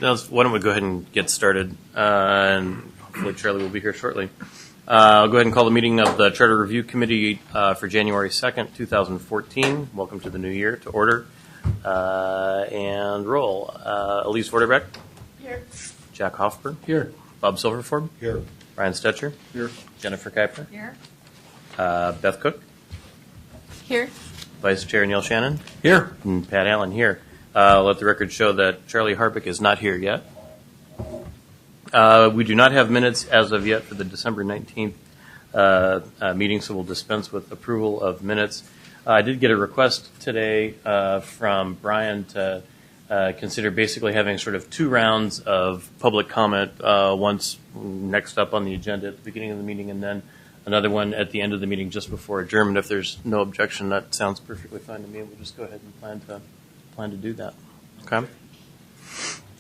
Why don't we go ahead and get started, and hopefully Charlie will be here shortly. I'll go ahead and call the meeting of the Charter Review Committee for January 2nd, 2014. Welcome to the new year, to order. And roll. Elise Vorderbeck. Here. Jack Hoffberg. Here. Bob Silverford. Here. Ryan Stetcher. Here. Jennifer Kuiper. Here. Beth Cook. Here. Vice Chair Neil Shannon. Here. And Pat Allen here. Let the record show that Charlie Harpick is not here yet. We do not have minutes as of yet for the December 19th meeting, so we'll dispense with approval of minutes. I did get a request today from Brian to consider basically having sort of two rounds of public comment, once next up on the agenda at the beginning of the meeting, and then another one at the end of the meeting just before adjournment. If there's no objection, that sounds perfectly fine to me. We'll just go ahead and plan to do that. Okay.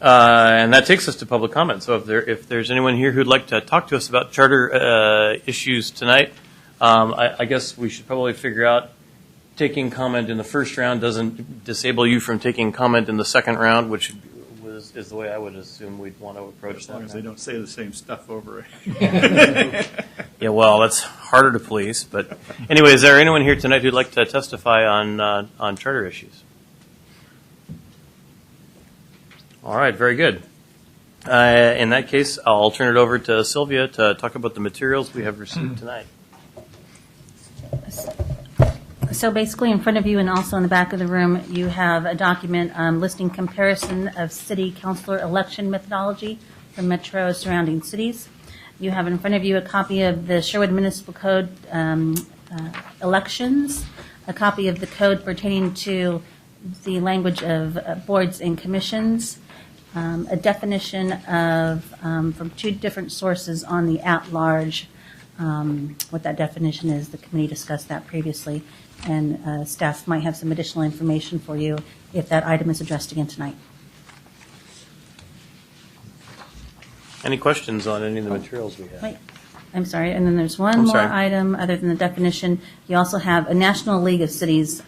And that takes us to public comment. So if there's anyone here who'd like to talk to us about charter issues tonight, I guess we should probably figure out taking comment in the first round doesn't disable you from taking comment in the second round, which is the way I would assume we'd want to approach that. As long as they don't say the same stuff over. Yeah, well, that's harder to police. But anyway, is there anyone here tonight who'd like to testify on charter issues? All right, very good. In that case, I'll turn it over to Sylvia to talk about the materials we have received tonight. So basically in front of you and also in the back of the room, you have a document listing comparison of city councilor election methodology for metro surrounding cities. You have in front of you a copy of the Sherwood Municipal Code elections, a copy of the code pertaining to the language of boards and commissions, a definition of, from two different sources on the at-large, what that definition is. The committee discussed that previously, and staff might have some additional information for you if that item is addressed again tonight. Any questions on any of the materials we have? Wait, I'm sorry, and then there's one more item other than the definition. You also have a National League of Cities,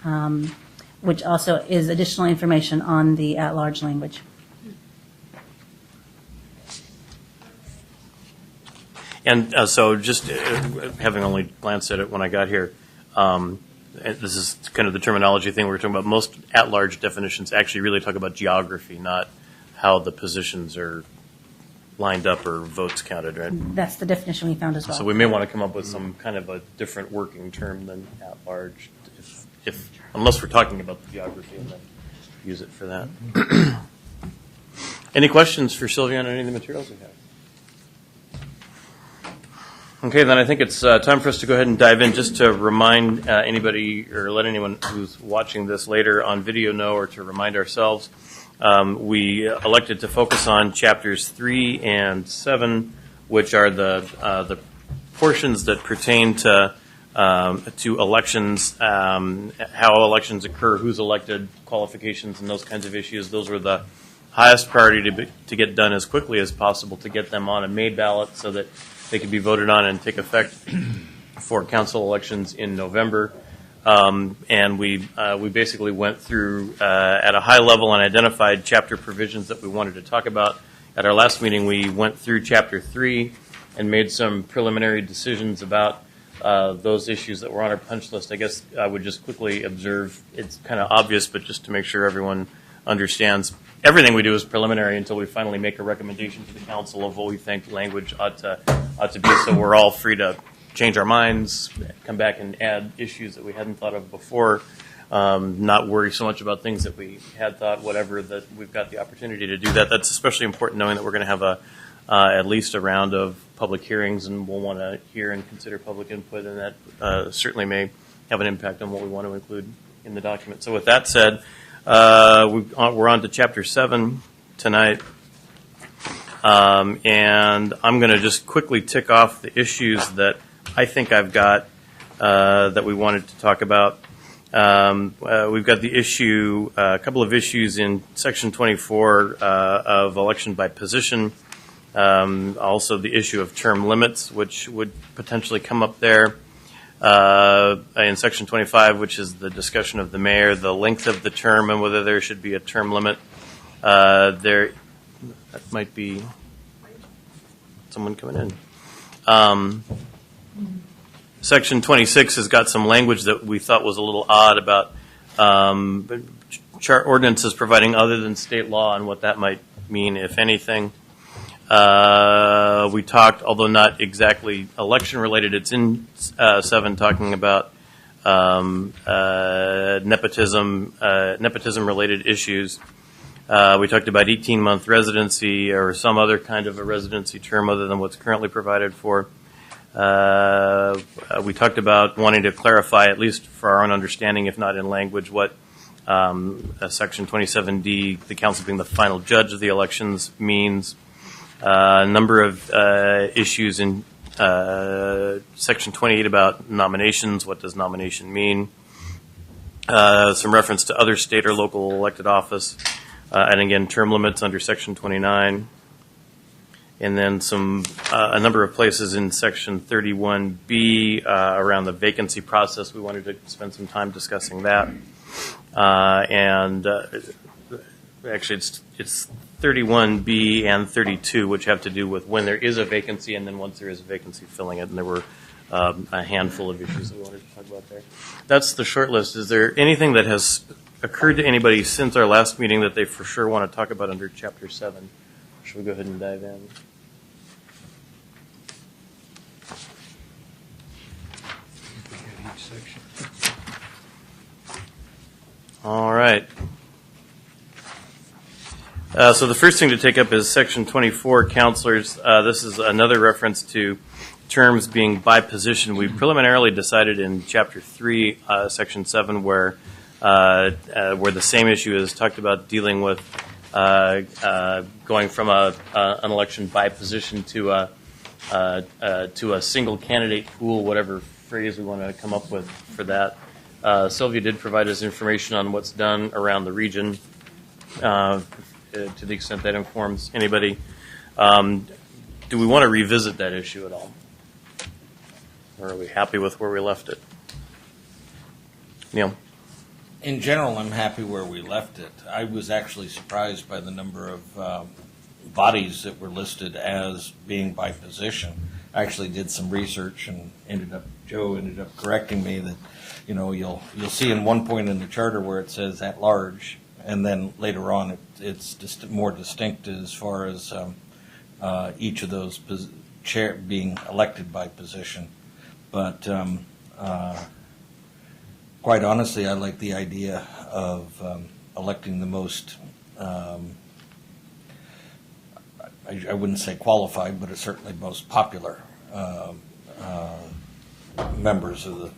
which also is additional information on the at-large language. And so just having only glanced at it when I got here, this is kind of the terminology thing we're talking about. Most at-large definitions actually really talk about geography, not how the positions are lined up or votes counted, right? That's the definition we found as well. So we may want to come up with some kind of a different working term than at-large, unless we're talking about the geography, and then use it for that. Any questions for Sylvia on any of the materials we have? Okay, then I think it's time for us to go ahead and dive in. Just to remind anybody or let anyone who's watching this later on video know, or to remind ourselves, we elected to focus on chapters 3 and 7, which are the portions that pertain to elections, how elections occur, who's elected, qualifications, and those kinds of issues. Those were the highest priority to get done as quickly as possible, to get them on a May ballot so that they could be voted on and take effect for council elections in November. And we basically went through at a high level and identified chapter provisions that we wanted to talk about. At our last meeting, we went through chapter 3 and made some preliminary decisions about those issues that were on our punch list. I guess I would just quickly observe, it's kind of obvious, but just to make sure everyone understands, everything we do is preliminary until we finally make a recommendation to the council of what we think language ought to be. So we're all free to change our minds, come back and add issues that we hadn't thought of before, not worry so much about things that we had thought, whatever, that we've got the opportunity to do that. That's especially important knowing that we're going to have at least a round of public hearings, and we'll want to hear and consider public input, and that certainly may have an impact on what we want to include in the document. So with that said, we're on to Chapter 7 tonight, and I'm going to just quickly tick off the issues that I think I've got that we wanted to talk about. We've got the issue, a couple of issues in Section 24 of election by position, also the issue of term limits, which would potentially come up there. In Section 25, which is the discussion of the mayor, the length of the term and whether there should be a term limit. There that might be someone coming in. Section 26 has got some language that we thought was a little odd about chart ordinances providing other than state law and what that might mean, if anything. We talked, although not exactly election related, it's in 7 talking about nepotism related issues. We talked about 18-month residency or some other kind of a residency term other than what's currently provided for. We talked about wanting to clarify, at least for our own understanding, if not in language, what Section 27D, the council being the final judge of the elections, means. A number of issues in Section 28 about nominations. What does nomination mean? Some reference to other state or local elected office. And again, term limits under Section 29. And then a number of places in Section 31B around the vacancy process. We wanted to spend some time discussing that. Actually, it's 31B and 32, which have to do with when there is a vacancy and then once there is a vacancy, filling it. And there were a handful of issues that we wanted to talk about there. That's the short list. Is there anything that has occurred to anybody since our last meeting that they for sure want to talk about under Chapter 7? Should we go ahead and dive in? All right. So the first thing to take up is Section 24, counselors. This is another reference to terms being by position. We preliminarily decided in Chapter 3, Section 7, where the same issue is talked about dealing with going from an election by position to a single candidate pool, whatever phrase we want to come up with for that. Sylvia did provide us information on what's done around the region, to the extent that informs anybody. Do we want to revisit that issue at all? Or are we happy with where we left it? Neil? In general, I'm happy where we left it. I was actually surprised by the number of bodies that were listed as being by position. I actually did some research and Joe ended up correcting me that, you'll see in one point in the charter where it says at large, and then later on it's just more distinct as far as each of those chair being elected by position. But quite honestly, I like the idea of electing the most, I wouldn't say qualified, but it's certainly most popular members of the.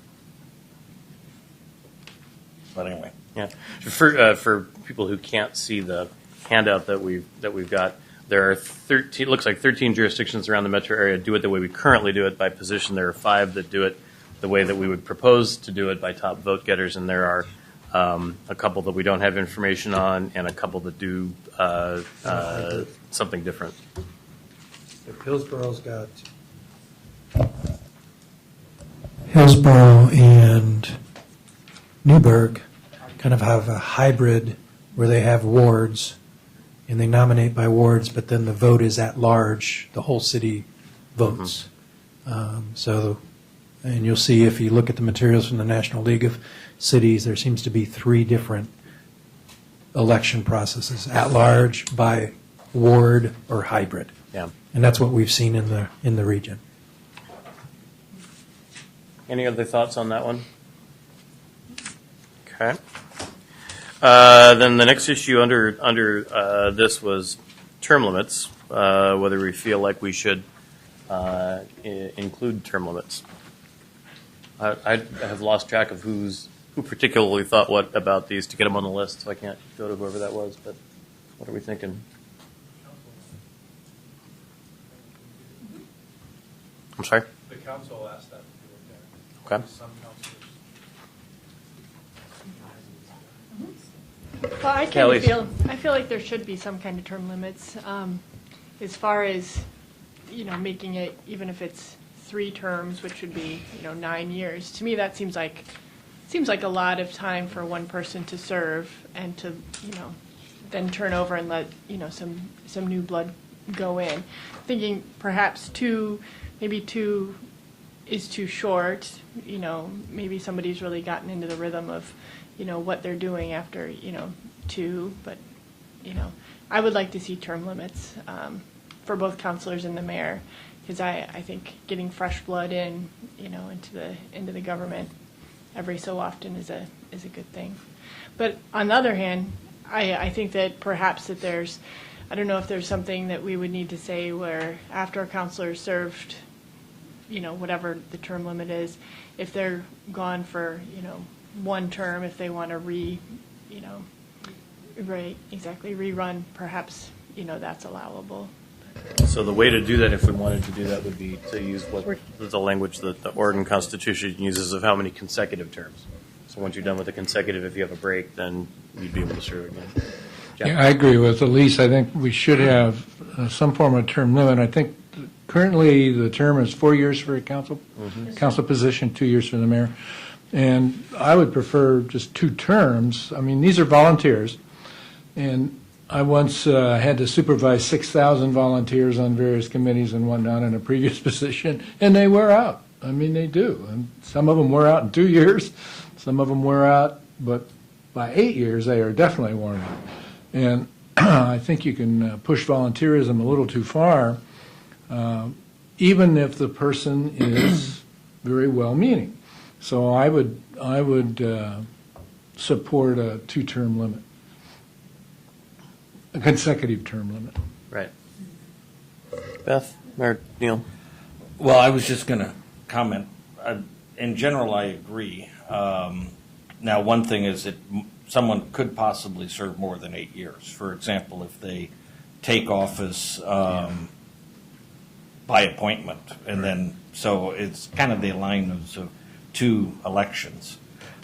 But anyway. Yeah, for people who can't see the handout that we've got, there are 13. It looks like 13 jurisdictions around the metro area do it the way we currently do it by position. There are 5 that do it the way that we would propose to do it by top vote getters, and there are a couple that we don't have information on, and a couple that do something different. Hillsboro's got Hillsboro and Newburgh kind of have a hybrid where they have wards and they nominate by wards, but then the vote is at large. The whole city votes. And you'll see if you look at the materials from the National League of Cities, there seems to be 3 different election processes: at large, by ward, or hybrid. Yeah. And that's what we've seen in the region. Any other thoughts on that one? Okay. Then the next issue under this was term limits, whether we feel like we should include term limits. I have lost track of who particularly thought what about these to get them on the list, so I can't go to whoever that was, but what are we thinking? I'm sorry? The council asked that to be looked at. Okay. Some councilors. Well, I Yeah, Lisa. feel like there should be some kind of term limits, as far as, making it, even if it's 3 terms, which would be, 9 years. To me, that seems like a lot of time for one person to serve and to, then turn over and let, some new blood go in. Thinking perhaps maybe two is too short, maybe somebody's really gotten into the rhythm of, what they're doing after, 2, but, I would like to see term limits for both counselors and the mayor, because I think getting fresh blood in, into the government every so often is a good thing. But on the other hand, I think that perhaps that I don't know if there's something that we would need to say where after a counselor served, whatever the term limit is, if they're gone for, one term, if they want to rerun, perhaps, that's allowable. So the way to do that, if we wanted to do that, would be to use the language that the Oregon Constitution uses of how many consecutive terms. So once you're done with the consecutive, if you have a break, then you'd be able to serve again. Jack? Yeah, I agree with Elise. I think we should have some form of term limit. I think currently the term is 4 years for a council position, 2 years for the mayor. And I would prefer just 2 terms. I mean, these are volunteers. And I once had to supervise 6,000 volunteers on various committees and whatnot in a previous position, and they wear out. I mean, they do. And some of them wear out in 2 years. Some of them wear out, but by 8 years, they are definitely worn out. And I think you can push volunteerism a little too far, even if the person is very well-meaning. So I would support a 2-term limit, a consecutive term limit. Right. Beth or Neil? Well, I was just going to comment. In general, I agree. Now, one thing is that someone could possibly serve more than 8 years. For example, if they take office by appointment, and then so it's kind of the alignments of 2 elections.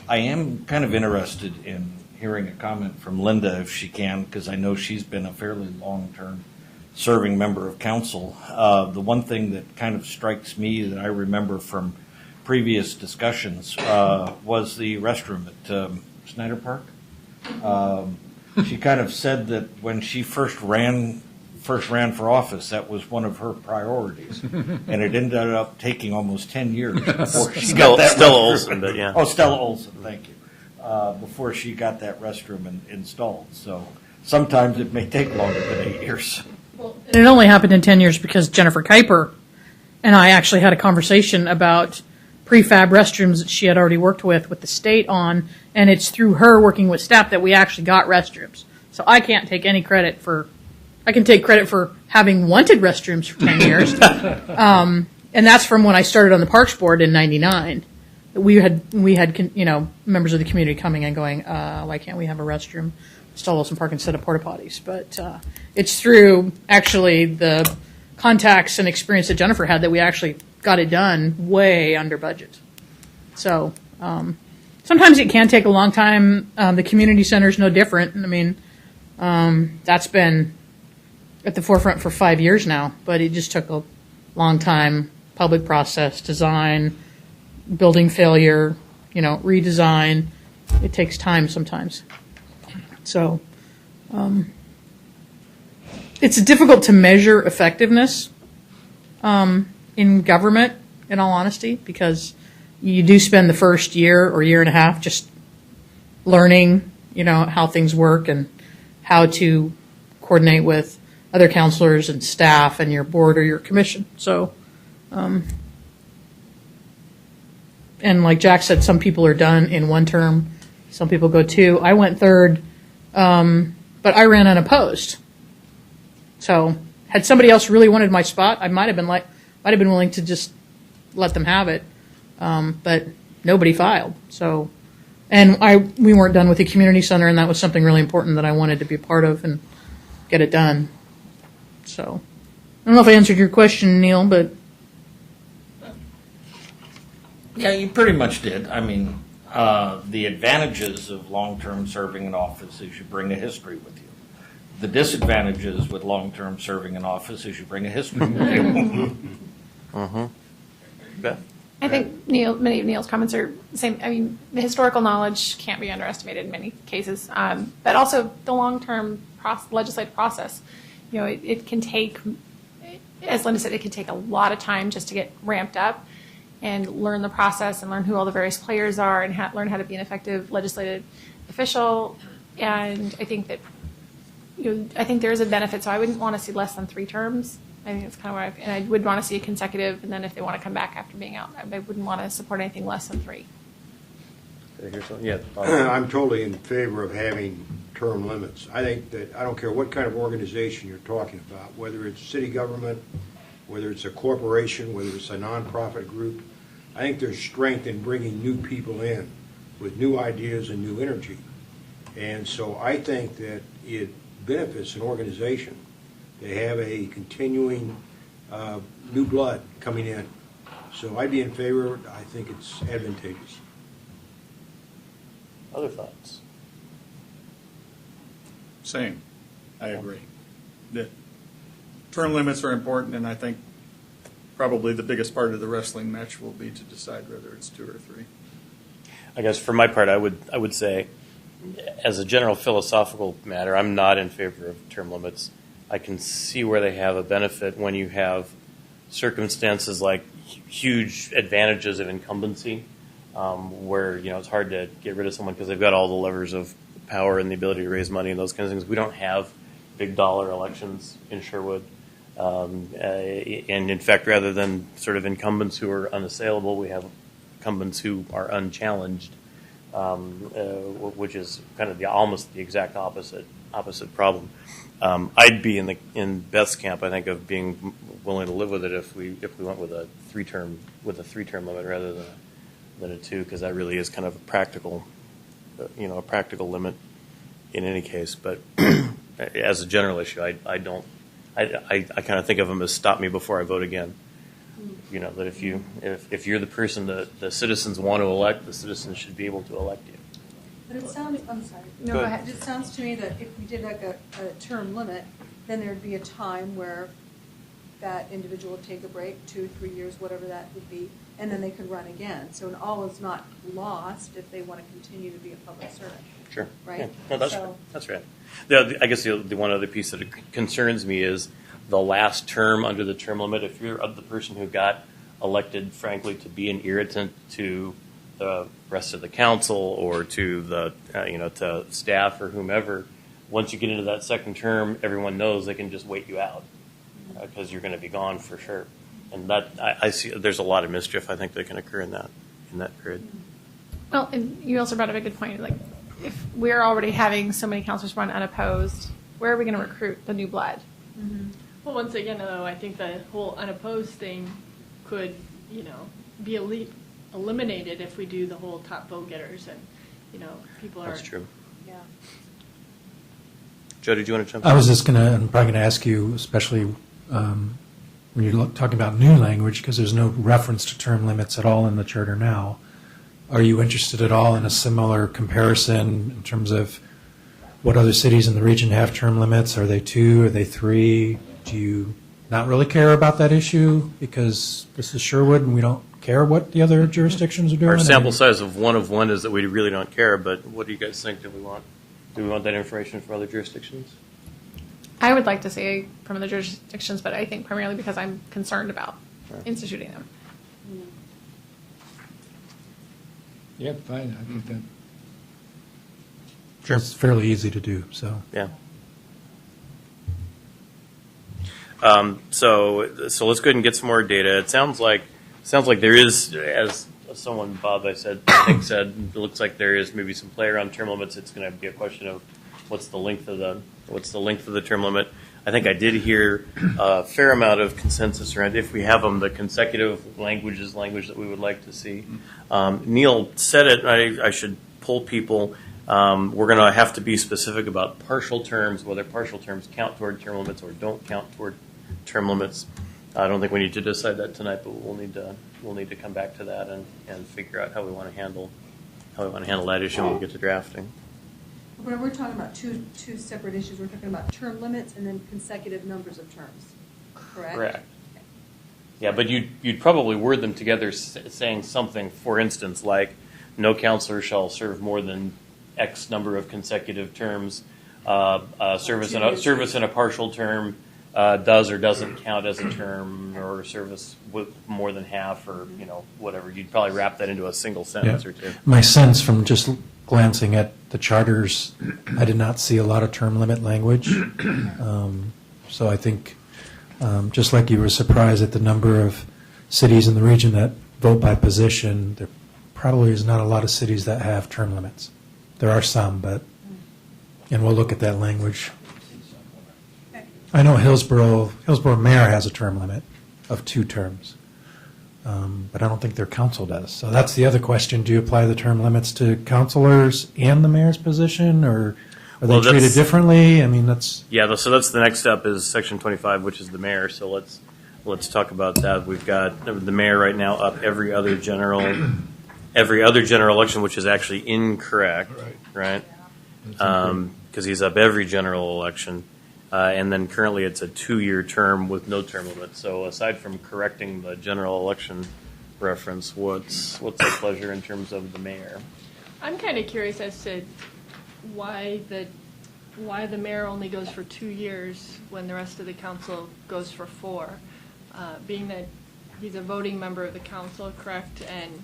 I am kind of interested in hearing a comment from Linda, if she can, because I know she's been a fairly long-term serving member of council. The one thing that kind of strikes me that I remember from previous discussions was the restroom at Snyder Park. She kind of said that when she first ran for office, that was one of her priorities, and it ended up taking almost 10 years before she got that Stella restroom. Olson, but yeah. Oh, Stella Olson, thank you. Before she got that restroom installed. So sometimes it may take longer than 8 years. And it only happened in 10 years because Jennifer Kuiper and I actually had a conversation about prefab restrooms that she had already worked with the state on, and it's through her working with staff that we actually got restrooms. So I can't take any credit for, I can take credit for having wanted restrooms for 10 years. And that's from when I started on the Parks Board in '99. We had members of the community coming and going, why can't we have a restroom? Install Olson Park instead of porta potties. But it's through actually the contacts and experience that Jennifer had that we actually got it done way under budget. So sometimes it can take a long time. The community center is no different. I mean, that's been at the forefront for 5 years now, but it just took a long time. Public process, design, building failure, redesign. It takes time sometimes. So it's difficult to measure effectiveness in government, in all honesty, because you do spend the first year or year and a half just learning, how things work and how to coordinate with other counselors and staff and your board or your commission. So, and like Jack said, some people are done in one term, some people go 2. I went 3rd, but I ran unopposed. So, had somebody else really wanted my spot, I might have been willing to just let them have it, but nobody filed. So, and we weren't done with the community center, and that was something really important that I wanted to be a part of and get it done. So, I don't know if I answered your question, Neil, but Yeah, you pretty much did. I mean, the advantages of long-term serving in office is you bring a history with you. The disadvantages with long-term serving in office is you bring a history with you. Beth? I think many of Neil's comments are the same. I mean, the historical knowledge can't be underestimated in many cases, but also the long-term legislative process. You know, it can take, as Linda said, it can take a lot of time just to get ramped up and learn the process and learn who all the various players are and learn how to be an effective legislative official. And I think that, I think there is a benefit. So I wouldn't want to see less than 3 terms. I think that's kind of what and I would want to see a consecutive. And then if they want to come back after being out, I wouldn't want to support anything less than 3. Did I hear something? Yeah. Bob. I'm totally in favor of having term limits. I think that, I don't care what kind of organization you're talking about, whether it's city government, whether it's a corporation, whether it's a nonprofit group, I think there's strength in bringing new people in with new ideas and new energy. And so I think that it benefits an organization to have a continuing new blood coming in. So I'd be in favor. I think it's advantageous. Other thoughts? Same. I agree. That term limits are important, and I think probably the biggest part of the wrestling match will be to decide whether it's 2 or 3. I guess for my part, I would say, as a general philosophical matter, I'm not in favor of term limits. I can see where they have a benefit when you have circumstances like huge advantages of incumbency, where it's hard to get rid of someone because they've got all the levers of power and the ability to raise money and those kinds of things. We don't have big dollar elections in Sherwood. And in fact, rather than sort of incumbents who are unassailable, we have incumbents who are unchallenged, which is kind of almost the exact opposite problem. I'd be in Beth's camp, I think, of being willing to live with it if we went with a 3-term limit rather than a 2, because that really is kind of a practical limit in any case. But as a general issue, I don't. I kind of think of them as stop me before I vote again. That if you're the person that the citizens want to elect, the citizens should be able to elect you. But it sounds, I'm sorry. No, go ahead. It sounds to me that if we did like a term limit, then there'd be a time where that individual would take a break, 2, 3 years, whatever that would be, and then they could run again. So all is not lost if they want to continue to be a public servant. Sure. Right? Yeah. No, that's right. I guess the one other piece that concerns me is the last term under the term limit. If you're the person who got elected, frankly, to be an irritant to the rest of the council or to the to staff or whomever, once you get into that second term, everyone knows they can just wait you out because you're going to be gone for sure. And that I see there's a lot of mischief I think that can occur in that period. Well, and you also brought up a good point. Like, if we're already having so many councilors run unopposed, where are we going to recruit the new blood? Mm-hmm. Well, once again, though, I think the whole unopposed thing could, be eliminated if we do the whole top vote getters and, people are. That's true. Yeah. Joe, did you want to jump in? I was just I'm probably going to ask you, especially when you're talking about new language, because there's no reference to term limits at all in the charter now. Are you interested at all in a similar comparison in terms of what other cities in the region have term limits? Are they 2? Are they 3? Do you not really care about that issue because this is Sherwood and we don't care what the other jurisdictions are doing? Our sample size of 1 of 1 is that we really don't care, but what do you guys think? Do we want that information from other jurisdictions? I would like to see from other jurisdictions, but I think primarily because I'm concerned about instituting them. Yeah, fine, I think that. Sure. It's fairly easy to do, so. Yeah. So let's go ahead and get some more data. It sounds like there is, as someone, Bob, I think said, it looks like there is maybe some play around term limits. It's going to be a question of what's the length of the term limit. I think I did hear a fair amount of consensus around, if we have them, the consecutive language is language that we would like to see. Neil said it, I should poll people. We're going to have to be specific about partial terms, whether partial terms count toward term limits or don't count toward term limits. I don't think we need to decide that tonight, but we'll need to come back to that and figure out how we want to handle that issue when we get to drafting. When we're talking about two separate issues, we're talking about term limits and then consecutive numbers of terms, correct? Correct. Yeah, but you'd probably word them together saying something, for instance, like no counselor shall serve more than X number of consecutive terms, service in a partial term does or doesn't count as a term, or service with more than half, or whatever. You'd probably wrap that into a single sentence or two. My sense from just glancing at the charters, I did not see a lot of term limit language. So I think, just like you were surprised at the number of cities in the region that vote by position, there probably is not a lot of cities that have term limits. There are some, and we'll look at that language. I know Hillsborough mayor has a term limit of 2 terms, but I don't think their council does. So that's the other question. Do you apply the term limits to councilors and the mayor's position, or are they treated differently? I mean, that's... Yeah, so that's the next step, is Section 25, which is the mayor. So let's talk about that. We've got the mayor right now up every other general election, which is actually incorrect, right? Because he's up every general election. And then currently it's a 2-year term with no term limit. So aside from correcting the general election reference, what's the pleasure in terms of the mayor? I'm kind of curious as to why the mayor only goes for 2 years when the rest of the council goes for 4, being that he's a voting member of the council, correct? And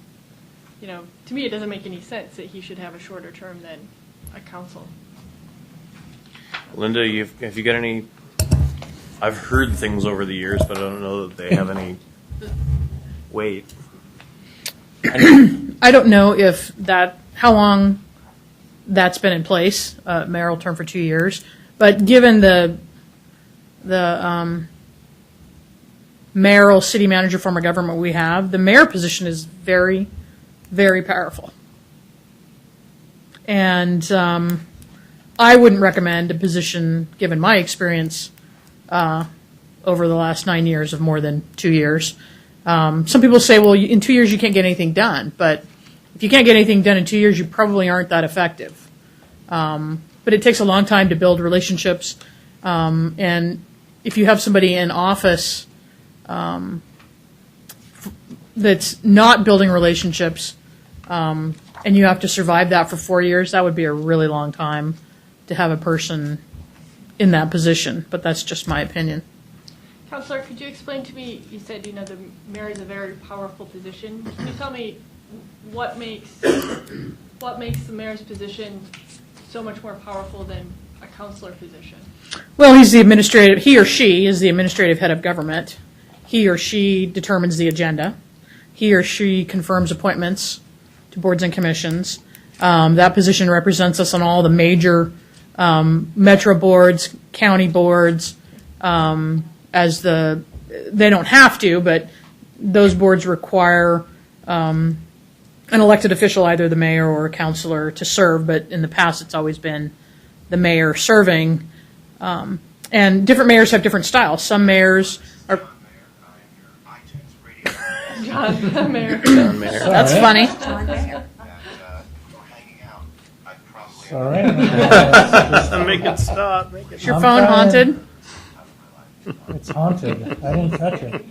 to me, it doesn't make any sense that he should have a shorter term than a council. Linda, have you got any? I've heard things over the years, but I don't know that they have any weight. I don't know if how long that's been in place, mayoral term for 2 years, but given the mayoral city manager form of government we have, the mayor position is very, very powerful. And I wouldn't recommend a position, given my experience over the last 9 years, of more than 2 years. Some people say, well, in 2 years you can't get anything done. But if you can't get anything done in 2 years, you probably aren't that effective. But it takes a long time to build relationships. And if you have somebody in office that's not building relationships, and you have to survive that for 4 years, that would be a really long time to have a person in that position, but that's just my opinion. Councilor, could you explain to me, you said, the mayor is a very powerful position. Can you tell me what makes the mayor's position so much more powerful than a councilor position? Well, he or she is the administrative head of government. He or she determines the agenda. He or she confirms appointments to boards and commissions. That position represents us on all the major metro boards, county boards, they don't have to, but those boards require an elected official, either the mayor or a councilor, to serve, but in the past it's always been the mayor serving. And different mayors have different styles. Some mayors are... John Mayor. John Mayor. That's funny. John Mayer. All right. Make it stop. Is your phone haunted? It's haunted. I didn't touch it.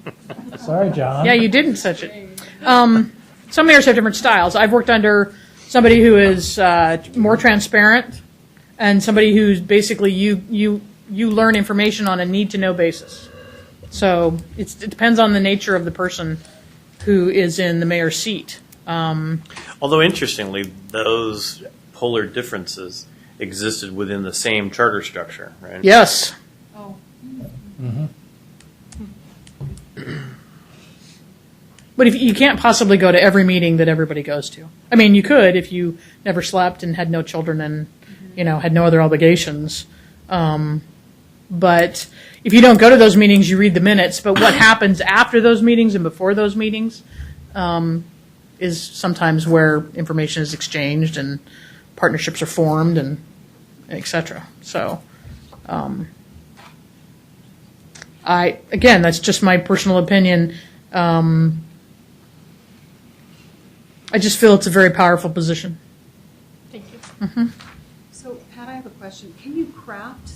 Sorry, John. Yeah, you didn't touch it. Some mayors have different styles. I've worked under somebody who is more transparent, and somebody who's basically you learn information on a need-to-know basis. So it depends on the nature of the person who is in the mayor's seat. Although, interestingly, those polar differences existed within the same charter structure, right? Yes. Oh. Mm-hmm. But if you can't possibly go to every meeting that everybody goes to. I mean, you could if you never slept and had no children and, had no other obligations. But if you don't go to those meetings, you read the minutes. But what happens after those meetings and before those meetings is sometimes where information is exchanged and partnerships are formed and et cetera. So, again, that's just my personal opinion. I just feel it's a very powerful position. Thank you. Mm-hmm. So, Pat, I have a question. Can you craft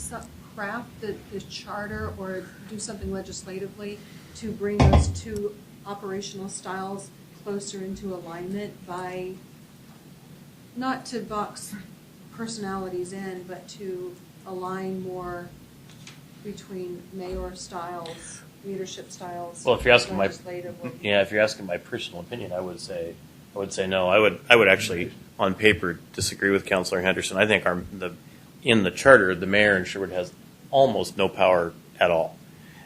the charter or do something legislatively to bring those two operational styles closer into alignment by, not to box personalities in, but to align more between mayor styles, leadership styles. Well, if you're asking legislative work? if you're asking my personal opinion, I would say no. I would actually, on paper, disagree with Councilor Henderson. I think in the charter, the mayor in Sherwood has almost no power at all.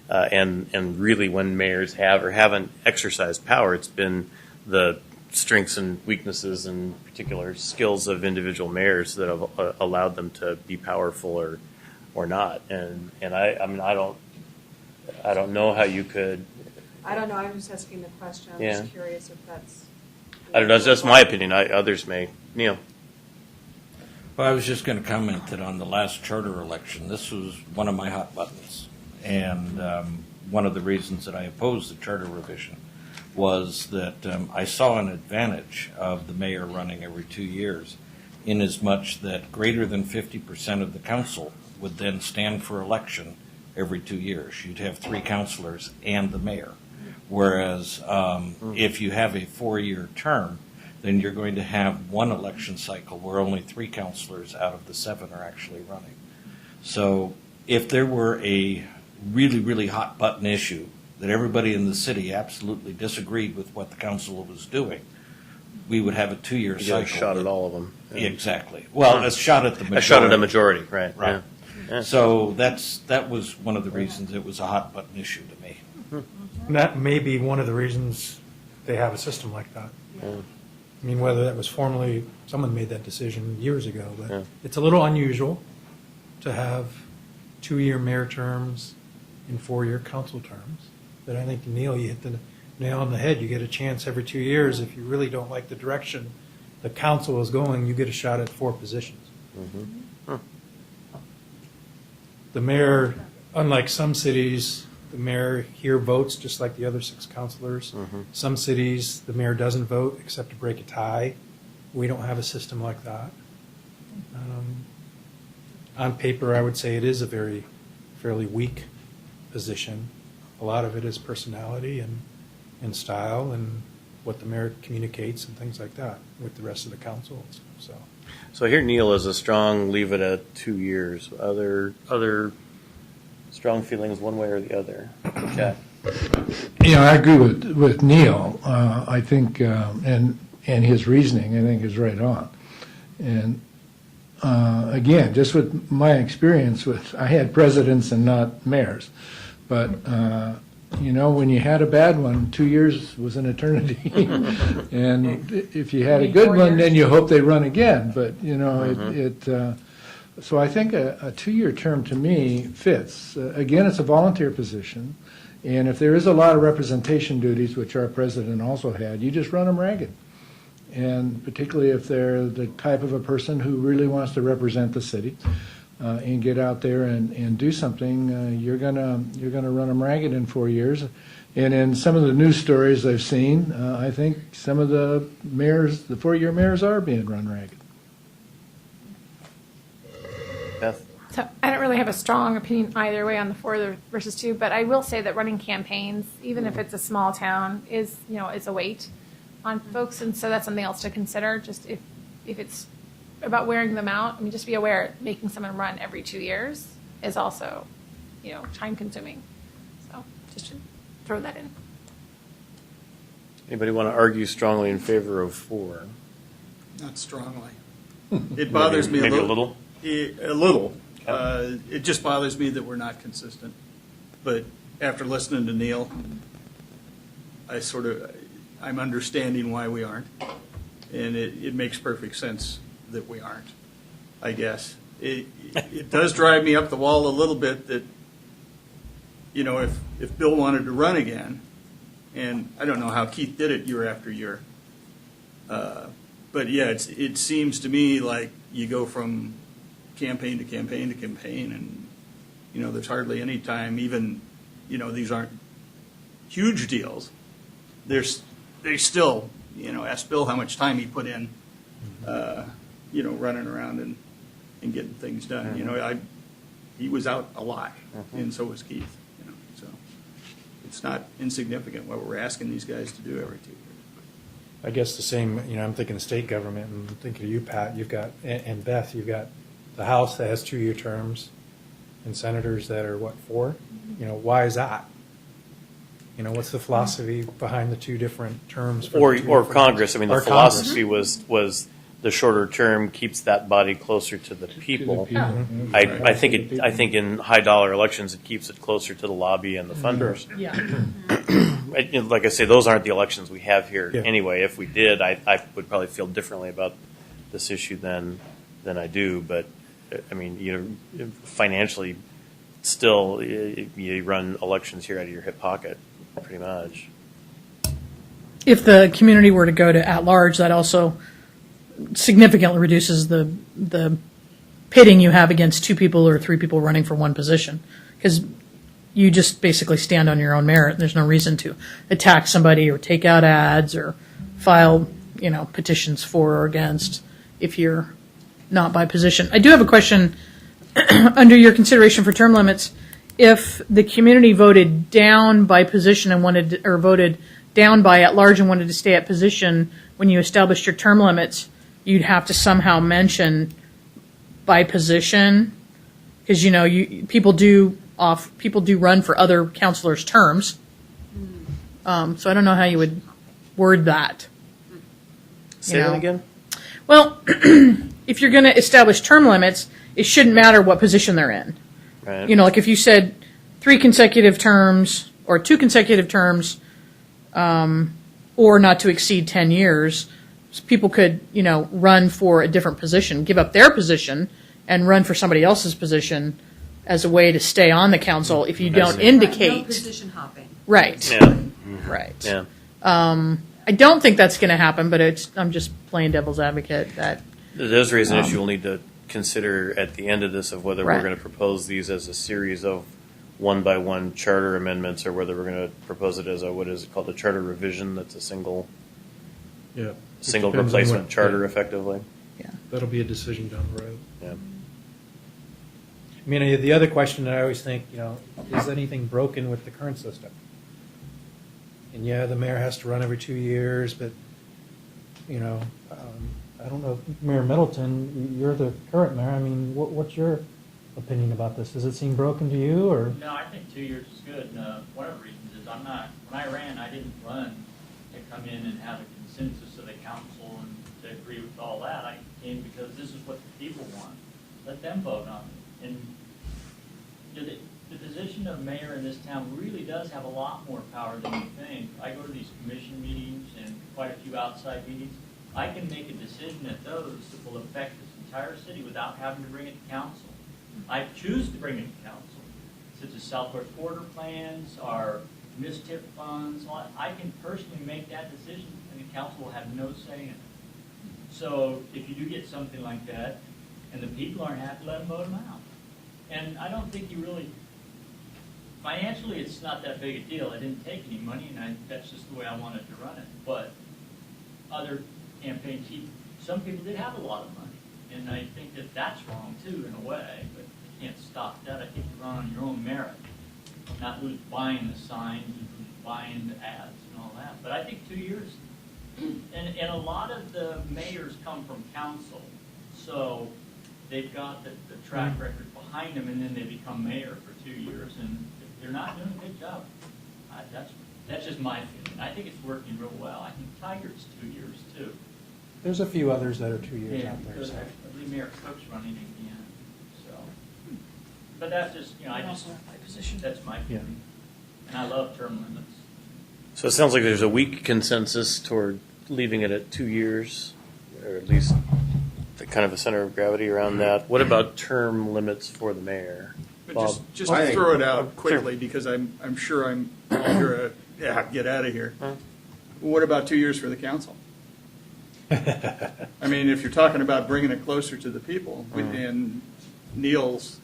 And really, when mayors have or haven't exercised power, it's been the strengths and weaknesses and particular skills of individual mayors that have allowed them to be powerful or not. And I mean, I don't know how you could. I don't know, I'm just asking the question, I'm Yeah. just curious if that's. I don't know. That's my opinion. Others may. Neil. Well, I was just going to comment that on the last charter election, this was one of my hot buttons. And one of the reasons that I opposed the charter revision was that I saw an advantage of the mayor running every 2 years, inasmuch that greater than 50% of the council would then stand for election every 2 years. You'd have 3 councilors and the mayor. Whereas if you have a 4-year term, then you're going to have one election cycle where only 3 councilors out of the 7 are actually running. So if there were a really, really hot button issue that everybody in the city absolutely disagreed with what the council was doing, we would have a 2-year You cycle. get a shot at all of them. Yeah. Exactly. Well, a shot at the majority. A shot at a majority, right? Right. Yeah. So that was one of the reasons it was a hot button issue to me. And that may be one of the reasons they have a system like that. I mean, whether that was formally, someone made that decision years ago, but Yeah. it's a little unusual to have 2-year mayor terms and 4-year council terms. But I think, Neil, you hit the nail on the head. You get a chance every 2 years. If you really don't like the direction the council is going, you get a shot at 4 positions. The mayor, unlike some cities, the mayor here votes just like the other 6 councilors. Some cities, the mayor doesn't vote except to break a tie. We don't have a system like that. On paper, I would say it is a fairly weak position. A lot of it is personality and style and what the mayor communicates and things like that with the rest of the council. So here, Neil is a strong leave it at 2 years. Other strong feelings one way or the other. Jack. I agree with Neil. I think, and his reasoning, I think, is right on. And again, just with my experience I had presidents and not mayors, but when you had a bad one, 2 years was an eternity. And if you had a good one, then you hope they run again. But so I think a 2-year term to me fits. Again, it's a volunteer position, and if there is a lot of representation duties, which our president also had, you just run them ragged. And particularly if they're the type of a person who really wants to represent the city and get out there and do something, you're gonna run them ragged in 4 years. And in some of the news stories I've seen, I think some of the mayors, the 4-year mayors, are being run ragged. Beth. So I don't really have a strong opinion either way on the 4 versus 2, but I will say that running campaigns, even if it's a small town, is a weight on folks, and so that's something else to consider. Just if it's about wearing them out, I mean, just be aware making someone run every 2 years is also, time consuming. So just to throw that in. Anybody want to argue strongly in favor of 4? Not strongly. It bothers me a Maybe little. A little. It just bothers me that we're not consistent. But after listening to Neil, I'm understanding why we aren't. And it makes perfect sense that we aren't, I guess. It does drive me up the wall a little bit that, if Bill wanted to run again, and I don't know how Keith did it year after year, but yeah, it seems to me like you go from campaign to campaign to campaign, and there's hardly any time. Even these aren't huge deals. They still ask Bill how much time he put in, running around and getting things done. He was out a lot, and so was Keith. So it's not insignificant what we're asking these guys to do every 2 years. I guess the same, I'm thinking of state government and thinking of you, Pat, and Beth, you've got the House that has 2-year terms and senators that are, 4? Why is that? What's the philosophy behind the 2 different terms? for the two Or different- Congress. I mean, the or Congress. philosophy was the shorter term keeps that body closer to the people. I think in high dollar elections it keeps it closer to the lobby and the funders. Yeah. Like I say, those aren't the elections we have here Yeah. anyway. If we did, I would probably feel differently about this issue than I do. But I mean, financially, still, you run elections here out of your hip pocket, pretty much. If the community were to go to at-large, that also significantly reduces the pitting you have against 2 people or 3 people running for one position. Because you just basically stand on your own merit. There's no reason to attack somebody or take out ads or file, petitions for or against if you're not by position. I do have a question under your consideration for term limits. If the community voted down by position and or voted down by at large and wanted to stay at position when you established your term limits, you'd have to somehow mention by position, because people do run for other counselors' terms. So I don't know how you would word that. Say that again? Well, if you're going to establish term limits, it shouldn't matter what position they're in. Right. Like if you said 3 consecutive terms or 2 consecutive terms, or not to exceed 10 years, people could, run for a different position, give up their position and run for somebody else's position as a way to stay on the council if you don't No indicate. position hopping. Right. Yeah. Right. Yeah. I don't think that's going to happen, but I'm just playing devil's advocate that. There's a reason issue we'll need to consider at the end of this of whether Right. we're going to propose these as a series of 1-by-1 charter amendments or whether we're going to propose it as what is it called, a charter revision that's a single Yeah. single Depends on replacement what- charter yeah. effectively. That'll be a decision down the road. Yeah. I mean, the other question that I always think, is anything broken with the current system? And yeah, the mayor has to run every 2 years, but, I don't know, Mayor Middleton, you're the current mayor. I mean, what's your opinion about this? Does it seem broken to you, or? No, I think 2 years is good. One of the reasons is when I ran, I didn't run to come in and have a consensus of the council and to agree with all that. I came because this is what the people want. Let them vote on it. And the position of mayor in this town really does have a lot more power than you think. I go to these commission meetings and quite a few outside meetings. I can make a decision at those that will affect this entire city without having to bring it to council. I choose to bring it to council, such as Southwest Border plans, our mistip funds. I can personally make that decision, and the council will have no say in it. So if you do get something like that, and the people aren't happy, let them vote them out. And I don't think you really, financially, it's not that big a deal. I didn't take any money, and that's just the way I wanted to run it. But other campaigns, some people did have a lot of money, and I think that that's wrong too, in a way. But you can't stop that. I think you run on your own merit, not who's buying the signs and who's buying the ads and all that. But I think 2 years, and a lot of the mayors come from council, so they've got the track record behind them, and then they become mayor for 2 years, and if they're not doing a good job, that's just my opinion. I think it's working real well. I think Tiger's 2 years too. There's a few others that are 2 years Yeah, out there. because So. I believe Mayor Cook's running again, so. But that's just, that's my opinion. And I love term limits. So it sounds like there's a weak consensus toward leaving it at 2 years, or at least the kind of a center of gravity around that. What about term limits for the mayor? But Bob? just I to think- throw it out quickly, because I'm sure I'm get out of here. What about 2 years for the council? I mean, if you're talking about bringing it closer to the people, and Neil's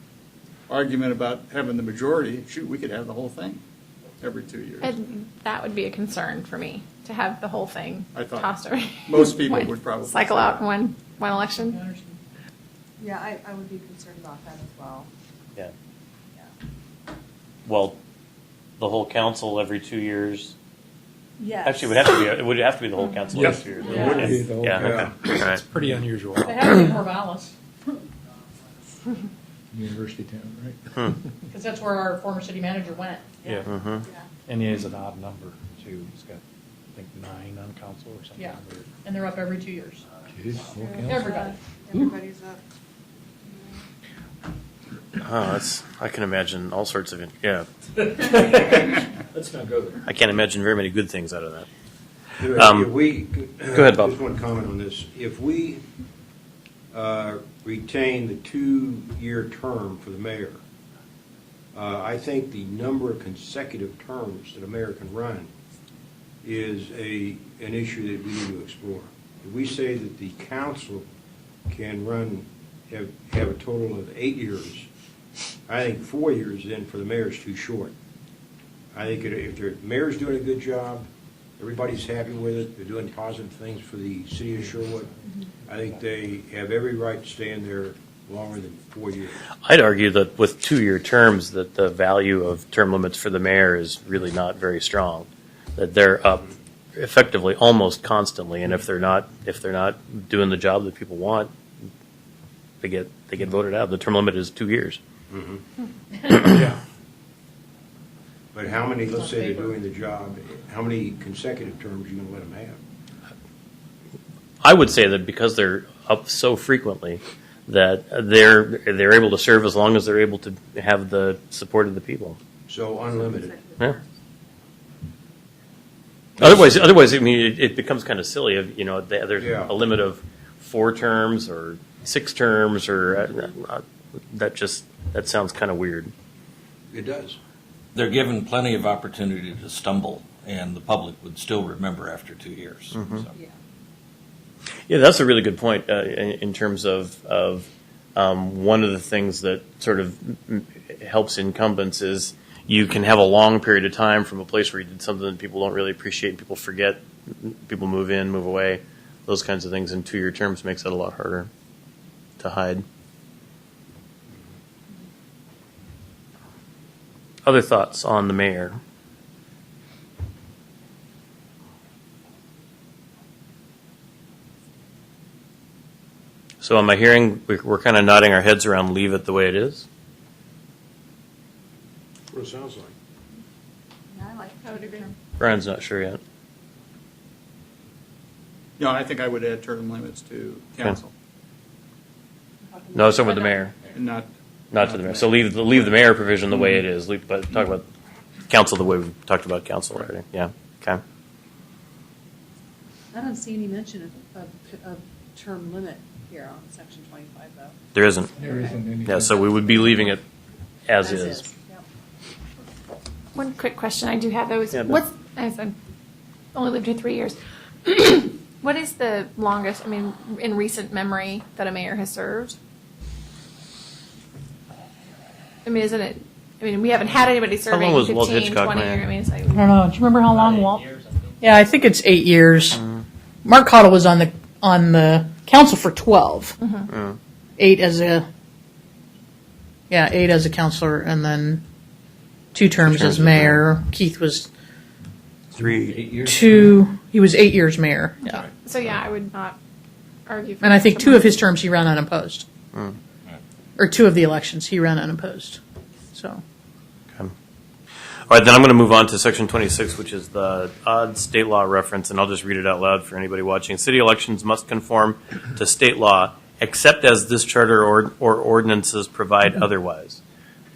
argument about having the majority, shoot, we could have the whole thing every 2 years. And that would be a concern for me, to have the whole thing I thought tossed over. most people would probably Cycle say out that. in one election. Yeah, I would be concerned about that as well. Yeah. Yeah. Well, the whole council every 2 years. Yes. Actually, it would have to be the whole council Yes. every 2 years. It would be the whole- Yeah. Okay. All right. It's pretty unusual. They have to be Corvallis. University town, right? Because that's where our former city manager went. Yeah. Mm-hmm. And he has an odd number, too. He's got, I think, 9 on council or something Yeah. weird. And they're up every 2 years. Jeez, full council. Everybody. Everybody's up. I can imagine all sorts of, yeah. Let's not go there. I can't imagine very many good things out of that. If we, Go ahead, Bob. Just one comment on this. If we retain the 2-year term for the mayor, I think the number of consecutive terms that a mayor can run is an issue that we need to explore. If we say that the council can have a total of 8 years, I think 4 years then for the mayor is too short. I think if the mayor's doing a good job, everybody's happy with it, they're doing positive things for the city of Sherwood, I think they have every right to stay in there longer than 4 years. I'd argue that with 2-year terms, that the value of term limits for the mayor is really not very strong. That they're up effectively almost constantly, and if they're not doing the job that people want, they get voted out. The term limit is 2 years. Yeah. But how many, let's say they're doing the job, how many consecutive terms are you going to let them have? I would say that because they're up so frequently, that they're able to serve as long as they're able to have the support of the people. So unlimited. Yeah. Otherwise, I mean, it becomes kind of silly. There's Yeah. a limit of 4 terms or 6 terms, or that sounds kind of weird. It does. They're given plenty of opportunity to stumble, and the public would still remember after 2 years. Mm-hmm. So. Yeah, that's a really good point in terms of one of the things that sort of helps incumbents is you can have a long period of time from a place where you did something that people don't really appreciate, people forget, people move in, move away, those kinds of things in 2-year terms makes it a lot harder to hide. Other thoughts on the mayor? So am I hearing we're kind of nodding our heads around leave it the way it is? What it sounds like. Yeah, I like. I would agree. Brian's not sure yet. No, I think I would add term limits to council, No, it's over the mayor, and not not to the mayor. So leave the mayor provision the way it is. But talk about council the way we've talked about council already. Yeah. Okay. I don't see any mention of term limit here on section 25, though. There isn't. There isn't anything. Yeah. So we would be leaving it as is. Yep. One quick question I do have though is, Yeah, but- what's, as I've only lived here 3 years, what is the longest, I mean, in recent memory that a mayor has served? I mean, isn't it, I mean, we haven't had anybody serving long was Walt 15, Hitchcock 20 mayor? years. I mean, it's like, I don't know. Do you remember how long Walt? Years, I think. Yeah, I think it's 8 years. Mark Cottle was on the council for 12. 8 as a councilor, and then 2 terms terms as as mayor. Keith was 3. 8 years. 2. He was 8 years mayor. Yeah, so yeah, I would not argue for and I think 2 someone- of his terms he ran unopposed, or 2 of the elections he ran unopposed. So. All right, then I'm going to move on to Section 26, which is the odd state law reference, and I'll just read it out loud for anybody watching. City elections must conform to state law, except as this charter or ordinances provide otherwise.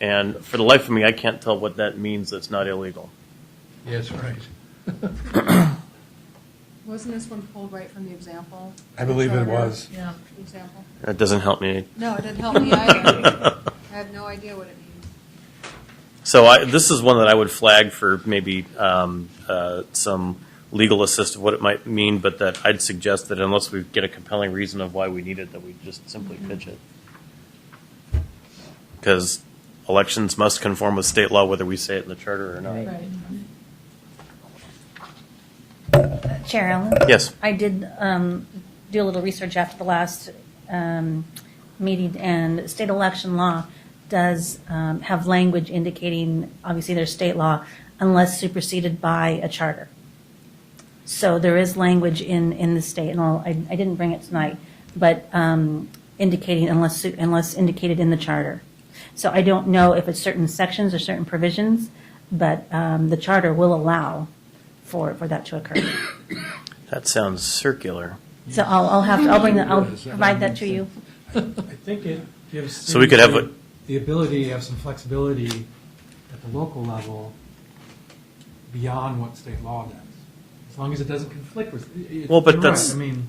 And for the life of me, I can't tell what that means that's not illegal. Yes, right. Wasn't this one pulled right from the example? I believe it Charter was. Yeah. Example? That doesn't help me. No, it didn't help me either. I have no idea what it means. So this is one that I would flag for maybe some legal assist of what it might mean, but that I'd suggest that unless we get a compelling reason of why we need it, that we just simply pitch it. Because elections must conform with state law, whether we say it in the charter or not. Chair Allen? Yes. I did do a little research after the last meeting, and state election law does have language indicating, obviously there's state law, unless superseded by a charter. So there is language in the state, and I didn't bring it tonight, but indicating unless indicated in the charter. So I don't know if it's certain sections or certain provisions, but the charter will allow for that to occur. That sounds circular. So I'll provide that to you. I think it gives So we could have cities the ability to have some flexibility at the local level beyond what state law does, as long as it doesn't conflict with. Well, but you're that's- right. I mean,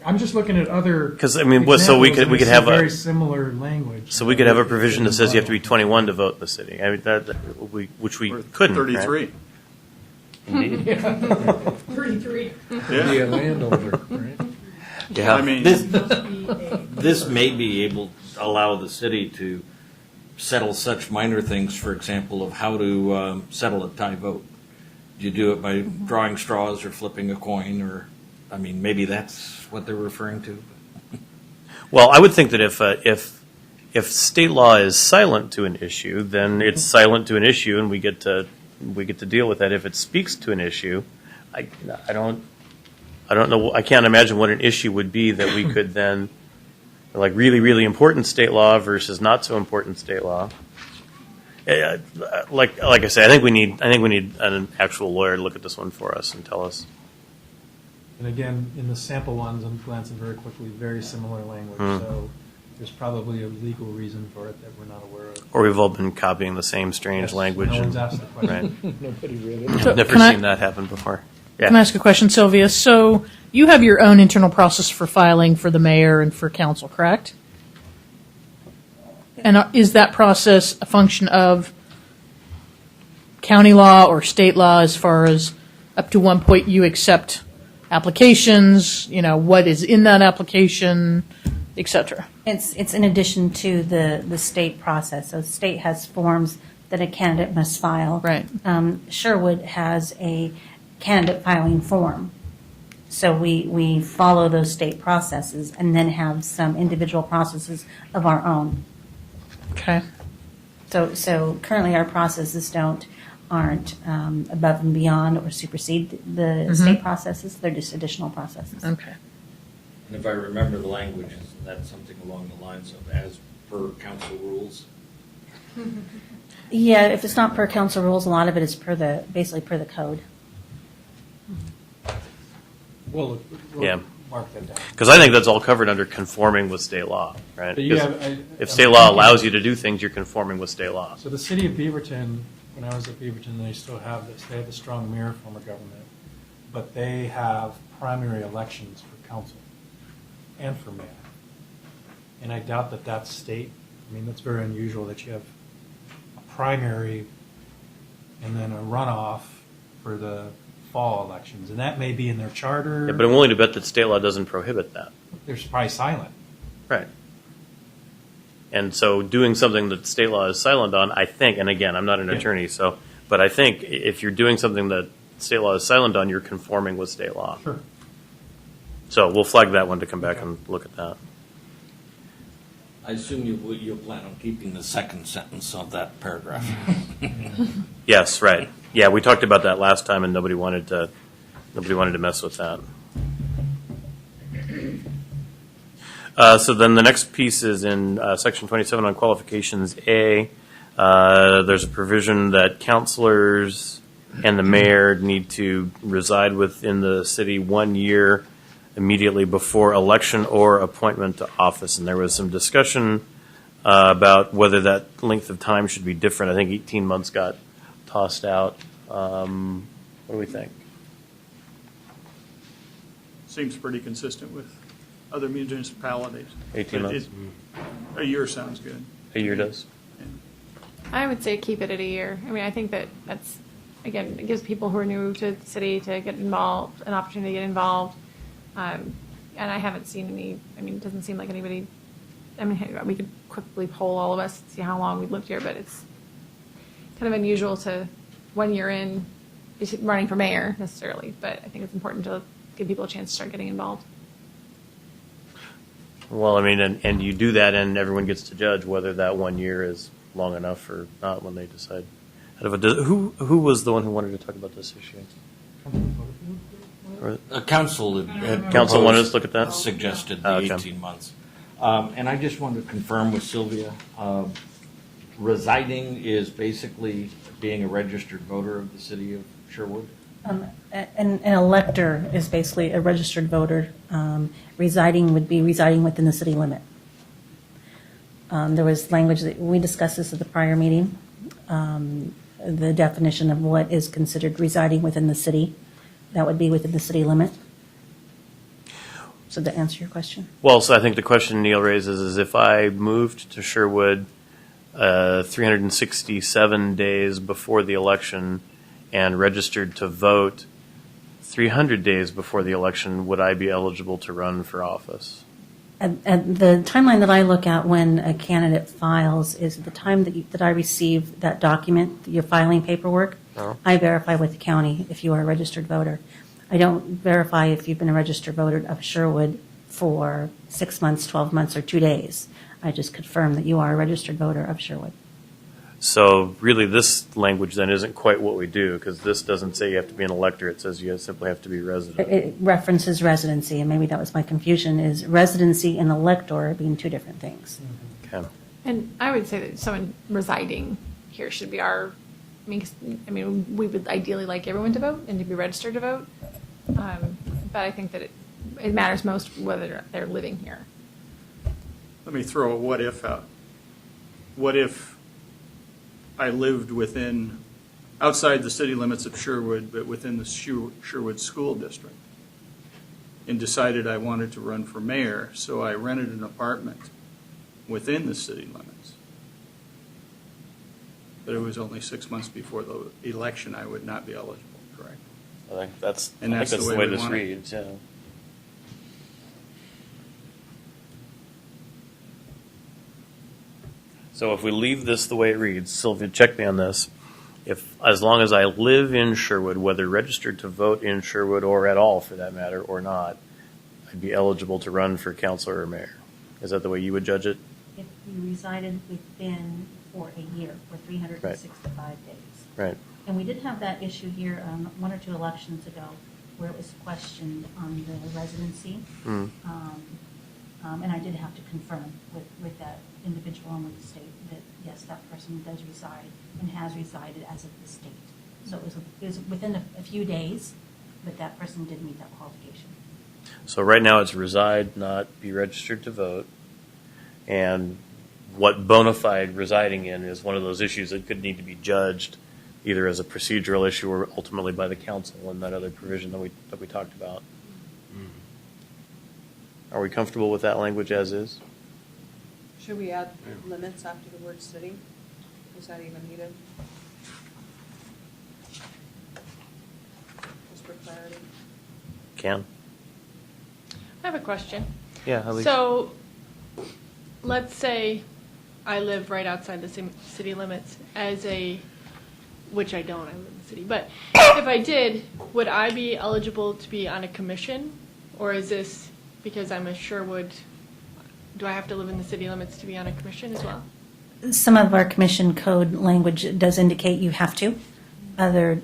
I'm just looking at other. 'Cause, I mean, so we could examples, and have see a- very similar language. So we could have a provision that says you have to be 21 to vote in the city. I mean, which we Or couldn't. right? 33. Indeed. 33. Be a landowner, right? Yeah. I mean, This may be able to allow the city to settle such minor things, for example, of how to settle a tie vote. Do you do it by drawing straws or flipping a coin, or, I mean, maybe that's what they're referring to? Well, I would think that if state law is silent to an issue, then it's silent to an issue, and we get to deal with that. If it speaks to an issue, I don't know. I can't imagine what an issue would be that we could then, like, really, really important state law versus not so important state law. Like I say, I think we need an actual lawyer to look at this one for us and tell us. And again, in the sample ones, I'm glancing very quickly, very similar language. So there's probably a legal reason for it that we're not aware of. Or we've all been copying the same strange Yes, language. No one's asked the question. Right. Nobody read it. I've never can I- seen that happen before. Yeah. Can I ask a question, Sylvia? So you have your own internal process for filing for the mayor and for council, correct? And is that process a function of county law or state law as far as up to one point you accept applications, what is in that application, et cetera? It's in addition to the state process. So the state has forms that a candidate must file. Right. Sherwood has a candidate filing form. So we follow those state processes and then have some individual processes of our own. Okay. So currently our processes aren't above and beyond or supersede the state processes. They're just additional processes. Okay. And if I remember the language, isn't that something along the lines of as per council rules? Yeah, if it's not per council rules, a lot of it is basically per the code. We'll Yeah. mark that down. Because I think that's all covered under conforming with state law, right? But you 'Cause have- if state law allows you to do things, you're conforming with state law. So the city of Beaverton, when I was at Beaverton, they still have this. They have a strong mayor form of government, but they have primary elections for council and for mayor. And I doubt that that's state. I mean, that's very unusual that you have a primary and then a runoff for the fall elections. And that may be in their charter. Yeah, but I'm willing to bet that state law doesn't prohibit that. They're probably silent. Right. And so doing something that state law is silent on, I think, and again, I'm not an Yeah. attorney, but I think if you're doing something that state law is silent on, you're conforming with state law. Sure. So we'll flag that one to come back and look at that. I assume you'll plan on keeping the second sentence of that paragraph. Yes, right. Yeah, we talked about that last time, and nobody wanted to mess with that. So then the next piece is in Section 27 on qualifications A. There's a provision that councilors and the mayor need to reside within the city 1 year immediately before election or appointment to office. And there was some discussion about whether that length of time should be different. I think 18 months got tossed out. What do we think? Seems pretty consistent with other municipalities. 18 But months. A year sounds good. A year does. I would say keep it at a year. I mean, I think that's, again, it gives people who are new to the city to get involved, an opportunity to get involved. And I haven't seen it doesn't seem like anybody, we could quickly poll all of us, see how long we've lived here, but it's kind of unusual to 1 year in running for mayor necessarily, but I think it's important to give people a chance to start getting involved. Well, and you do that, and everyone gets to judge whether that 1 year is long enough or not when they decide. Who was the one who wanted to talk about this issue? Council had Council wanted us to look at that? Suggested the Okay. 18 months. And I just wanted to confirm with Sylvia, residing is basically being a registered voter of the city of Sherwood? An elector is basically a registered voter. Residing would be residing within the city limit. There was language that we discussed this at the prior meeting, the definition of what is considered residing within the city. That would be within the city limit. So to answer your question? Well, so I think the question Neil raises is if I moved to Sherwood 367 days before the election and registered to vote 300 days before the election, would I be eligible to run for office? And the timeline that I look at when a candidate files is the time that I receive that document, your filing paperwork. Oh. I verify with the county if you are a registered voter. I don't verify if you've been a registered voter of Sherwood for 6 months, 12 months, or 2 days. I just confirm that you are a registered voter of Sherwood. So really this language then isn't quite what we do, because this doesn't say you have to be an elector. It says you simply have to be resident. It references residency, and maybe that was my confusion, is residency and elector being two different things. Okay. And I would say that someone residing here should be our, I mean, we would ideally like everyone to vote and to be registered to vote. But I think that it matters most whether they're living here. Let me throw a what if out. What if I lived outside the city limits of Sherwood, but within the Sherwood School District, and decided I wanted to run for mayor, so I rented an apartment within the city limits. But it was only 6 months before the election, I would not be eligible, correct? I think that's And that's the way we this want it. reads. Yeah. So if we leave this the way it reads, Sylvia, check me on this. As long as I live in Sherwood, whether registered to vote in Sherwood or at all for that matter or not, I'd be eligible to run for councilor or mayor. Is that the way you would judge it? If you resided within for a year, for 365 days. Right. And we did have that issue here 1 or 2 elections ago where it was questioned on the residency. Mm. And I did have to confirm with that individual and with the state that, yes, that person does reside and has resided as of the state. So it was within a few days, but that person did meet that qualification. So right now it's reside, not be registered to vote. And what bona fide residing in is one of those issues that could need to be judged either as a procedural issue or ultimately by the council and that other provision that we talked about. Are we comfortable with that language as is? Should we add limits after the word city? Is that even needed? Just for clarity. Can? I have a question. Yeah, Elise. So, let's say I live right outside the city limits which I don't, I live in the city, but if I did, would I be eligible to be on a commission? Or is this, because I'm a Sherwood, do I have to live in the city limits to be on a commission as well? Some of our commission code language does indicate you have to, other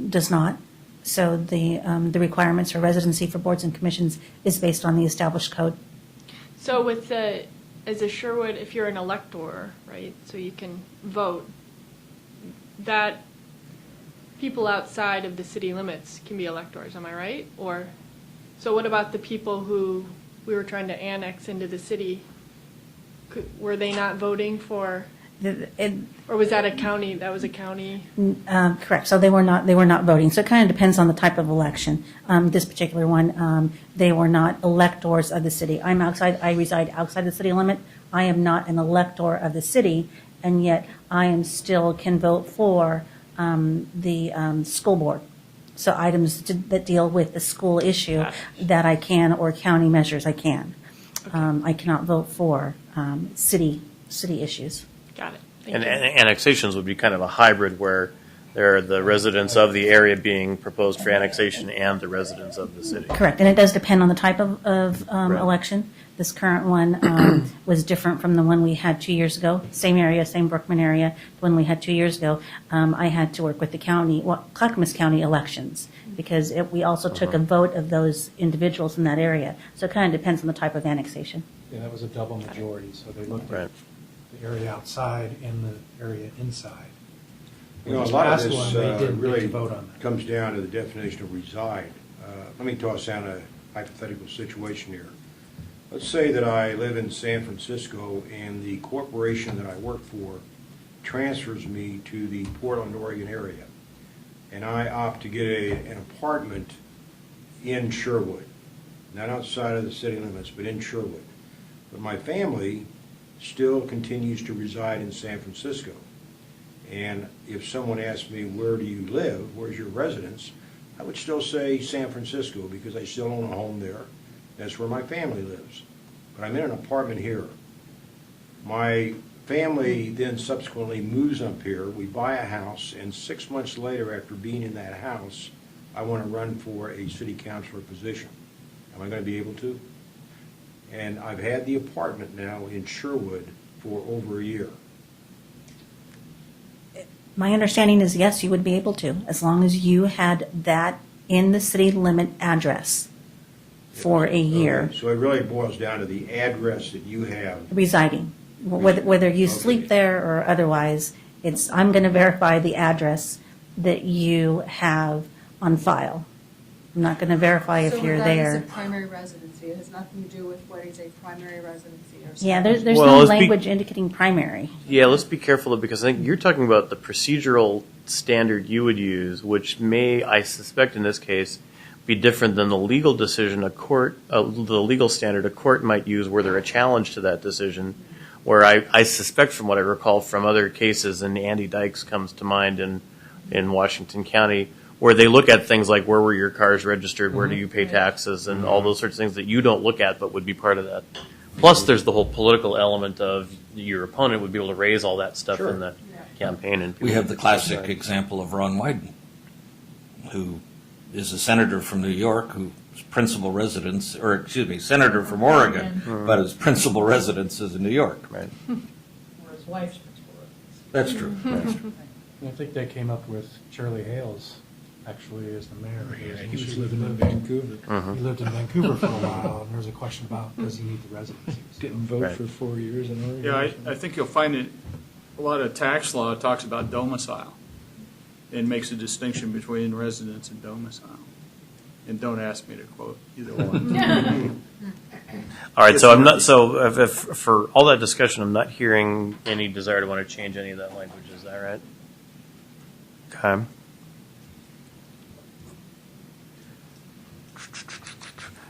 does not. So the requirements for residency for boards and commissions is based on the established code. So as a Sherwood, if you're an elector, right, so you can vote, that people outside of the city limits can be electors, am I right? Or, so what about the people who we were trying to annex into the city? Were they not voting for, or was that a county? That was a county? Correct. So they were not voting. So it kind of depends on the type of election. This particular one, they were not electors of the city. I reside outside the city limit. I am not an elector of the city, and yet I still can vote for the school board. So items that deal with the school issue that I can, or county measures I can. Okay. I cannot vote for city issues. Got it. And annexations would be kind of a hybrid where there are the residents of the area being proposed for annexation and the residents of the city. Correct. And it does depend on the type of Right. election. This current one was different from the one we had 2 years ago. Same area, same Brookman area. The one we had 2 years ago, I had to work with the county, Clackamas County elections, because we also took a vote of those individuals in that area. So it kind of depends on the type of annexation. Yeah, that was a double majority, so they looked Right. at the area outside and the area inside. You know, a This lot of past this one, they didn't get really to vote on that. comes down to the definition of reside. Let me toss down a hypothetical situation here. Let's say that I live in San Francisco and the corporation that I work for transfers me to the Portland, Oregon area, and I opt to get an apartment in Sherwood, not outside of the city limits, but in Sherwood. But my family still continues to reside in San Francisco. And if someone asked me, where do you live, where's your residence, I would still say San Francisco because I still own a home there. That's where my family lives. But I'm in an apartment here. My family then subsequently moves up here. We buy a house, and 6 months later, after being in that house, I want to run for a city councilor position. Am I going to be able to? And I've had the apartment now in Sherwood for over a year. My understanding is yes, you would be able to, as long as you had that in the city limit address for a year Okay, so it really boils down to the address that you have. residing. Whether you Okay. sleep there or otherwise, I'm going to verify the address that you have on file. I'm not going to verify if you're So there. that is a primary residency. It has nothing to do with what is a primary residency or something. Yeah, there's Well, no let's be- language indicating primary. Yeah, let's be careful though, because I think you're talking about the procedural standard you would use, which may, I suspect in this case, be different than the legal decision the legal standard a court might use were there a challenge to that decision, where I suspect from what I recall from other cases, and Andy Dykes comes to mind in Washington County, where they look at things like where were your cars registered, where do you pay taxes, and all those sorts of things that you don't look at but would be part of that. Plus, there's the whole political element of your opponent would be able to raise all that stuff in the campaign. And We people have the would classic decide. example of Ron Wyden, who is a senator from New York, whose principal residence, or excuse me, senator from Oregon, but his principal residence is in New York. Right. Or his wife's principal residence. That's true. That's true. I think they came up with Charlie Hales, actually, as the mayor. He was living in Vancouver. He lived in Vancouver for a while, and there was a question about, does he need the residency? Didn't vote Right. for 4 years in Oregon. Yeah, I think you'll find that a lot of tax law talks about domicile and makes a distinction between residence and domicile. And don't ask me to quote either one. All right, so I'm not. So if for all that discussion, I'm not hearing any desire to want to change any of that language. Is that right? Okay.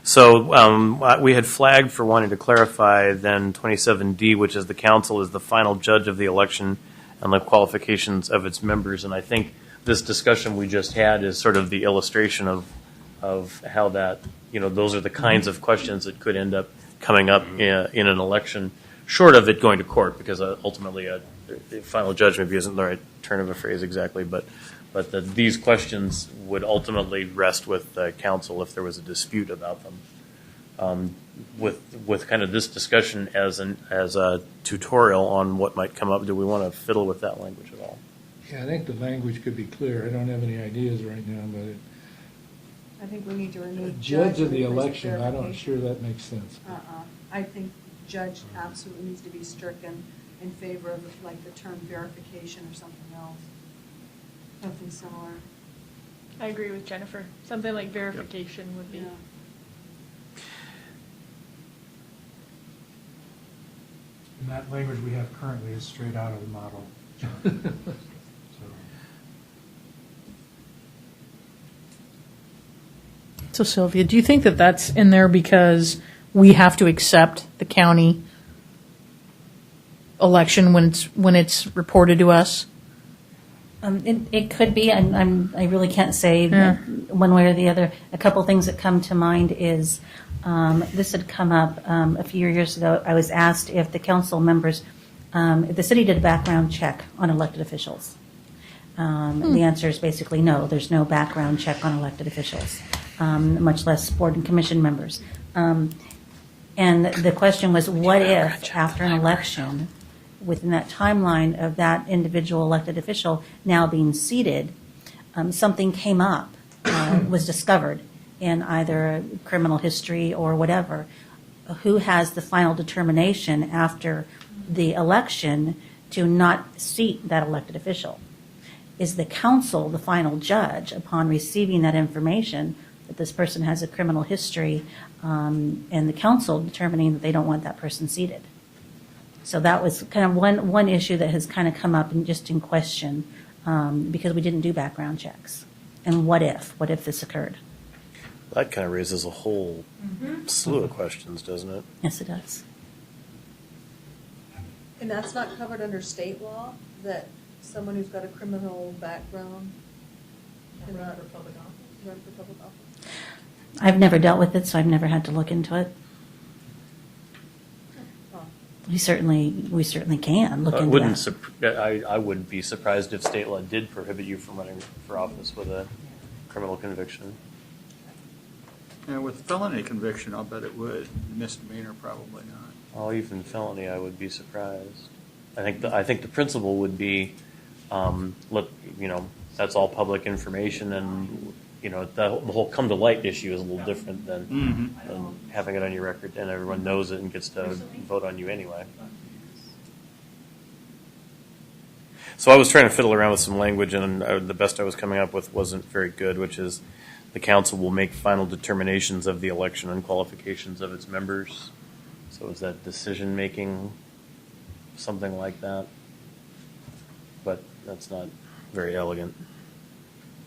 So we had flagged for wanting to clarify then 27D, which is the council is the final judge of the election and the qualifications of its members. And I think this discussion we just had is sort of the illustration of how that, those are the kinds of questions that could end up coming up in an election, short of it going to court, because ultimately a final judge maybe isn't the right turn of a phrase exactly, but these questions would ultimately rest with the council if there was a dispute about them. With kind of this discussion as a tutorial on what might come up, do we want to fiddle with that language at all? Yeah, I think the language could be clear. I don't have any ideas right now, but I think we need to remove judge of the and replace election, I don't verification. sure that makes sense. I think judge absolutely needs to be stricken in favor of like the term verification or something else. Something similar. I agree with Jennifer. Something like verification would be. Yeah. And that language we have currently is straight out of the model. So, So Sylvia, do you think that that's in there because we have to accept the county election when it's reported to us? It could be, I really can't say Yeah. one way or the other. A couple things that come to mind is, this had come up a few years ago. I was asked if the council members, if the city did a background check on elected officials. The answer is basically no, there's no background check on elected officials, much less board and commission members. And the question was, what if after an election, within that timeline of that individual elected official now being seated, something came up, was discovered in either criminal history or whatever. who has the final determination after the election to not seat that elected official? Is the council the final judge upon receiving that information that this person has a criminal history, and the council determining that they don't want that person seated? So that was kind of one issue that has kind of come up in question, because we didn't do background checks. And what if this occurred? That kind of raises a whole slew of questions, doesn't it? Yes, it does. And that's not covered under state law, that someone who's got a criminal background cannot run for public office? I've never dealt with it, so I've never had to look into it. Oh. We certainly can look into that. I would be surprised if state law did prohibit you from running for office with a criminal conviction. And with felony conviction, I'll bet it would. Misdemeanor, probably not. Well, even felony, I would be surprised. I think the principle would be, look, that's all public information, and the whole come to light issue is a little different than having it on your record and everyone knows it and gets to vote on you anyway. So I was trying to fiddle around with some language, and the best I was coming up with wasn't very good, which is the council will make final determinations of the election and qualifications of its members. So is that decision making, something like that? But that's not very elegant.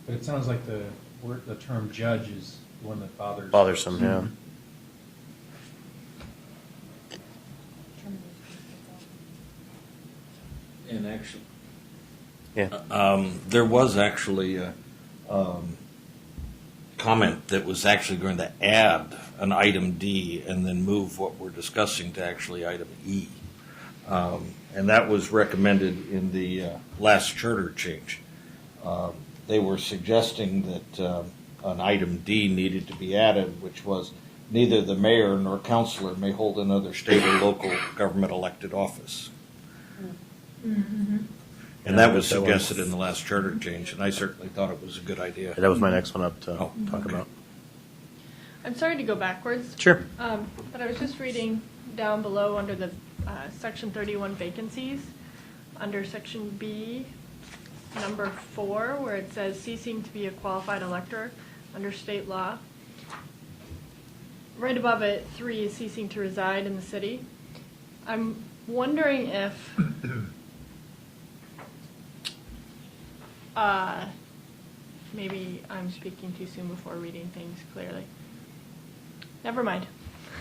But it sounds like the term judge is the one that bothers. Bothersome, yeah. And actually, Yeah. there was actually a comment that was actually going to add an item D and then move what we're discussing to actually item E. And that was recommended in the last charter change. They were suggesting that an item D needed to be added, which was neither the mayor nor councilor may hold another state or local government elected office. And that was suggested in the last charter change, and I certainly thought it was a good idea. That was my next one up to talk about. I'm sorry to go backwards. Sure. But I was just reading down below under the section 31 vacancies, under section B, number 4, where it says ceasing to be a qualified elector under state law. Right above it, 3 is ceasing to reside in the city. I'm wondering if maybe I'm speaking too soon before reading things clearly. Never mind.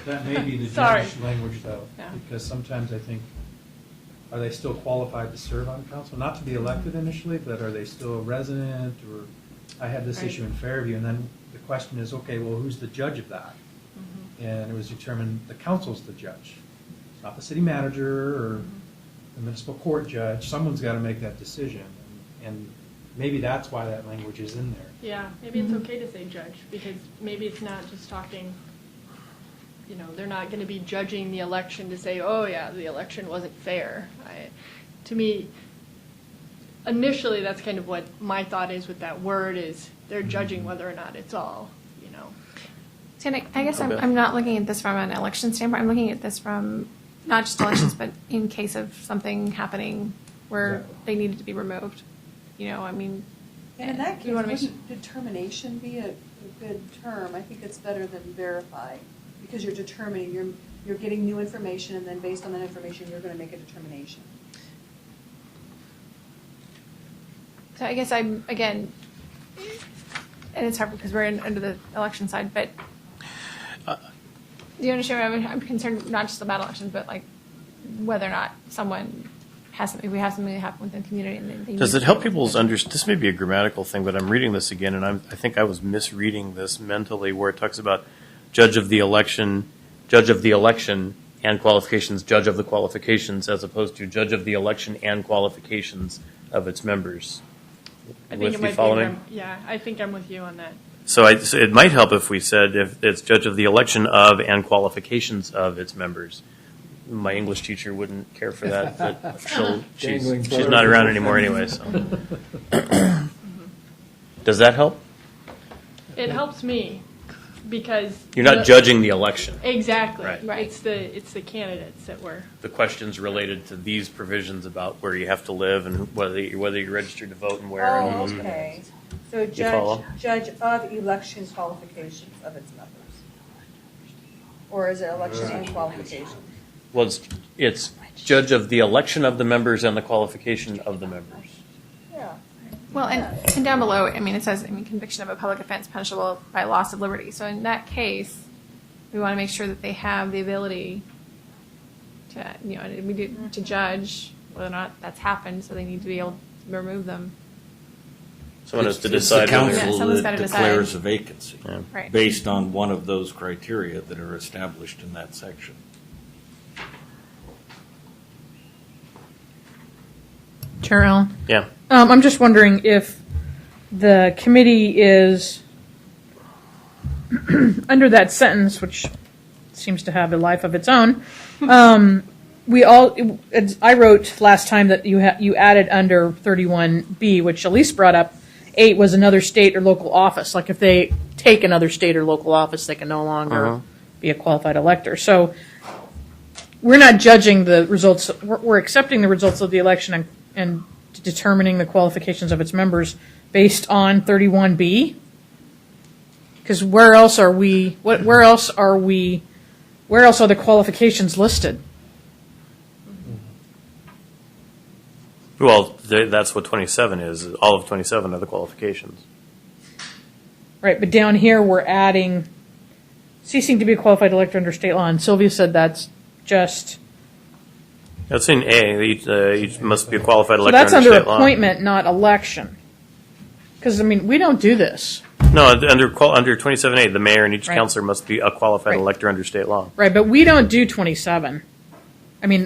That may be the Sorry. judge language, though, Yeah. because sometimes I think, are they still qualified to serve on council? Not to be elected initially, but are they still a resident? Or I had this Right. issue in Fairview, and then the question is, okay, well, who's the judge of that? And it was determined the council's the judge. It's not the city manager or the municipal court judge. Someone's got to make that decision, and maybe that's why that language is in there. Yeah, maybe it's okay to say judge, because maybe it's not just talking, they're not going to be judging the election to say, oh yeah, the election wasn't fair. To me, initially, that's kind of what my thought is with that word, is they're judging whether or not it's all, So I guess I'm not looking at this from an election standpoint. I'm looking at this from not just elections, but in case of something happening where they needed to be removed. And in that you case, wanna make wouldn't determination be a good term? I think it's better than verify, because you're determining, you're getting new information, and then based on that information, you're going to make a determination. So I guess I'm, again, and it's hard because we're under the election side, but do you understand? I'm concerned not just about elections, but like whether or not someone has something, we have something that happened within the community. And they Does it help people's understand? This may be a grammatical thing, but I'm reading this again, and I think I was misreading this mentally, where it talks about judge of the election and qualifications, judge of the qualifications, as opposed to judge of the election and qualifications of its members. I think it might be. I think I'm with you on that. So it might help if we said if it's judge of the election of and qualifications of its members. My English teacher wouldn't care for that, but she's not around anymore anyway. So, does that help? It helps me. because. You're not judging the election. Exactly. Right. It's the candidates that were. The questions related to these provisions about where you have to live and whether you're registered to vote and where. and Oh, those kind of okay. things. So follow? judge of election qualifications of its members. Or is it election and qualification? Well, it's judge of the election of the members and the qualification of the members. Yeah. Well, and down below, I mean, it says, conviction of a public offense punishable by loss of liberty. So in that case, we want to make sure that they have the ability to judge whether or not that's happened, so they need to be able to remove them. Someone has to It's decide. the whether- Yeah, council someone's that gotta declares decide. a vacancy Yeah. Right. based on one of those criteria that are established in that section. Chair Allen? Yeah. I'm just wondering if the committee is, under that sentence, which seems to have a life of its own, I wrote last time that you added under 31B, which Elise brought up, 8 was another state or local office. Like if they take another state or local office, they can no longer be a qualified elector. So we're not judging the results. We're accepting the results of the election and determining the qualifications of its members based on 31B. Because where else are we? Where else are the qualifications listed? Well, that's what 27 is. All of 27 are the qualifications. Right, but down here we're adding ceasing to be a qualified elector under state law, and Sylvia said that's just. That's in A. Each must be a qualified So elector that's under under state law. appointment, not election. Because we don't do this. No, under 27A, the mayor and each Right. counselor must be a qualified Right. elector under state law. Right, but we don't do 27.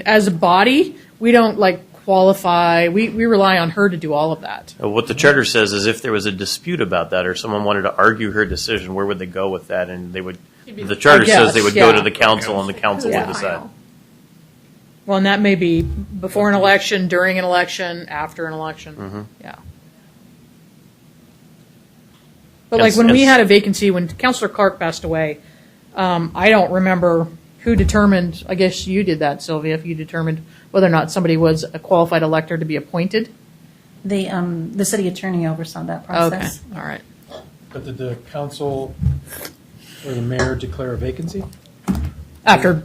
As a body, we don't qualify. We rely on her to do all of that. What the charter says is if there was a dispute about that or someone wanted to argue her decision, where would they go with that? And they would. The charter says they would go to the council and the council Yeah. would decide. Final. Well, and that may be before an election, during an election, after an election. Yeah. But when we had a vacancy, when Councilor Clark passed away, I don't remember who determined, I guess you did that, Sylvia, if you determined whether or not somebody was a qualified elector to be appointed. The city attorney oversaw that Okay, process. all right. But did the council or the mayor declare a vacancy? After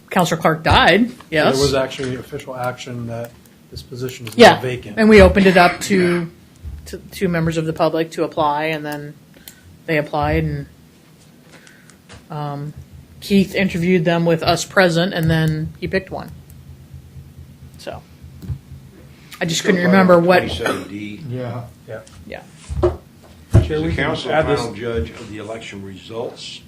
Councilor Clark died, yes. There was actually official action that this position is Yeah, now vacant. and we opened it up to members of the public to apply, and then they applied, and Keith interviewed them with us present, and then he picked one. So I just couldn't remember what. 27D. Yeah. Yeah. Chair, Is we the can council add this- final judge of the election results?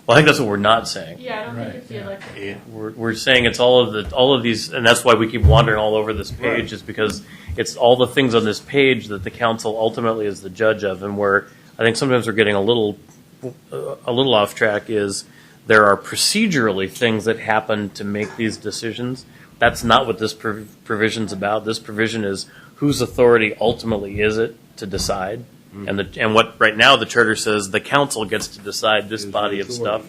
Well, I think that's what we're not saying. Yeah, I don't Right, think it's the yeah. election. We're saying it's all of these, and that's why we keep wandering all over this page, is because it's all the things on this page that the council ultimately is the judge of, and where I think sometimes we're getting a little off track is there are procedurally things that happen to make these decisions. That's not what this provision's about. This provision is whose authority ultimately is it to decide, and what right now the charter says the council gets to decide this body of stuff.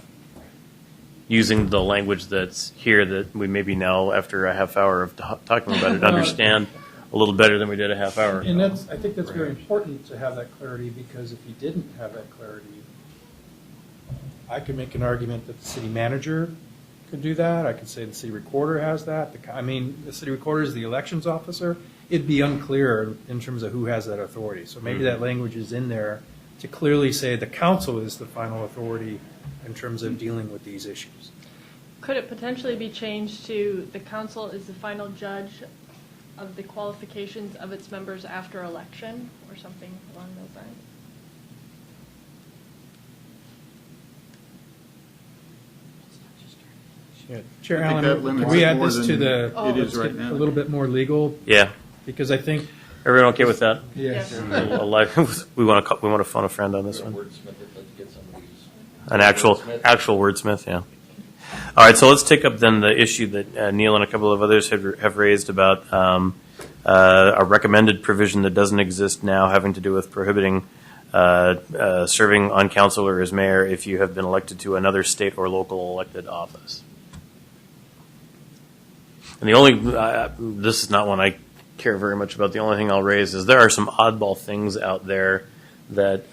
Using the language that's here that we maybe now, after a half hour of talking about it, understand a little better than we did a half hour And ago. I think that's very important to have that clarity, because if you didn't have that clarity, I could make an argument that the city manager could do that. I could say the city recorder has that. The city recorder is the elections officer. It'd be unclear in terms of who has that authority. So maybe that language is in there to clearly say the council is the final authority in terms of dealing with these issues. Could it potentially be changed to the council is the final judge of the qualifications of its members after election, or something along those lines? Chair I think Allen, that can limits we it add more this to than the, it is let's right get now. a little bit more legal? Yeah, Because I think, everyone okay with that? Yes. We want to phone a friend on this one. Wordsmith it, let's get somebody's. An actual wordsmith, yeah. All right, so let's take up then the issue that Neil and a couple of others have raised about a recommended provision that doesn't exist now, having to do with prohibiting serving on council or as mayor if you have been elected to another state or local elected office. And the only, this is not one I care very much about. The only thing I'll raise is there are some oddball things out there that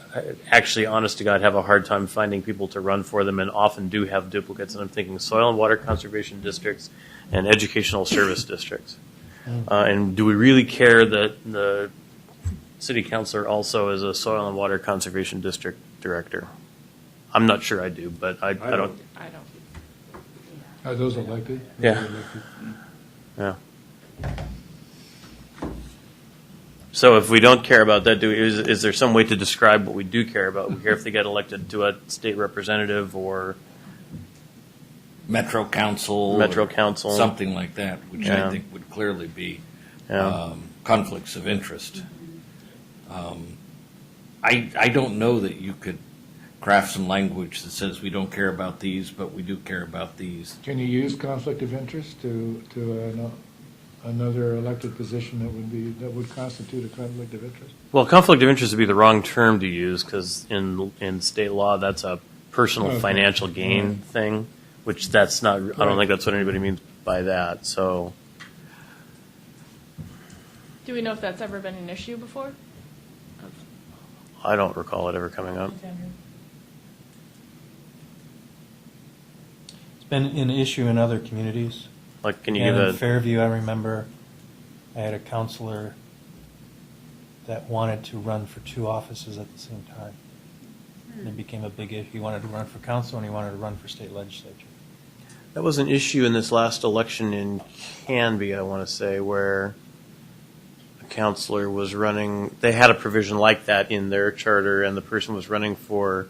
actually, honest to God, have a hard time finding people to run for them and often do have duplicates. And I'm thinking soil and water conservation districts and educational service districts. And do we really care that the city councilor also is a soil and water conservation district director? I'm not sure I do, but I don't. I don't. Are those elected? Yeah. Yeah. So if we don't care about that, is there some way to describe what we do care about? We care if they get elected to a state representative or Metro Council. Metro or Council. Something like that, which Yeah. I think would clearly be Yeah. conflicts of interest. I don't know that you could craft some language that says we don't care about these, but we do care about these. Can you use conflict of interest to another elected position that would constitute a conflict of interest? Well, conflict of interest would be the wrong term to use because in state law that's a personal financial gain thing, which that's not. I don't think that's what anybody means by that. So, Do we know if that's ever been an issue before? I don't recall it ever coming up. It's been an issue in other communities. Like, can you And give in a? Fairview, I remember I had a counselor that wanted to run for two offices at the same time. And it became a big issue. He wanted to run for council and he wanted to run for state legislature. That was an issue in this last election in Canby, I want to say, where a counselor was running. They had a provision like that in their charter, and the person was running for,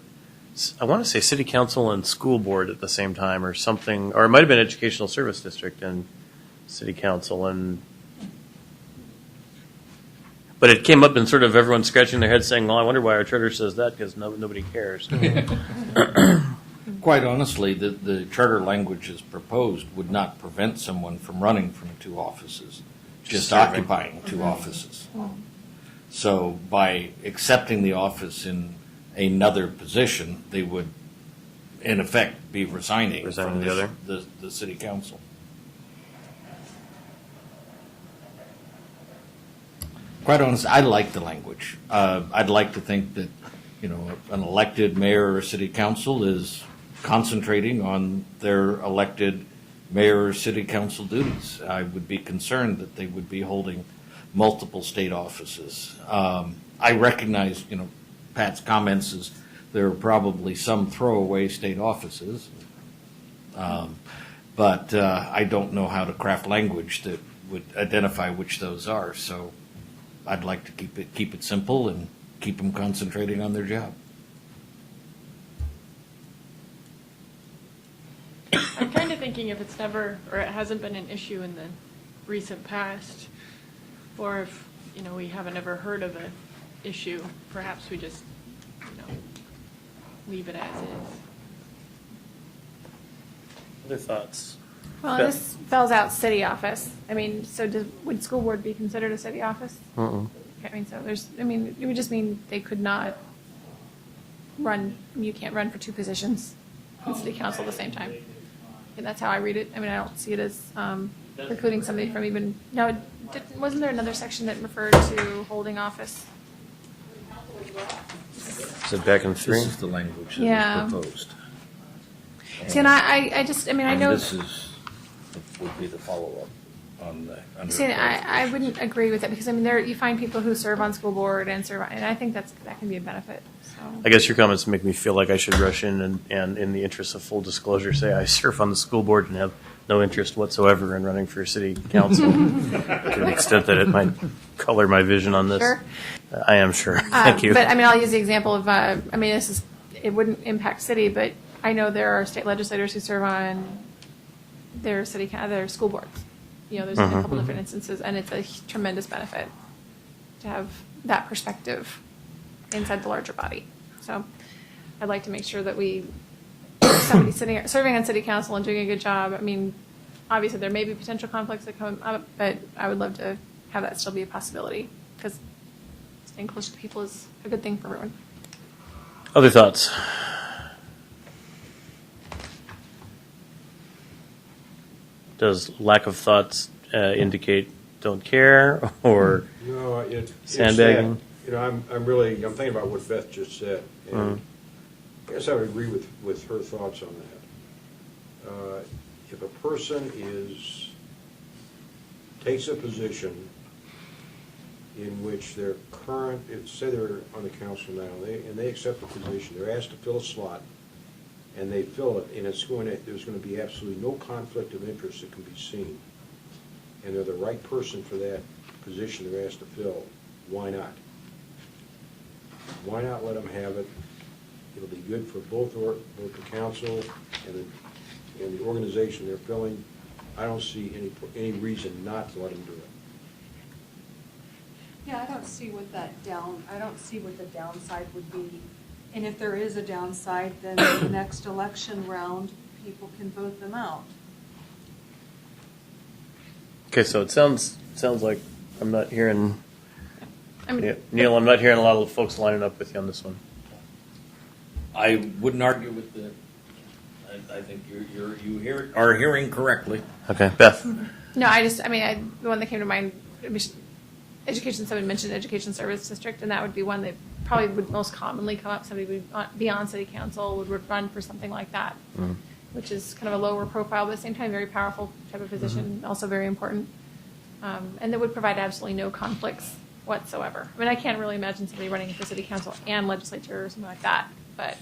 I want to say, city council and school board at the same time, or something, or it might have been educational service district and city council, but it came up and sort of everyone scratching their head saying, well, I wonder why our charter says that, because nobody cares. Quite honestly, the charter language as proposed would not prevent someone from running from two offices, just Serving. occupying two offices. So by accepting the office in another position, they would, in effect, be resigning Resigning from the other? the city council. Quite honestly, I like the language. I'd like to think that, an elected mayor or city council is concentrating on their elected mayor or city council duties. I would be concerned that they would be holding multiple state offices. I recognize, Pat's comments is there are probably some throwaway state offices, but I don't know how to craft language that would identify which those are. So I'd like to keep it simple and keep them concentrating on their job. I'm kind of thinking if it's never, or it hasn't been an issue in the recent past, or if, we haven't ever heard of an issue, perhaps we just, leave it as is. Other thoughts? Well, Yeah. this spells out city office. I mean, so would school board be considered a city office? Uh-uh. I mean, so it would just mean they could not run, you can't run for two positions in city council at the same time. And that's how I read it. I mean, I don't see it as precluding somebody from even, no, wasn't there another section that referred to holding office? Is it back in This 3? is the language that Yeah. was proposed. See, and I know. And this would be the follow-up on the. under See, I wouldn't agree with it because you find people who serve on school board and I think that can be a benefit. So. I guess your comments make me feel like I should rush in and in the interest of full disclosure, say I serve on the school board and have no interest whatsoever in running for city council to the extent that it might color my vision on this. Sure. I am sure. Thank you. But I'll use the example of it wouldn't impact city, but I know there are state legislators who serve on their school boards. There's a couple different instances, and it's a tremendous benefit to have that perspective inside the larger body. So I'd like to make sure that somebody serving on city council and doing a good job. I mean, obviously there may be potential conflicts that come up, but I would love to have that still be a possibility because staying close to people is a good thing for everyone. Other thoughts? Does lack of thoughts indicate don't care or No, it's sandbagging? sad. I'm I'm thinking about what Beth just said, and I guess I would agree with her thoughts on that. If a person takes a position in which their current, say they're on the council now, and they accept the position, they're asked to fill a slot, and they fill it, and there's going to be absolutely no conflict of interest that can be seen, and they're the right person for that position they're asked to fill, why not? Why not let them have it? It'll be good for both the council and the organization they're filling. I don't see any reason not to let them do it. Yeah, I don't see what the downside would be. And if there is a downside, then the next election round, people can vote them out. Okay, so it sounds like I'm not hearing, I mean, Neil, I'm not hearing a lot of folks lining up with you on this one. I wouldn't argue with the, I think you are hearing correctly. Okay, Beth? No, the one that came to mind, education, someone mentioned education service district, and that would be one that probably would most commonly come up. Somebody would be on city council, would run for something like that, which is kind of a lower profile, but at the same time, very powerful type of position, also very important. And that would provide absolutely no conflicts whatsoever. I mean, I can't really imagine somebody running for city council and legislature or something like that, but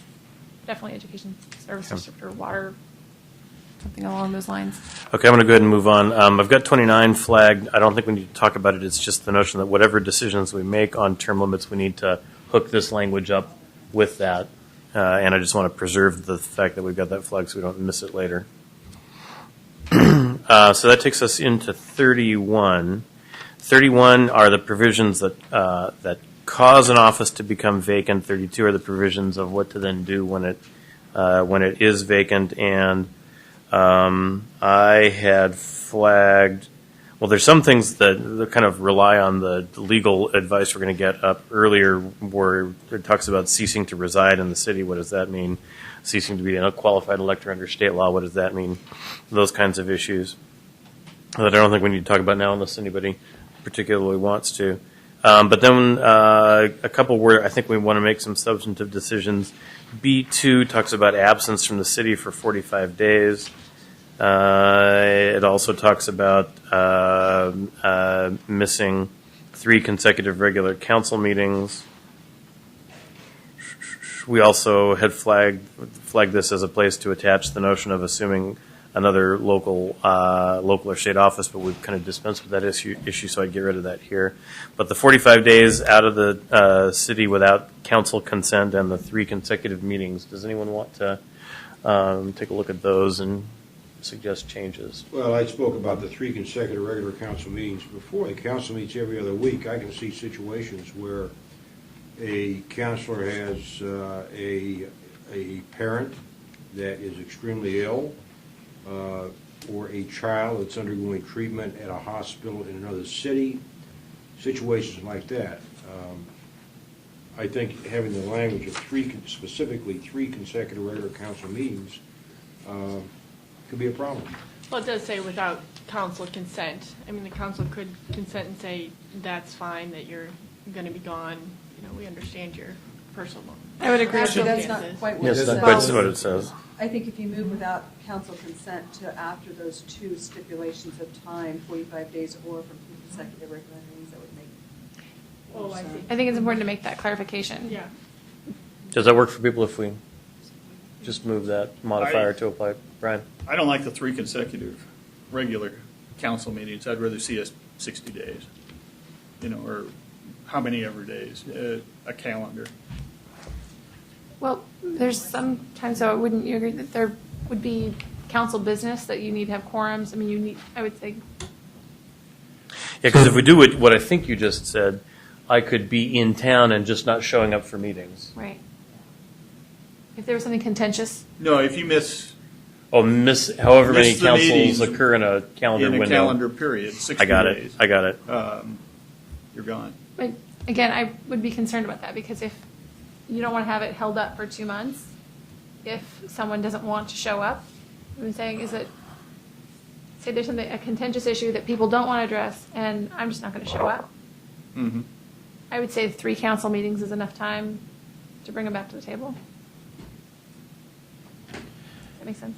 definitely education service district or water, something along those lines. Okay, I'm going to go ahead and move on. I've got 29 flagged. I don't think we need to talk about it. It's just the notion that whatever decisions we make on term limits, we need to hook this language up with that. And I just want to preserve the fact that we've got that flag so we don't miss it later. So that takes us into 31. 31 are the provisions that cause an office to become vacant. 32 are the provisions of what to then do when it is vacant. And I had flagged, well, there's some things that kind of rely on the legal advice we're going to get up earlier, where it talks about ceasing to reside in the city. What does that mean? Ceasing to be an unqualified elector under state law. What does that mean? Those kinds of issues that I don't think we need to talk about now unless anybody particularly wants to. But then a couple where I think we want to make some substantive decisions. B2 talks about absence from the city for 45 days. It also talks about missing 3 consecutive regular council meetings. We also had flagged this as a place to attach the notion of assuming another local or state office, but we've kind of dispensed with that issue, so I'd get rid of that here. But the 45 days out of the city without council consent and the 3 consecutive meetings, does anyone want to take a look at those and suggest changes? Well, I spoke about the 3 consecutive regular council meetings before. The council meets every other week. I can see situations where a counselor has a parent that is extremely ill, or a child that's undergoing treatment at a hospital in another city, situations like that. I think having the language of specifically 3 consecutive regular council meetings could be a problem. Well, it does say without council consent. I mean, the council could consent and say, that's fine, that you're going to be gone. We understand your personal. I would agree with Actually, you. that's not quite what Yes, it that's says. quite what it says. I think if you move without council consent to after those 2 stipulations of time, 45 days or from 2 consecutive regular meetings, that would make. Oh, I see. I think it's important to make that clarification. Yeah. Does that work for people if we just move that modifier to apply? Brian? I don't like the 3 consecutive regular council meetings. I'd rather see us 60 days, or how many ever days, a calendar. Well, there's sometimes, though, wouldn't you agree that there would be council business that you need to have quorums? I mean, I would say. Yeah, because if we do what I think you just said, I could be in town and just not showing up for meetings. Right. If there was something contentious. No, if you miss miss however many Miss the councils meetings occur in a calendar in a window. calendar period, 60 I got days. it. I got it. You're gone. But again, I would be concerned about that because if you don't want to have it held up for 2 months if someone doesn't want to show up. I'm saying is that, say there's something, a contentious issue that people don't want to address, and I'm just not going to show up. Mhm. I would say 3 council meetings is enough time to bring them back to the table. Does that make sense?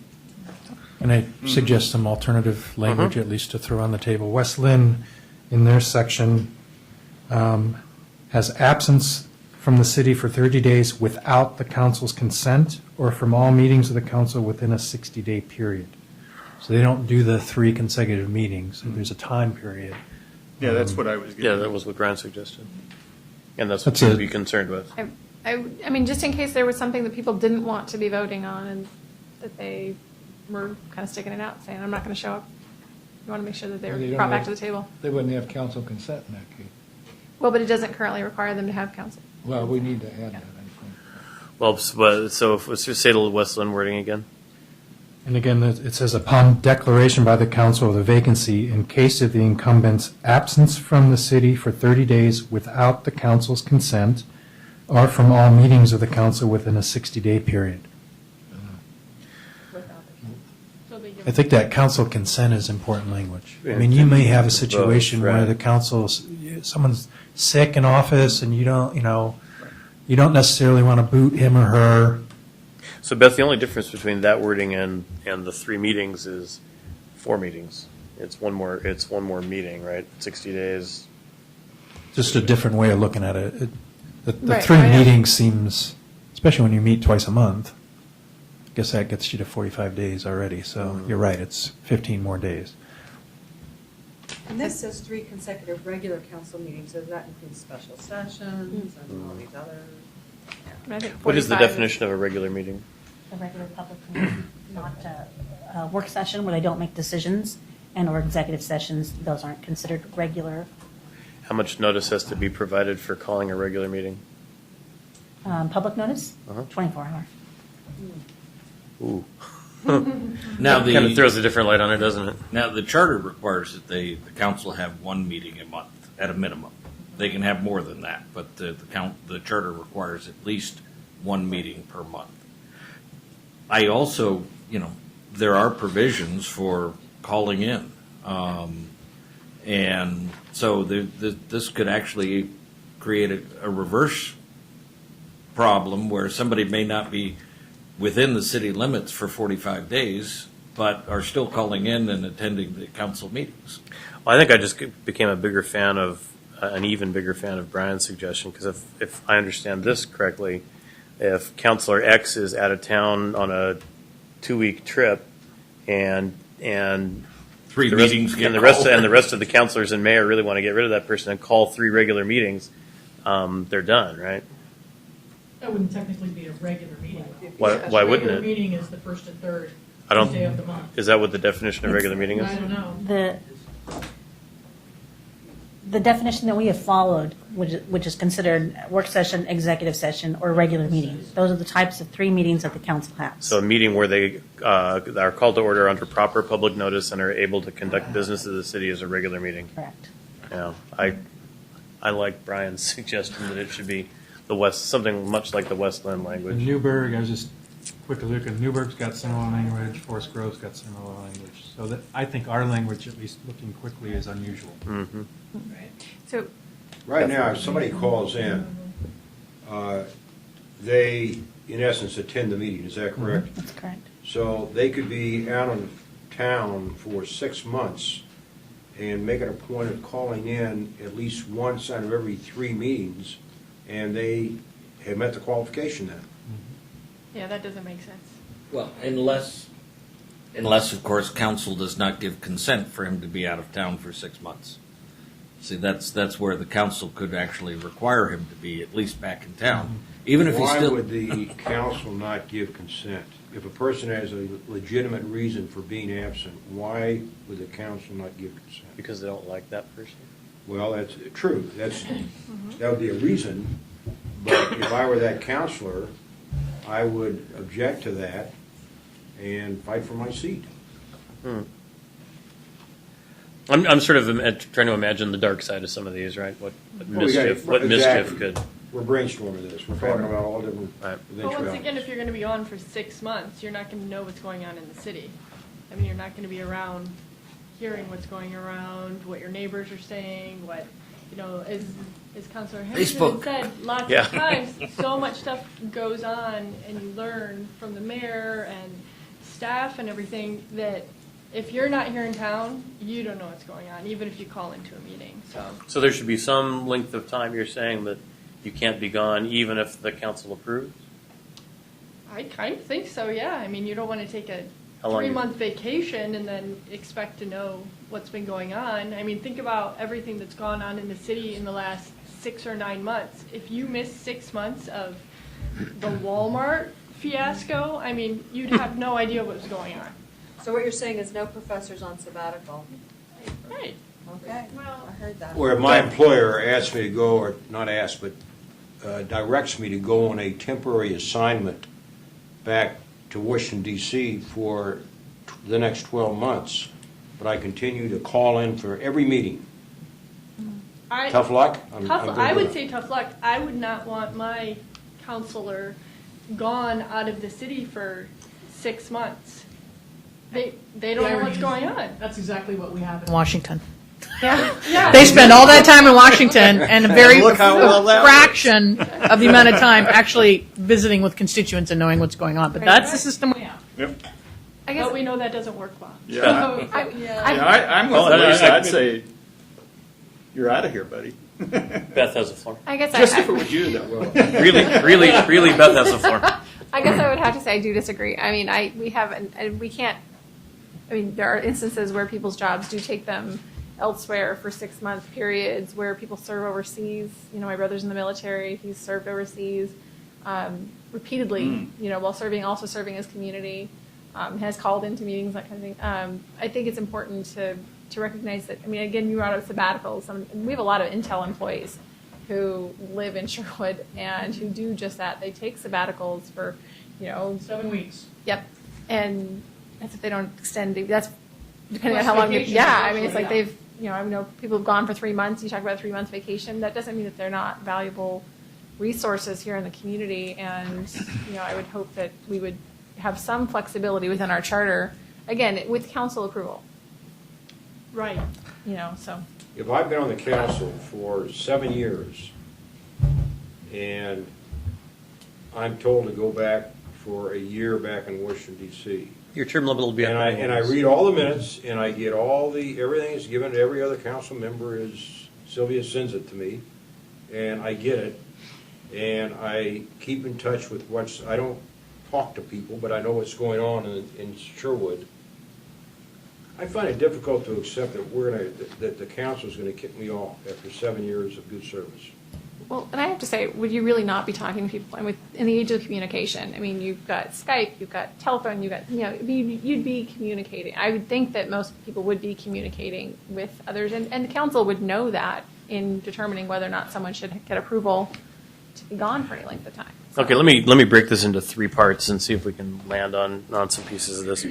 And I suggest some alternative language, at least to throw on the table. West Lynn, in their section, has absence from the city for 30 days without the council's consent, or from all meetings of the council within a 60-day period. So they don't do the 3 consecutive meetings. There's a time period. Yeah, that's what I was getting. Yeah, that was what Brian suggested. And that's what That's you'd it. be concerned with. I mean, just in case there was something that people didn't want to be voting on and that they were kind of sticking it out, saying, I'm not going to show up. You want to make sure that Well, they're they don't brought back have- to the table. They wouldn't have council consent in that case. Well, but it doesn't currently require them to have council. Well, we need to add that, I think. Well, so if, let's just say the West Lynn wording again. And again, it says, upon declaration by the council of the vacancy, in case of the incumbent's absence from the city for 30 days without the council's consent, or from all meetings of the council within a 60-day period. So they give I think that council consent is important language. I mean, you may have a situation where Right. the council's, someone's sick in office and you don't necessarily want to boot him or her. So Beth, the only difference between that wording and the 3 meetings is 4 meetings. It's one more meeting, right? 60 days. Just a different way of looking at it. The Right, 3 right. meetings seems, especially when you meet twice a month, I guess that gets you to 45 days already. So you're right, it's 15 more days. And this says 3 consecutive regular council meetings, so that includes special sessions and all these other. And I think What is the 45 definition of a regular meeting? A regular public meeting, not a work session where they don't make decisions, and or executive sessions, those aren't considered regular. How much notice has to be provided for calling a regular meeting? Public notice, Uh-huh. 24 hour. Ooh. Now, Kind of throws a different light on it, doesn't it? Now, the charter requires that the council have 1 meeting a month at a minimum. They can have more than that, but the charter requires at least 1 meeting per month. I also, there are provisions for calling in. And so this could actually create a reverse problem where somebody may not be within the city limits for 45 days, but are still calling in and attending the council meetings. Well, I think I just became an even bigger fan of Brian's suggestion, because if I understand this correctly, if Counselor X is out of town on a 2-week trip, and 3 the rest, meetings get and the called. rest of the counselors and mayor really want to get rid of that person and call 3 regular meetings, they're done, right? That wouldn't technically be a regular meeting. Why wouldn't Regular it? meeting is the first and third I don't. Tuesday of the month. Is that what the definition of regular meeting I is? don't know. The definition that we have followed, which is considered work session, executive session, or regular meeting. Those are the types of 3 meetings that the council has. So a meeting where they are called to order under proper public notice and are able to conduct business of the city is a regular meeting. Correct. Yeah, I like Brian's suggestion that it should be something much like the West Lynn language. Newburgh, I was just quick look at Newburgh's got similar language, Forest Grove's got similar language. So that, I think our language, at least looking quickly, is unusual. Mm-hmm. So, Right now, if somebody calls in, they, in essence, attend the meeting, is that correct? That's correct. So they could be out of town for 6 months and make it a point of calling in at least once out of every 3 meetings, and they have met the qualification then. Yeah, that doesn't make sense. Well, unless, of course, council does not give consent for him to be out of town for 6 months. See, that's where the council could actually require him to be at least back in town, even if he's Why still. would the council not give consent? If a person has a legitimate reason for being absent, why would the council not give consent? Because they don't like that person. Well, that's true. That would be a reason, but if I were that counselor, I would object to that and fight for my seat. I'm sort of trying to imagine the dark side of some of these, right? What Well, we got mischief? it. What Exactly. mischief could? we're brainstorming this. We're talking about all different Right. But once eventualities. again, if you're going to be on for 6 months, you're not going to know what's going on in the city. I mean, you're not going to be around hearing what's going around, what your neighbors are saying, what, you know, as Councilor Henderson Facebook. said, lots Yeah. of times, so much stuff goes on and you learn from the mayor and staff and everything that if you're not here in town, you don't know what's going on, even if you call into a meeting, so. So there should be some length of time, you're saying, that you can't be gone even if the council approves? I kind of think so, yeah. I mean, you don't want to take a How long? 3-month vacation and then expect to know what's been going on. I mean, think about everything that's gone on in the city in the last 6 or 9 months. If you missed 6 months of the Walmart fiasco, I mean, you'd have no idea what was going on. So what you're saying is no professors on sabbatical? Right. Okay, I heard that. Where my employer asks me to go, or not asks, but directs me to go on a temporary assignment back to Washington DC for the next 12 months, but I continue to call in for every meeting. Tough luck? I'm good I with would it. say tough luck. I would not want my counselor gone out of the city for 6 months. They don't know what's going on. That's exactly what we have in Washington. Yeah. They spend all that time in Washington and a very Look how well that fraction of the amount of time actually visiting with constituents and knowing what's going on. But that's the system we have. Yep. I guess But we know that doesn't work well. Yeah. I'm Well, with Lisa. I- I'd say, you're out of here, buddy. Beth has the floor. I guess Just if it was you that will. Really, Beth has the floor. I guess I would have to say I do disagree. I mean, we have, and we can't, I mean, there are instances where people's jobs do take them elsewhere for 6-month periods where people serve overseas. You know, my brother's in the military. He's served overseas repeatedly, you know, while also serving his community, has called into meetings, that kind of thing. I think it's important to recognize that, I mean, again, you brought up sabbaticals. We have a lot of Intel employees who live in Sherwood and who do just that. They take sabbaticals for, you know, 7 weeks. Yep. And that's if they don't extend, that's depending on Plus how long, vacations, yeah, I mean, it's actually, like yeah. they've, you know, I know people have gone for 3 months, you talk about a 3-month vacation, that doesn't mean that they're not valuable resources here in the community, and, you know, I would hope that we would have some flexibility within our charter, again, with council approval, Right. you know, so. If I've been on the council for 7 years, and I'm told to go back for a year back in Washington DC, Your term limit will be up. and I read all the minutes, and I get everything is given to every other council member as Sylvia sends it to me, and I get it, and I keep in touch with I don't talk to people, but I know what's going on in Sherwood. I find it difficult to accept that the council's gonna kick me off after 7 years of good service. Well, and I have to say, would you really not be talking to people? And in the age of communication, I mean, you've got Skype, you've got telephone, you've got, you know, you'd be communicating. I would think that most people would be communicating with others, and the council would know that in determining whether or not someone should get approval to be gone for any length of time. So- Okay, let me break this into 3 parts and see if we can land on some pieces of this.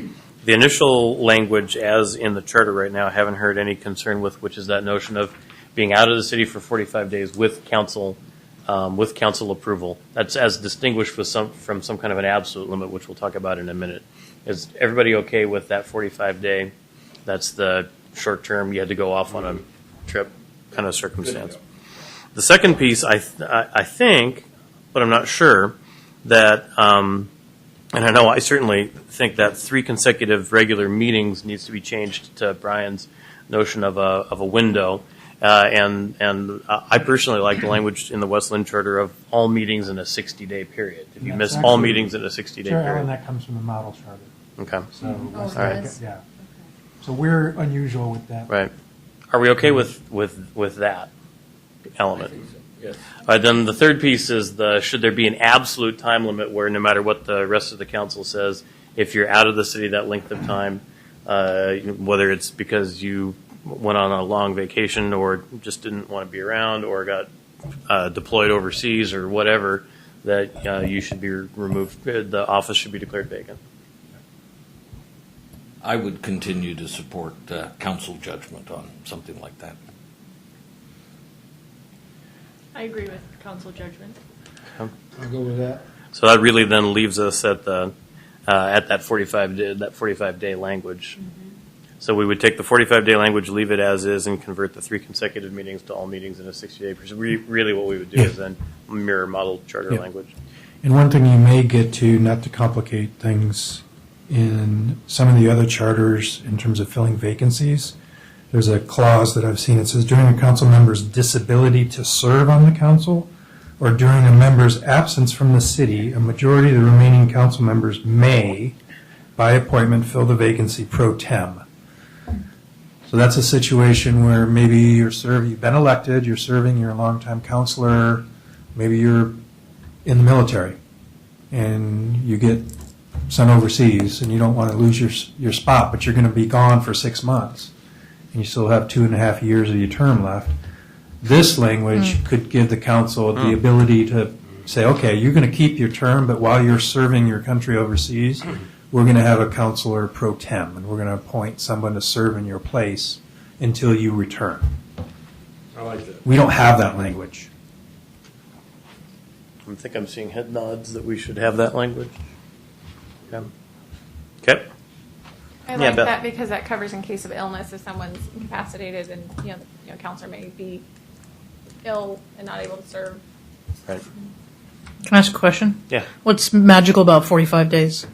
The initial language, as in the charter right now, I haven't heard any concern with, which is that notion of being out of the city for 45 days with council approval. That's as distinguished from some kind of an absolute limit, which we'll talk about in a minute. Is everybody okay with that 45-day? That's the short term. You had to go off on a trip kind of circumstance. The second piece, I think, but I'm not sure, that, and I know I certainly think that 3 consecutive regular meetings needs to be changed to Brian's notion of a window. And I personally like the language in the Westland Charter of all meetings in a 60-day period. If you miss all meetings in a 60-day Sure, Alan, period. that comes from the model charter. Okay, So, Oh, that's it like- does? yeah. So we're unusual with that. right. Are we okay with that element? Yes. Then the third piece is should there be an absolute time limit where no matter what the rest of the council says, if you're out of the city that length of time, whether it's because you went on a long vacation or just didn't want to be around or got deployed overseas or whatever, that you should be removed, the office should be declared vacant. I would continue to support council judgment on something like that. I agree with council judgment. I'll go with that. So that really then leaves us at the at that 45-day language. So we would take the 45-day language, leave it as is, and convert the 3 consecutive meetings to all meetings in a 60-day. Really, what we would do is then mirror model charter Yeah. language. And one thing you may get to, not to complicate things, in some of the other charters in terms of filling vacancies, there's a clause that I've seen. It says during a council member's disability to serve on the council, or during a member's absence from the city, a majority of the remaining council members may, by appointment, fill the vacancy pro tem. So that's a situation where maybe you've been elected, you're serving, you're a longtime counselor, maybe you're in the military, and you get sent overseas, and you don't want to lose your spot, but you're going to be gone for 6 months, and you still have 2.5 years of your term left. This language could give the council the ability to say, okay, you're going to keep your term, but while you're serving your country overseas, we're going to have a counselor pro tem, and we're going to appoint someone to serve in your place until you return. I like that. We don't have that language. I think I'm seeing head nods that we should have that language. Yeah. Okay. I Yeah, like Beth. that because that covers in case of illness, if someone's incapacitated and, counselor may be ill and not able to serve. Right. Can I ask a question? Yeah. What's magical about 45 days?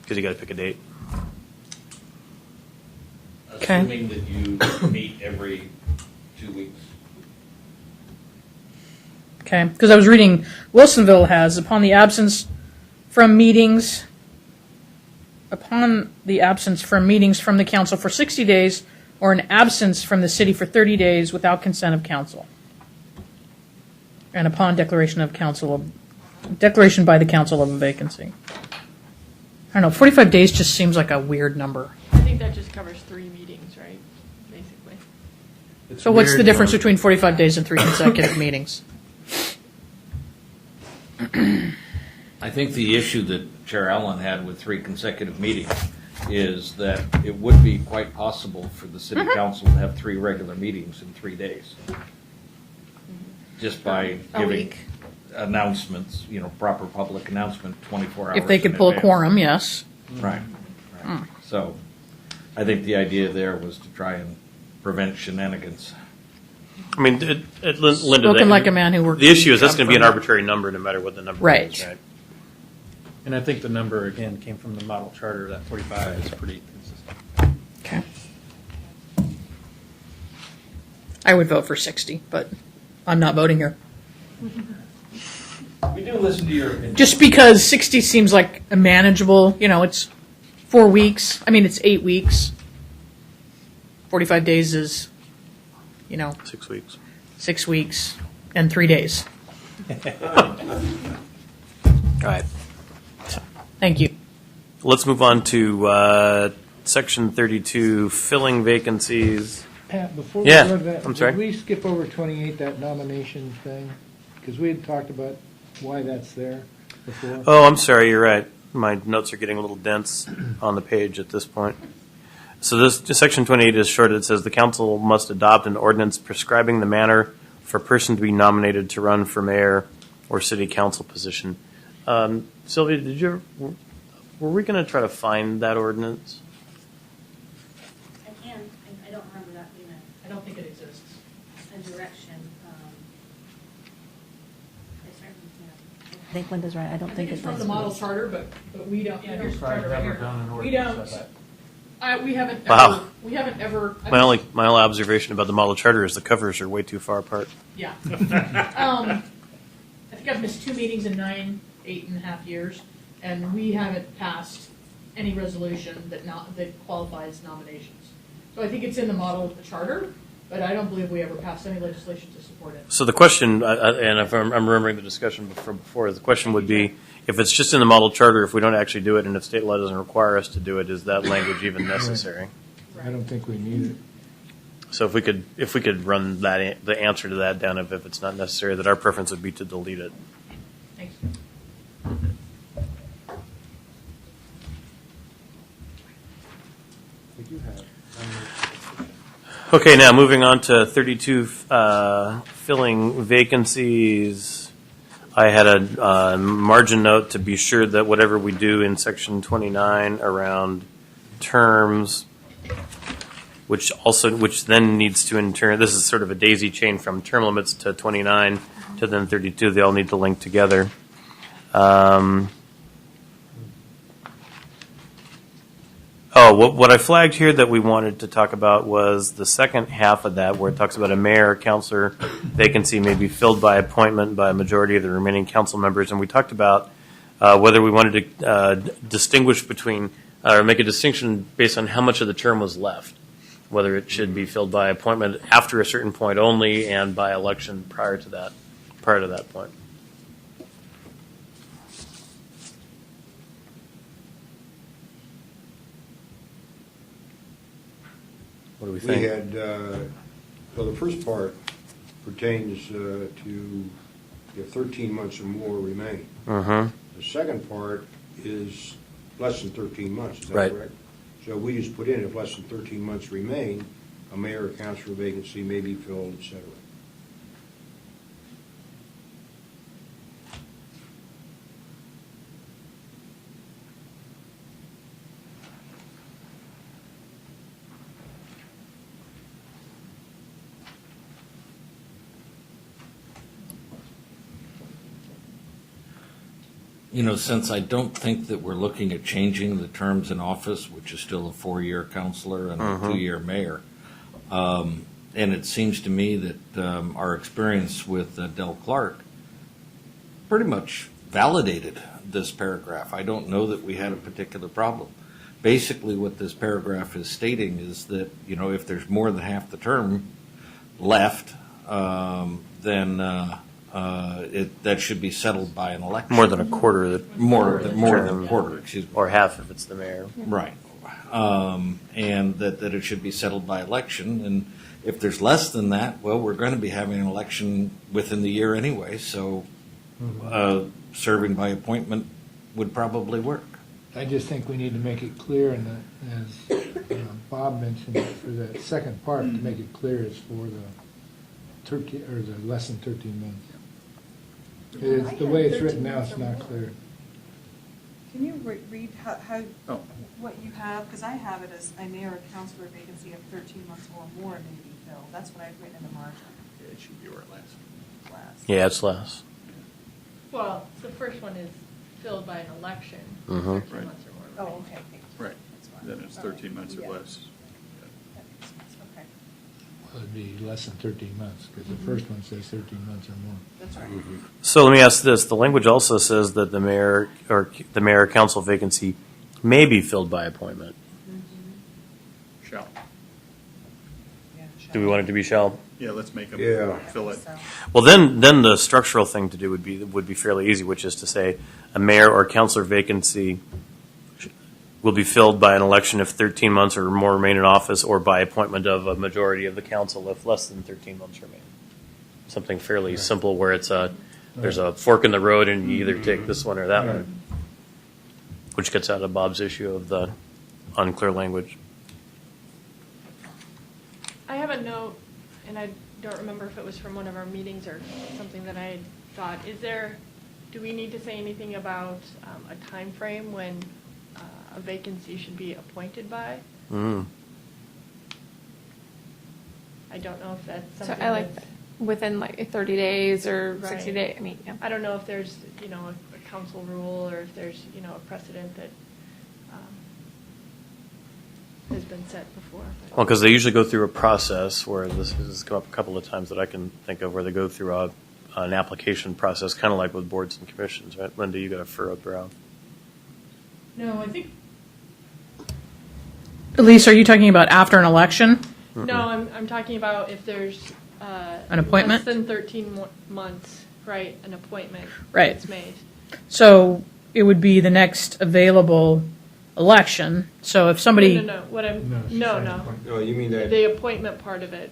Because you got to pick a date. Okay. Assuming that you meet every 2 weeks. Okay, because I was reading, Wilsonville has, upon the absence from meetings from the council for 60 days, or an absence from the city for 30 days without consent of council. And upon declaration by the council of a vacancy. I don't know, 45 days just seems like a weird number. I think that just covers 3 meetings, right, basically. So what's the difference between 45 days and 3 consecutive meetings? I think the issue that Chair Allen had with 3 consecutive meetings is that it would be quite possible for the city council to have 3 regular meetings in 3 days. Just by A giving week. announcements, proper public announcement 24 hours If they could in pull a advance. quorum, yes. Right. So I think the idea there was to try and prevent shenanigans. I mean, Linda. Spoken like a man who worked. The issue is that's going to be an arbitrary number no matter what the number Right. is, right? And I think the number, again, came from the model charter, that 45 is pretty consistent. Okay. I would vote for 60, but I'm not voting here. We do listen to your opinion. Just because 60 seems like a manageable, it's 4 weeks. I mean, it's 8 weeks. 45 days is, 6 weeks. 6 weeks and 3 days. All right. Thank you. Let's move on to Section 32, filling vacancies. Pat, before Yeah, we go to that, I'm sorry. did we skip over 28, that nomination thing? Because we had talked about why that's there before. Oh, I'm sorry, you're right. My notes are getting a little dense on the page at this point. So this Section 28 is short. It says the council must adopt an ordinance prescribing the manner for a person to be nominated to run for mayor or city council position. Sylvia, were we going to try to find that ordinance? I don't remember that being I don't think it exists. a direction. I think Linda's right, I don't think it It's from does. the model charter, but we don't, yeah, here's the charter right here. We haven't Wow. we haven't ever. My only observation about the model charter is the covers are way too far apart. Yeah. I think I've missed 2 meetings in 8.5 years, and we haven't passed any resolution that qualifies nominations. So I think it's in the model of the charter, but I don't believe we ever passed any legislation to support it. So the question, and if I'm remembering the discussion from before, the question would be, if it's just in the model charter, if we don't actually do it, and if state law doesn't require us to do it, is that language even necessary? I don't think we need it. So if we could run the answer to that down, if it's not necessary, that our preference would be to delete it. Thanks. We do have. Okay, now moving on to 32, filling vacancies. I had a margin note to be sure that whatever we do in section 29 around terms, which then needs to in turn, this is sort of a daisy chain from term limits to 29 to then 32. They all need to link together. What I flagged here that we wanted to talk about was the second half of that, where it talks about a mayor or councilor vacancy may be filled by appointment by a majority of the remaining council members. And we talked about whether we wanted to distinguish between, or make a distinction based on how much of the term was left, whether it should be filled by appointment after a certain point only and by election prior to that point. What do we think? We had, well, the first part pertains to if 13 months or more remain. Mm-hmm. The second part is less than 13 months, is that Right. correct? So we just put in, if less than 13 months remain, a mayor or councilor vacancy may be filled, et cetera. Since I don't think that we're looking at changing the terms in office, which is still a 4-year councilor and a 2-year mayor, and it seems to me that our experience with Del Clark pretty much validated this paragraph. I don't know that we had a particular problem. Basically, what this paragraph is stating is that, if there's more than half the term left, then that should be settled by an election. More than a quarter. More than a quarter, excuse me. Or half if it's the mayor. Right. And that it should be settled by election. And if there's less than that, well, we're going to be having an election within the year anyway, so serving by appointment would probably work. I just think we need to make it clear, and as Bob mentioned, for the second part, to make it clear it's for the less than 13 months. It's, the way it's written now, it's not clear. Can you read how, Oh. what you have? Because I have it as a mayor or councilor vacancy of 13 months or more may be filled. That's what I've written in the margin. It should be where it lands. Last. Yeah, it's less. Well, the first one is filled by an election, Mhm. 13 Right. months or more. Oh, okay. Right. That's fine. Then it's All right. 13 months or Yeah. less. That makes sense. Okay. Well, it'd be less than 13 months, because the first one says 13 months or more. That's right. So let me ask this. The language also says that the mayor or council vacancy may be filled by appointment. Shall. Yeah, Do we want it to be shall? Yeah, let's make them Yeah. fill it. So, Well, then the structural thing to do would be fairly easy, which is to say a mayor or councilor vacancy will be filled by an election if 13 months or more remain in office, or by appointment of a majority of the council if less than 13 months remain. Something fairly simple where there's a fork in the road and you either take this one or that one, which gets out of Bob's issue of the unclear language. I have a note, and I don't remember if it was from one of our meetings or something that I thought. Do we need to say anything about a time frame when a vacancy should be appointed by? Mm. I don't know if that's So something I like that's- within like 30 days or 60 Right. days. I mean, yeah. I don't know if there's, a council rule or if there's, a precedent that has been set before. but- Well, because they usually go through a process where this has come up a couple of times that I can think of, where they go through an application process, kind of like with boards and commissions, right? Linda, you got a furrowed brow. No, I think. Elise, are you talking about after an election? No, I'm talking about if there's. An appointment? Less than 13 months, right, an appointment. Right. That's made. So it would be the next available election. So if somebody. No, what I'm, no. No, you mean that, The appointment part of it.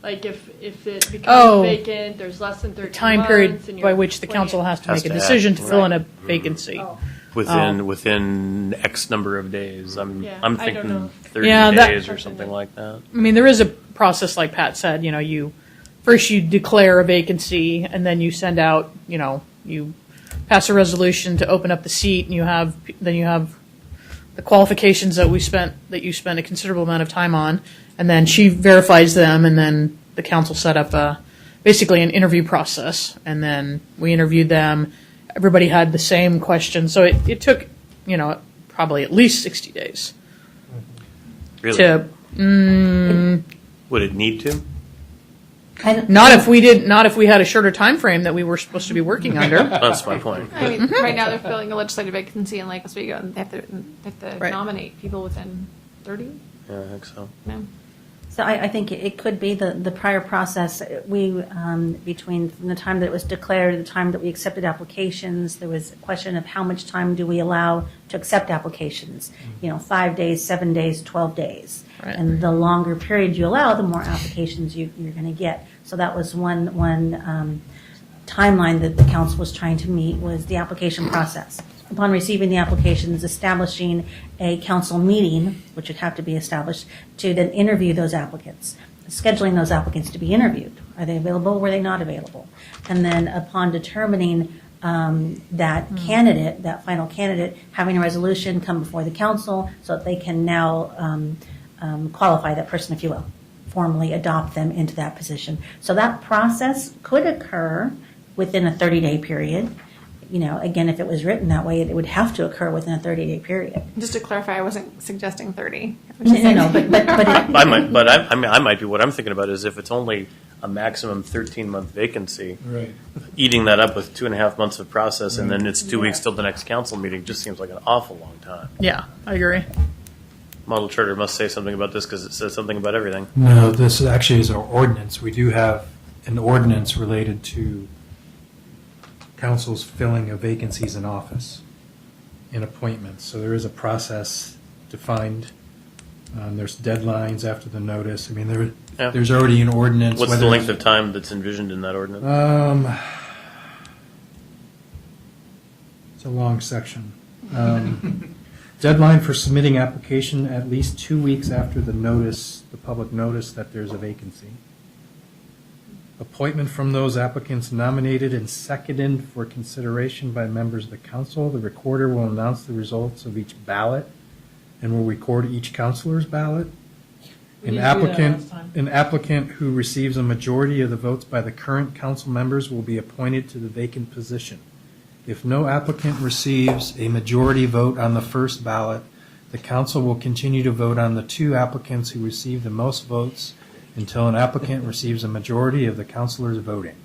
Like if it becomes Oh. vacant, there's less than 13 time months. period and by you're which the council appointed. has to Has make a to decision act, to fill in right. a vacancy. oh, Within X number of days. I'm Yeah, I don't thinking know. 30 Yeah, that- days or something like that. I mean, there is a process, like Pat said, you declare a vacancy, and then you send out, you pass a resolution to open up the seat, and you have the qualifications that you spent a considerable amount of time on, and then she verifies them, and then the council set up basically an interview process, and then we interviewed them. Everybody had the same questions, so it took, probably at least 60 days. Really? Would it need to? Not if we had a shorter time frame that we were supposed to be working under. That's my point. I mean, right now they're filling a legislative vacancy in Lake Oswego, and they have to Right. nominate people within 30. Yeah, I think so. No. So I think it could be the prior process. We, between the time that it was declared and the time that we accepted applications, there was a question of how much time do we allow to accept applications? 5 days, 7 days, 12 days. Right. And the longer period you allow, the more applications you're going to get. So that was one timeline that the council was trying to meet, was the application process. Upon receiving the applications, establishing a council meeting, which would have to be established, to then interview those applicants, scheduling those applicants to be interviewed. Are they available? Were they not available? And then upon determining that candidate, that final candidate, having a resolution come before the council so that they can now qualify that person, if you will, formally adopt them into that position. So that process could occur within a 30-day period. Again, if it was written that way, it would have to occur within a 30-day period. Just to clarify, I wasn't suggesting 30. No, but I might be. What I'm thinking about is if it's only a maximum 13-month vacancy, Right. eating that up with 2.5 months of process, and then it's 2 weeks till the next council meeting just seems like an awful long time. Yeah, I agree. Model charter must say something about this because it says something about everything. No, this actually is our ordinance. We do have an ordinance related to councils filling of vacancies in office and appointments. So there is a process defined. There's deadlines after the notice. I mean, there's already an ordinance. What's the length of time that's envisioned in that ordinance? It's a long section. Deadline for submitting application at least 2 weeks after the public notice that there's a vacancy. Appointment from those applicants nominated and seconded for consideration by members of the council. The recorder will announce the results of each ballot and will record each councilor's ballot. An applicant who receives a majority of the votes by the current council members will be appointed to the vacant position. If no applicant receives a majority vote on the first ballot, the council will continue to vote on the 2 applicants who receive the most votes until an applicant receives a majority of the councilors voting.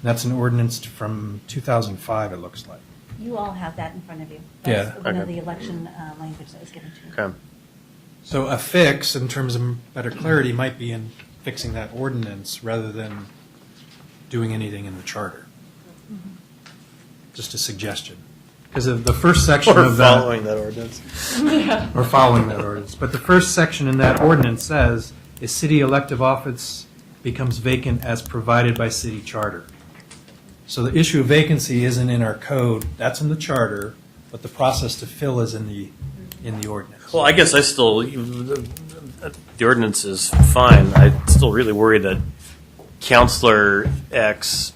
That's an ordinance from 2005, it looks like. you all have that in front of you. Yeah, That's one of okay. the election language that was given to you. Okay. So a fix, in terms of better clarity, might be in fixing that ordinance rather than doing anything in the charter. Just a suggestion. Because of the first section Or of that. following that ordinance. Or following that ordinance. But the first section in that ordinance says, a city elective office becomes vacant as provided by city charter. So the issue of vacancy isn't in our code, that's in the charter, but the process to fill is in the ordinance. Well, I guess I still, the ordinance is fine. I still really worry that Counselor X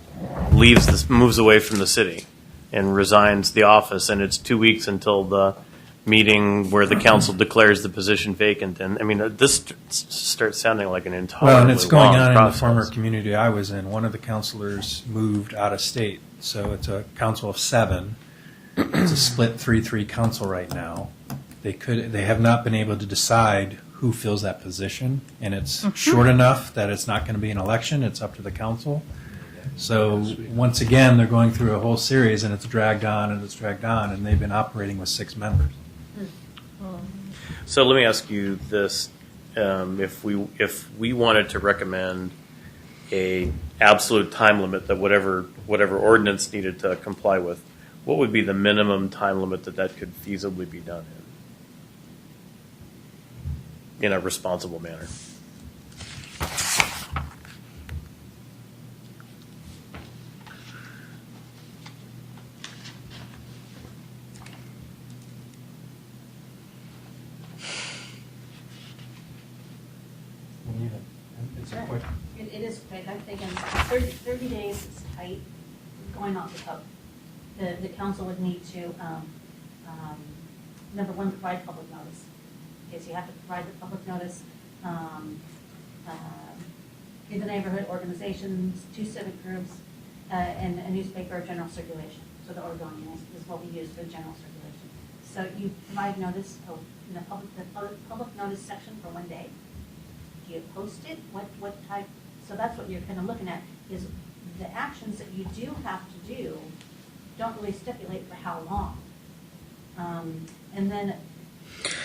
moves away from the city and resigns the office, and it's 2 weeks until the meeting where the council declares the position vacant. And I mean, this starts sounding like an entirely Well, and it's going long on in process. the former community I was in. One of the counselors moved out of state, so it's a council of 7. It's a split 3-3 council right now. They have not been able to decide who fills that position, and it's short enough that it's not going to be an election. It's up to the council. So once again, they're going through a whole series, and it's dragged on and it's dragged on, and they've been operating with 6 members. So let me ask you this: if we wanted to recommend a absolute time limit that whatever ordinance needed to comply with, what would be the minimum time limit that could feasibly be done in a responsible manner? it is quick. I'm thinking 30 days is tight, going off the code. The council would need to, number one, provide public notice. Okay, so you have to provide the public notice in the neighborhood, organizations, 2 civic groups, and a newspaper of general circulation. So the Oregonian is what we use for general circulation. So you provide notice in the public notice section for 1 day. Do you post it? What type? So that's what you're kind of looking at, is the actions that you do have to do don't really stipulate for how long. And then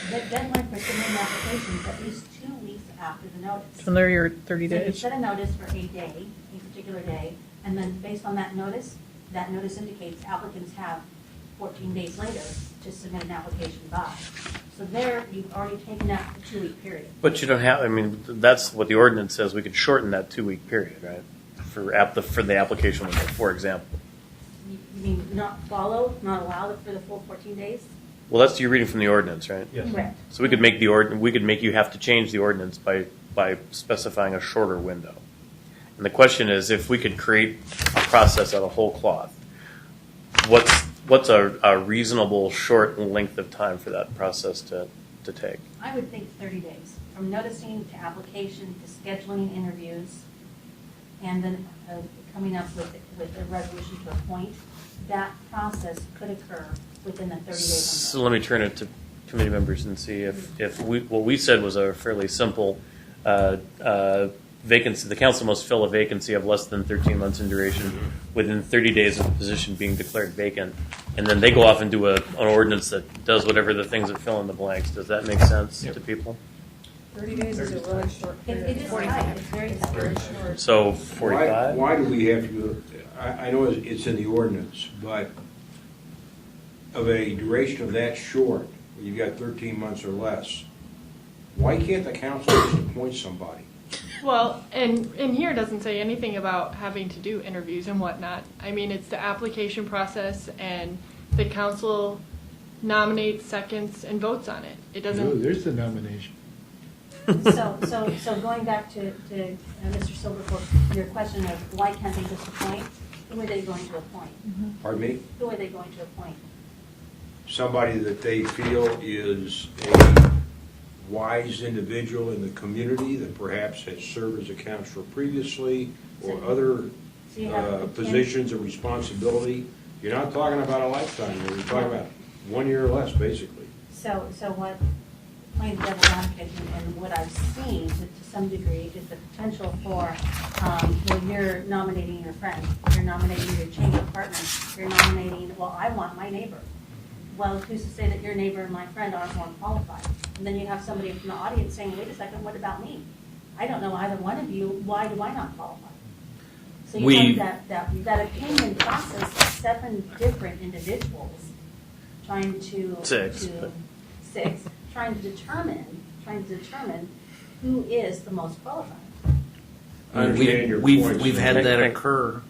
the deadline for submitting applications at least 2 weeks after the notice. So there you're 30 So you days. set a notice for a day, a particular day, and then based on that notice indicates applicants have 14 days later to submit an application by. So there, you've already taken that 2-week period. But you don't have, I mean, that's what the ordinance says. We could shorten that 2-week period, right? For the application window, for example. You mean not allow it for the full 14 days? Well, that's you're reading from the ordinance, right? Yes. Correct. So we could make you have to change the ordinance by specifying a shorter window. And the question is, if we could create a process out of whole cloth, what's a reasonable short length of time for that process to take? I would think 30 days, from noticing to application to scheduling interviews, and then coming up with a resolution to appoint. That process could occur within the 30 days. So let me turn it to committee members and see if what we said was a fairly simple vacancy. The council must fill a vacancy of less than 13 months in duration within 30 days of the position being declared vacant, and then they go off and do an ordinance that does whatever the things that fill in the blanks. Does that make sense to people? 30 days is a really short It period. is tight, it's very short. So 45? Why do we have to, I know it's in the ordinance, but of a duration of that short, where you've got 13 months or less, why can't the council just appoint somebody? Well, and here it doesn't say anything about having to do interviews and whatnot. I mean, it's the application process, and the council nominates, seconds, and votes on it. It No, doesn't. there's the nomination. So going back to Mr. Silvercliff, your question of why can't they just appoint? Who are they going to appoint? Pardon me? Who are they going to appoint? Somebody that they feel is a wise individual in the community that perhaps has served as a counselor previously or other So you have positions of responsibility. You're not talking about a lifetime, you're talking about 1 year or less, basically. So what, playing the devil's advocate and what I've seen to some degree is the potential for, where you're nominating your friend, you're nominating your chamber partner, you're nominating, well, I want my neighbor. Well, who's to say that your neighbor and my friend aren't more qualified? And then you have somebody from the audience saying, wait a second, what about me? I don't know either one of you, why do I not qualify? So you have that opinion process of 7 different individuals trying to. Six. Trying to determine who is the most qualified. I understand your points. We've had that occur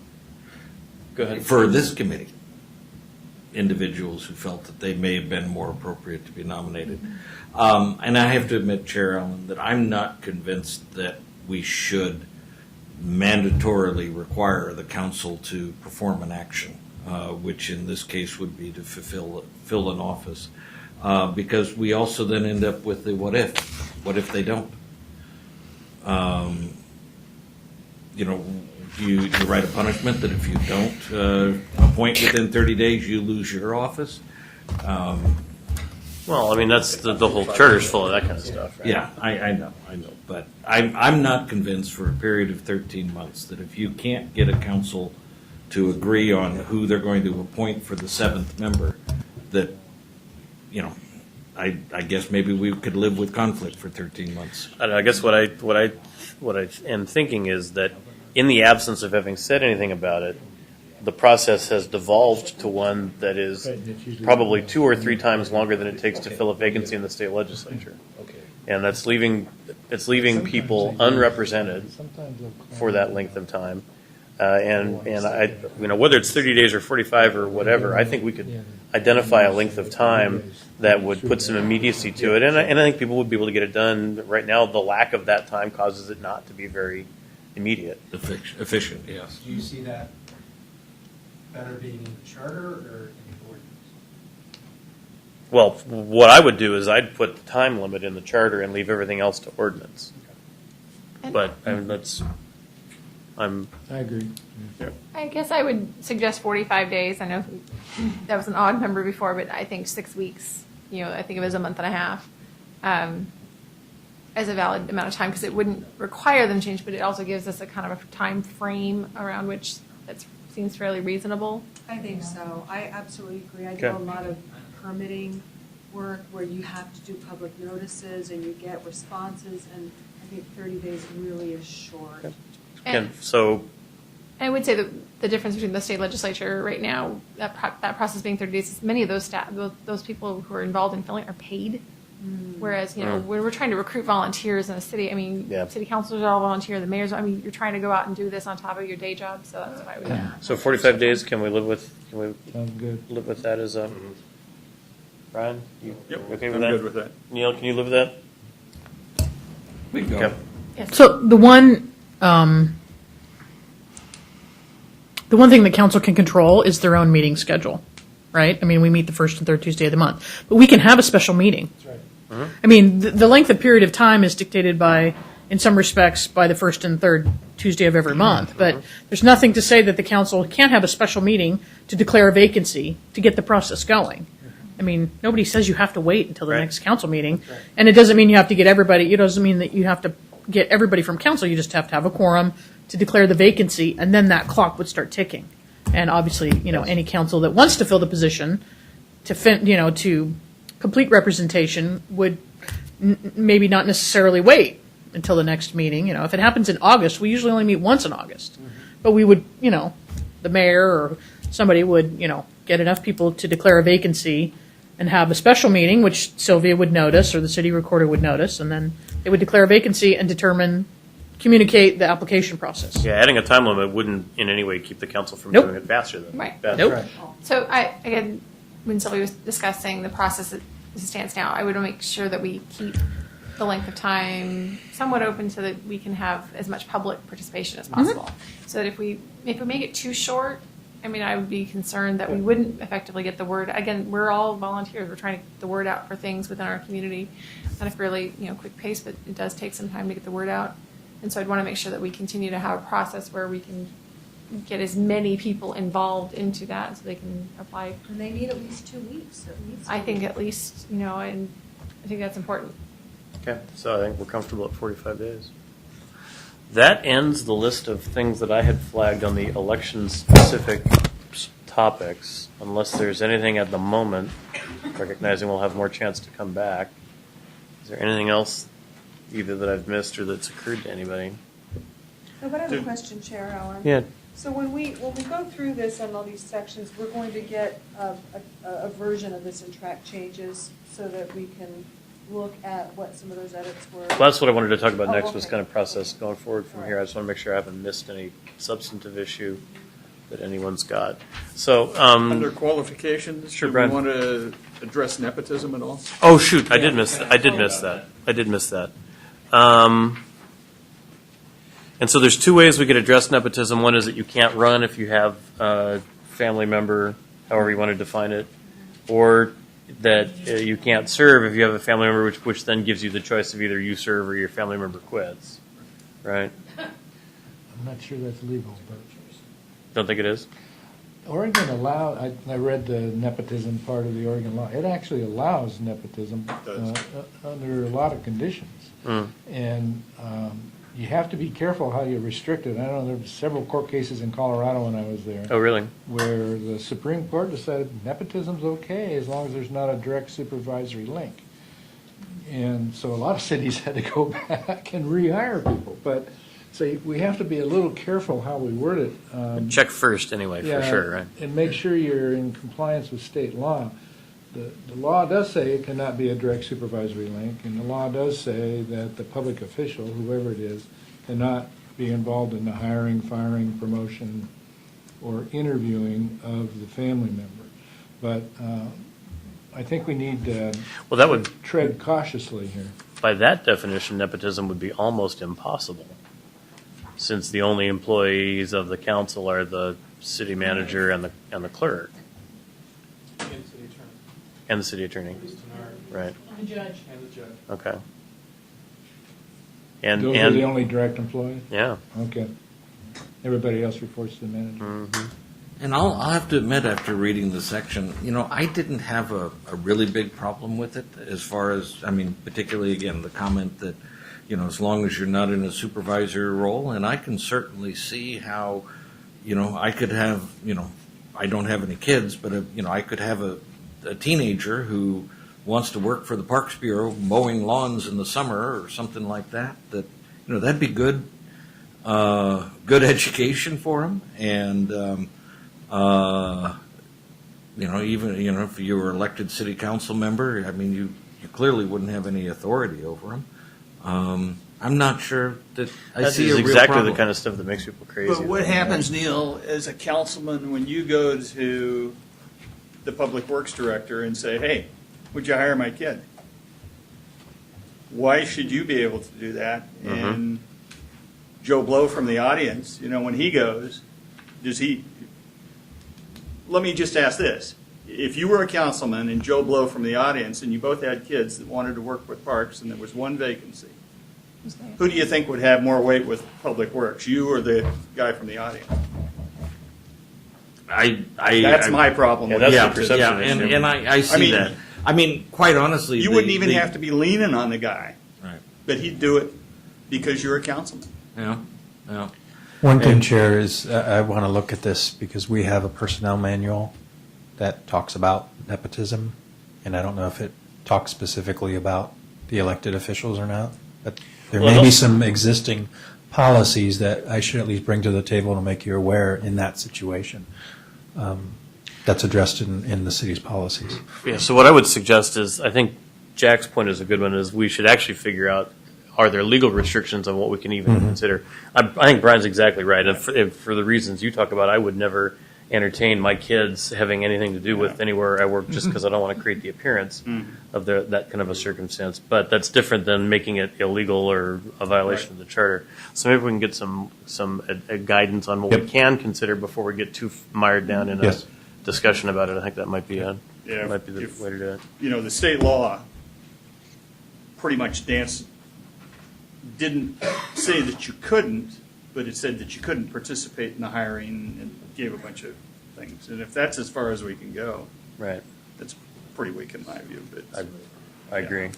Go ahead. for this committee. Individuals who felt that they may have been more appropriate to be nominated. And I have to admit, Chair Allen, that I'm not convinced that we should mandatorily require the council to perform an action, which in this case would be to fill an office. Because we also then end up with the what if. What if they don't? You write a punishment that if you don't appoint within 30 days, you lose your office. Well, I mean, that's the whole charter's full of that kind of stuff, right? Yeah, I know. But I'm not convinced for a period of 13 months that if you can't get a council to agree on who they're going to appoint for the 7th member, that, I guess maybe we could live with conflict for 13 months. I guess what I am thinking is that in the absence of having said anything about it, the process has devolved to one that is probably 2 or 3 times longer than it takes to fill a vacancy in the state legislature. And that's leaving people unrepresented for that length of time. And I, whether it's 30 days or 45 or whatever, I think we could identify a length of time that would put some immediacy to it. And I think people would be able to get it done. Right now, the lack of that time causes it not to be very immediate. Efficient, yes. Do you see that better being in the charter or in the ordinance? Well, what I would do is I'd put the time limit in the charter and leave everything else to ordinance. But I mean, I agree. I guess I would suggest 45 days. I know that was an odd number before, but I think 6 weeks, I think it was a month and a half, as a valid amount of time, because it wouldn't require them to change, but it also gives us a kind of a time frame around which that seems fairly reasonable. I think so. I absolutely agree. I Okay. do a lot of permitting work where you have to do public notices and you get responses, and I think 30 days really is short. Okay. And- Again, so I would say that the difference between the state legislature right now, that process being 30 days, is many of those staff, those people who are involved in filling are paid. Whereas, when we're trying to recruit volunteers in a city, I mean, Yeah. city councilors are all volunteer, the mayors, I mean, you're trying to go out and do this on top of your day job, so that's why I would. So 45 days, can we live with Sounds good. that as a, Brian, you Yep, okay with I'm that? good with that. Neil, can you live with that? We go. Okay. So the one thing that council can control is their own meeting schedule, right? I mean, we meet the first and third Tuesday of the month, but we can have a special meeting. That's right. I mean, the length of period of time is dictated by, in some respects, by the first and third Tuesday of every month. But there's nothing to say that the council can't have a special meeting to declare a vacancy to get the process going. I mean, nobody says you have to wait until the Right. next council meeting. And it doesn't mean you have to get everybody, it doesn't mean that you have to get everybody from council. You just have to have a quorum to declare the vacancy, and then that clock would start ticking. And obviously, any council that wants to fill the position to complete representation would maybe not necessarily wait until the next meeting. If it happens in August, we usually only meet once in August. But we would, the mayor or somebody would, get enough people to declare a vacancy and have a special meeting, which Sylvia would notice or the city recorder would notice, and then they would declare a vacancy and communicate the application process. Yeah, adding a time limit wouldn't in any way keep the council from Nope. doing it faster than Right. that. Nope. Right. So again, when Sylvia was discussing the process as it stands now, I would make sure that we keep the length of time somewhat open so that we can have as much public participation as possible. So that if we make it too short, I mean, I would be concerned that we wouldn't effectively get the word. Again, we're all volunteers. We're trying to get the word out for things within our community at a fairly quick pace, but it does take some time to get the word out. And so I'd want to make sure that we continue to have a process where we can get as many people involved into that so they can apply. And they need at least 2 weeks, at least. I think at least, and I think that's important. Okay, so I think we're comfortable at 45 days. That ends the list of things that I had flagged on the election-specific topics, unless there's anything at the moment, recognizing we'll have more chance to come back. Is there anything else either that I've missed or that's occurred to anybody? No, but I have a question, Chair Allen. Yeah. So when we go through this on all these sections, we're going to get a version of this and track changes so that we can look at what some of those edits were. Well, that's what I wanted to talk about Oh, next, was okay. kind of process going forward from All here. I right. just want to make sure I haven't missed any substantive issue that anyone's got. So, Under qualifications, Sure, do we Brian. want to address nepotism at all? oh shoot, I did miss that. And so there's two ways we could address nepotism. One is that you can't run if you have a family member, however you want to define it, or that you can't serve if you have a family member, which then gives you the choice of either you serve or your family member quits. Right? I'm not sure that's legal, but Don't think it is? Oregon I read the nepotism part of the Oregon law. It actually allows nepotism does. under a lot of conditions. And you have to be careful how you restrict it. I know there were several court cases in Colorado when I was there. Oh, really? Where the Supreme Court decided nepotism's okay as long as there's not a direct supervisory link. And so a lot of cities had to go back and rehire people. But so we have to be a little careful how we word it. Check first anyway, for sure, right? And make sure you're in compliance with state law. The law does say it cannot be a direct supervisory link, and the law does say that the public official, whoever it is, cannot be involved in the hiring, firing, promotion, or interviewing of the family member. But I think we need to Well, that would, tread cautiously here. by that definition, nepotism would be almost impossible. since the only employees of the council are the city manager and the clerk and the city attorney. Right. The judge. Okay. And Those are the only direct employees? yeah. Okay. Everybody else reports to the manager? Mm-hmm. And I'll have to admit, after reading the section, I didn't have a really big problem with it as far as, particularly, again, the comment that, as long as you're not in a supervisory role, and I can certainly see how, I could have, I don't have any kids, but, I could have a teenager who wants to work for the Parks Bureau mowing lawns in the summer or something like that, that'd be good, good education for him. And, even, if you were elected city council member, you clearly wouldn't have any authority over him. I'm not sure that I That see is a real exactly problem. the kind of stuff that makes people crazy. But what happens, Neil, as a councilman, when you go to the public works director and say, hey, would you hire my kid? Why should you be able to do that? Mm-hmm. And Joe Blow from the audience, when he goes, let me just ask this. If you were a councilman and Joe Blow from the audience and you both had kids that wanted to work with parks and there was one vacancy, who do you think would have more weight with public works, you or the guy from the audience? That's my problem. Yeah, with that's it. the perception issue. and I see that. Quite honestly, You wouldn't even have to be leaning on the guy, Right. but he'd do it because you're a councilman. Yeah. One thing, Chair, is I want to look at this because we have a personnel manual that talks about nepotism, and I don't know if it talks specifically about the elected officials or not, but there may be some existing policies that I should at least bring to the table to make you aware in that situation. That's addressed in the city's policies. Yeah, so what I would suggest is, I think Jack's point is a good one, is we should actually figure out, are there legal restrictions on what we can even consider? I think Brian's exactly right. And for the reasons you talk about, I would never entertain my kids having anything to do with anywhere I work just because I don't want to create the appearance of that kind of a circumstance. But that's different than making it illegal or a violation of the charter. So maybe we can get some guidance on what we can consider before we get too mired down in a discussion about it. I think that might be the way to do it. The state law pretty much didn't say that you couldn't, but it said that you couldn't participate in the hiring and gave a bunch of things. And if that's as far as we can go, Right. that's pretty weak in my view. But I agree.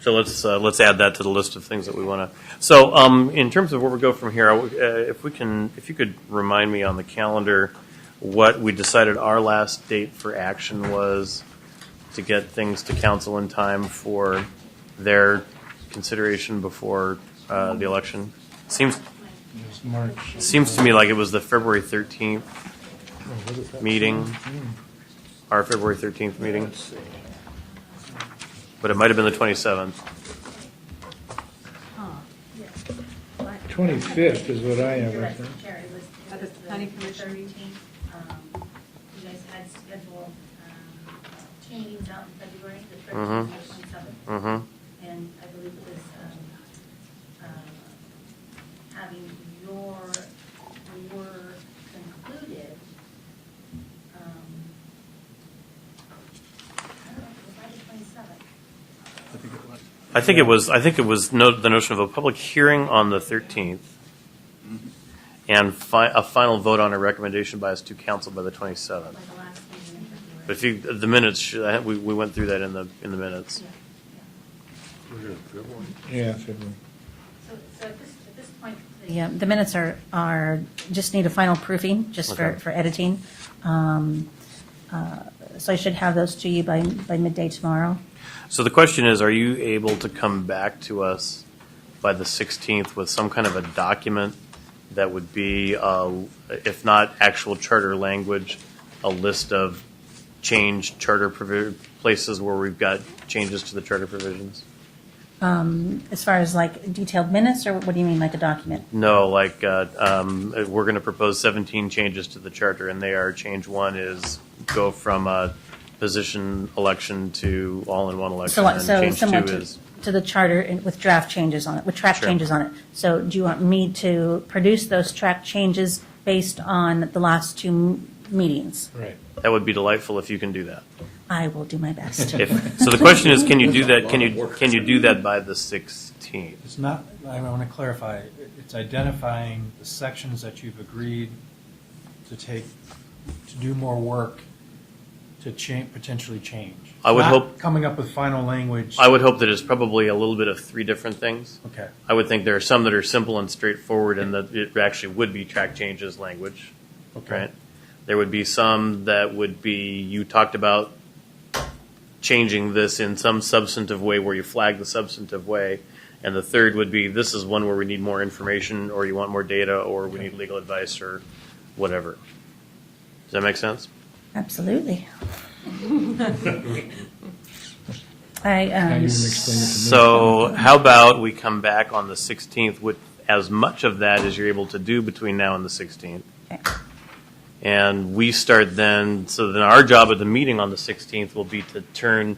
So let's add that to the list of things that we want to. So in terms of where we go from here, if you could remind me on the calendar what we decided our last date for action was to get things to council in time for their consideration before the election. Seems to me like it was the February 13th meeting, our February 13th meeting. But it might have been the 27th. 25th is what I have, I think. At the planning commission meeting? You guys had scheduled two meetings out in February, the 13th Mhm. and the 27th. Mm-hmm. And I believe it was having your work concluded. I don't know, it was by the 27th. I think it was the notion of a public hearing on the 13th and a final vote on a recommendation by us to council by the 27th. By the last meeting in February. But if the minutes, we went through that in the minutes. Yeah, February. So at this point, the minutes are just need a final proofing, just Okay. for editing. So I should have those to you by midday tomorrow. So the question is, are you able to come back to us by the 16th with some kind of a document that would be, if not actual charter language, a list of changed charter places where we've got changes to the charter provisions? As far as like detailed minutes, or what do you mean, like a document? No, like we're going to propose 17 changes to the charter, and they are: change one is go from a position election to all-in-one election, and change two is to the charter with draft changes on it, with track changes on it. So do you want me to produce those track changes based on the last two meetings? Right. That would be delightful if you can do that. I will do my best. So the question is, can you do that? Can you do that by the 16th? It's not, I want to clarify, it's identifying the sections that you've agreed to do more work to potentially change. I would Not hope- coming up with final language. I would hope that it's probably a little bit of three different things. Okay. I would think there are some that are simple and straightforward, and that it actually would be track changes language. Okay. Right? There would be some that would be, you talked about changing this in some substantive way where you flag the substantive way. And the third would be, this is one where we need more information, or you want more data, or we need legal advice, or whatever. Does that make sense? Absolutely. Can't even explain it to me. So how about we come back on the 16th with as much of that as you're able to do between now and the 16th. Okay. And we start then, so then our job at the meeting on the 16th will be to turn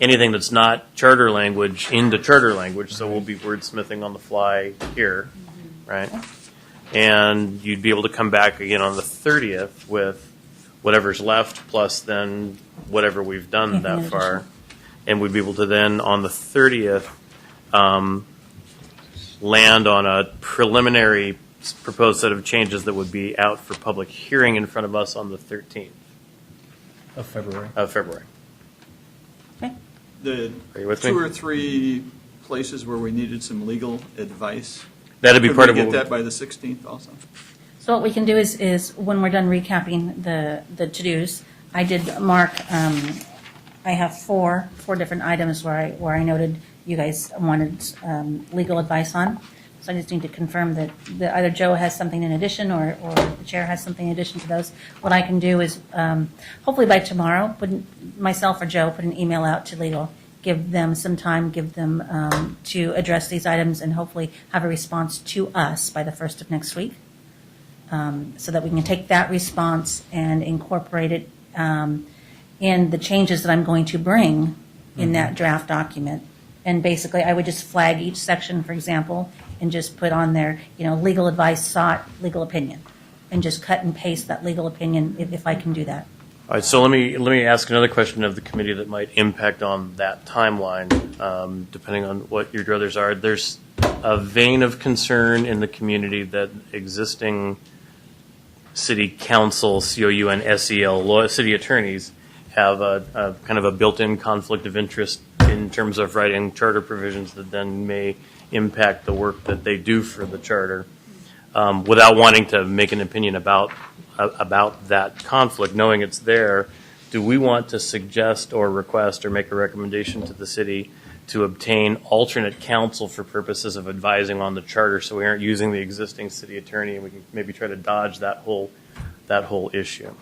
anything that's not charter language into charter language. So we'll be wordsmithing on the fly here, right? And you'd be able to come back again on the 30th with whatever's left plus then whatever we've done Anything that far. additional. And we'd be able to then, on the 30th, land on a preliminary proposed set of changes that would be out for public hearing in front of us on the 13th Of February. of February. Okay. The Are you with me? 2 or 3 places where we needed some legal advice. That'd be Could part we of get what that by the 16th also? So what we can do is when we're done recapping the to-dos, I did mark, I have four different items where I noted you guys wanted legal advice on. So I just need to confirm that either Joe has something in addition or the chair has something in addition to those. What I can do is, hopefully by tomorrow, myself or Joe put an email out to legal, give them some time, give them to address these items, and hopefully have a response to us by the 1st of next week. So that we can take that response and incorporate it in the changes that I'm going to bring in that draft document. And basically, I would just flag each section, for example, and just put on there, legal advice sought, legal opinion, and just cut and paste that legal opinion if I can do that. All right, so let me ask another question of the committee that might impact on that timeline, depending on what your druthers are. There's a vein of concern in the community that existing city council, COU and SEL, city attorneys, have a kind of a built-in conflict of interest in terms of writing charter provisions that then may impact the work that they do for the charter, without wanting to make an opinion about that conflict, knowing it's there. Do we want to suggest or request or make a recommendation to the city to obtain alternate counsel for purposes of advising on the charter, so we aren't using the existing city attorney, and we can maybe try to dodge that whole issue?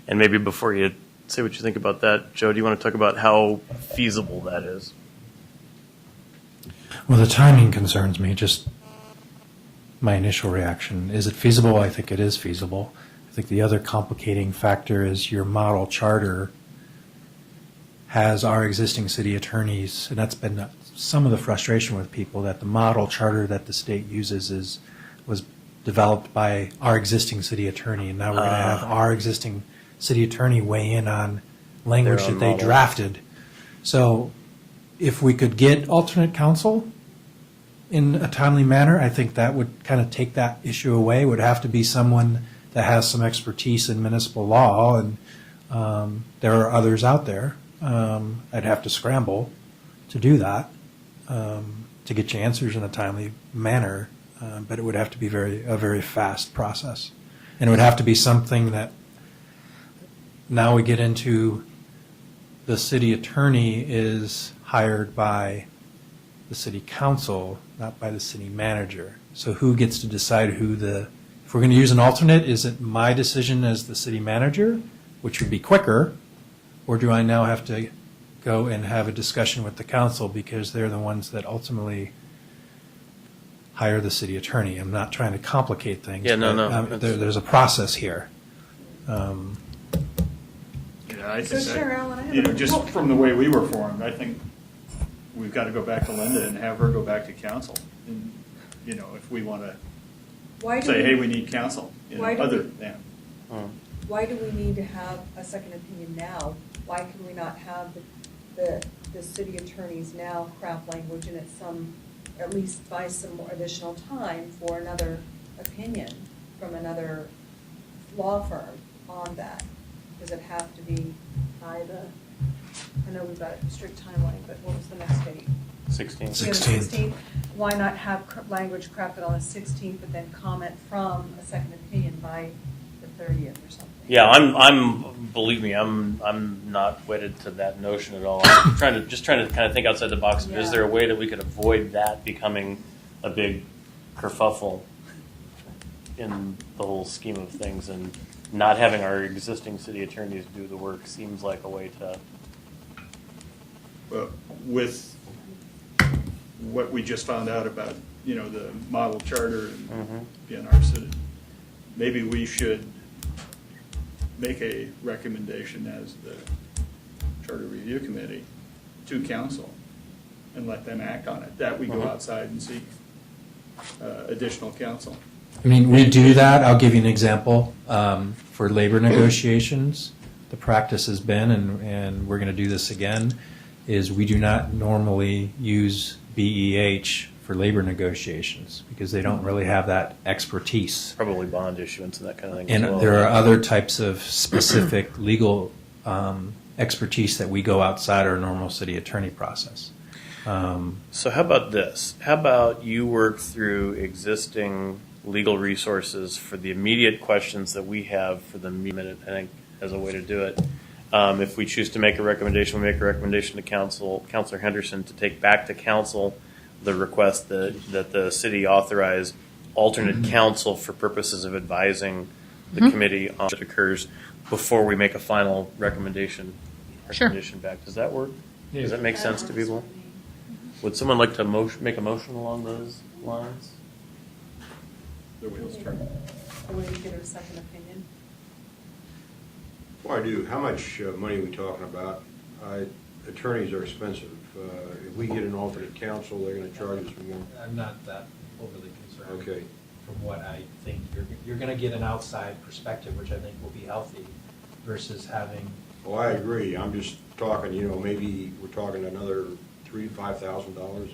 And maybe before you say what you think about that, Joe, do you want to talk about how feasible that is? Well, the timing concerns me, just my initial reaction. Is it feasible? I think it is feasible. I think the other complicating factor is your model charter has our existing city attorneys, and that's been some of the frustration with people, that the model charter that the state uses was developed by our existing city attorney, and now we're going to have our existing city attorney weigh in on language Their own that they model. drafted. So if we could get alternate counsel in a timely manner, I think that would kind of take that issue away. It would have to be someone that has some expertise in municipal law, and there are others out there. I'd have to scramble to do that, to get you answers in a timely manner, but it would have to be a very fast process. And it would have to be something that, now we get into, the city attorney is hired by the city council, not by the city manager. So who gets to decide if we're going to use an alternate, is it my decision as the city manager, which would be quicker, or do I now have to go and have a discussion with the council because they're the ones that ultimately hire the city attorney? I'm not trying to complicate things. Yeah, no, but, no. There's a process here. Yeah, I So think Chair Allen, I have that, a- just from the way we were formed, I think we've got to go back to Linda and have her go back to council. And, you know, if we want to Why do say, hey, we need council, you know, Why do other we- than. Why do we need to have a second opinion now? Why can we not have the city attorneys now craft language and at least buy some more additional time for another opinion from another law firm on that? Does it have to be by I know we've got a strict timeline, but what was the next date? 16. Yeah, the 16th. 16th. Why not have language crafted on the 16th, but then comment from a second opinion by the 30th or something? Yeah, I'm. Believe me, I'm not wedded to that notion at all. I'm trying to kind of think outside the box. Yeah. Is there a way that we could avoid that becoming a big kerfuffle in the whole scheme of things, and not having our existing city attorneys do the work seems like a way to. But with what we just found out about, you know, the model charter and PNR city, maybe we should make a recommendation as the Charter Review Committee to council and let them act on it. That we go outside and seek additional counsel. I mean, we do that. I'll give you an example. For labor negotiations, the practice has been, and we're going to do this again, is we do not normally use BEH for labor negotiations because they don't really have that expertise. Probably bond issuance and that kind of thing. And as well. there are other types of specific legal expertise that we go outside our normal city attorney process. So how about this? How about you work through existing legal resources for the immediate questions that we have for the minute, I think, as a way to do it. If we choose to make a recommendation, we make a recommendation to Councilor Henderson to take back to council the request that the city authorize alternate counsel for purposes of advising the committee on what occurs before we make a final recommendation back. Does that work? Yeah. Does that make sense to people? Would someone like to make a motion along those lines? The wheels turn. A way to get a second opinion? Well, I do. How much money are we talking about? Attorneys are expensive. If we get an alternate counsel, they're going to charge us more. I'm not that overly concerned. Okay. From what I think, you're going to get an outside perspective, which I think will be healthy, versus having. Well, I agree. I'm just talking, you know, maybe we're talking another $3,000 to $5,000.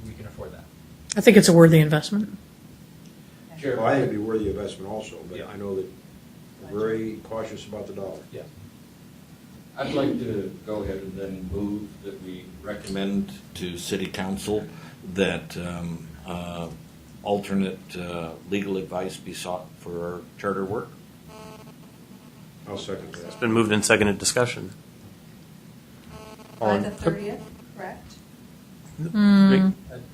We can afford that. I think it's a worthy investment. Well, I think it'd be worthy of investment also, but Yeah. I know that we're very cautious about the dollar. Yeah. I'd like to go ahead and then move that we recommend to city council that alternate legal advice be sought for our charter work. I'll second that. It's been moved and seconded. Discussion. By the 30th, correct?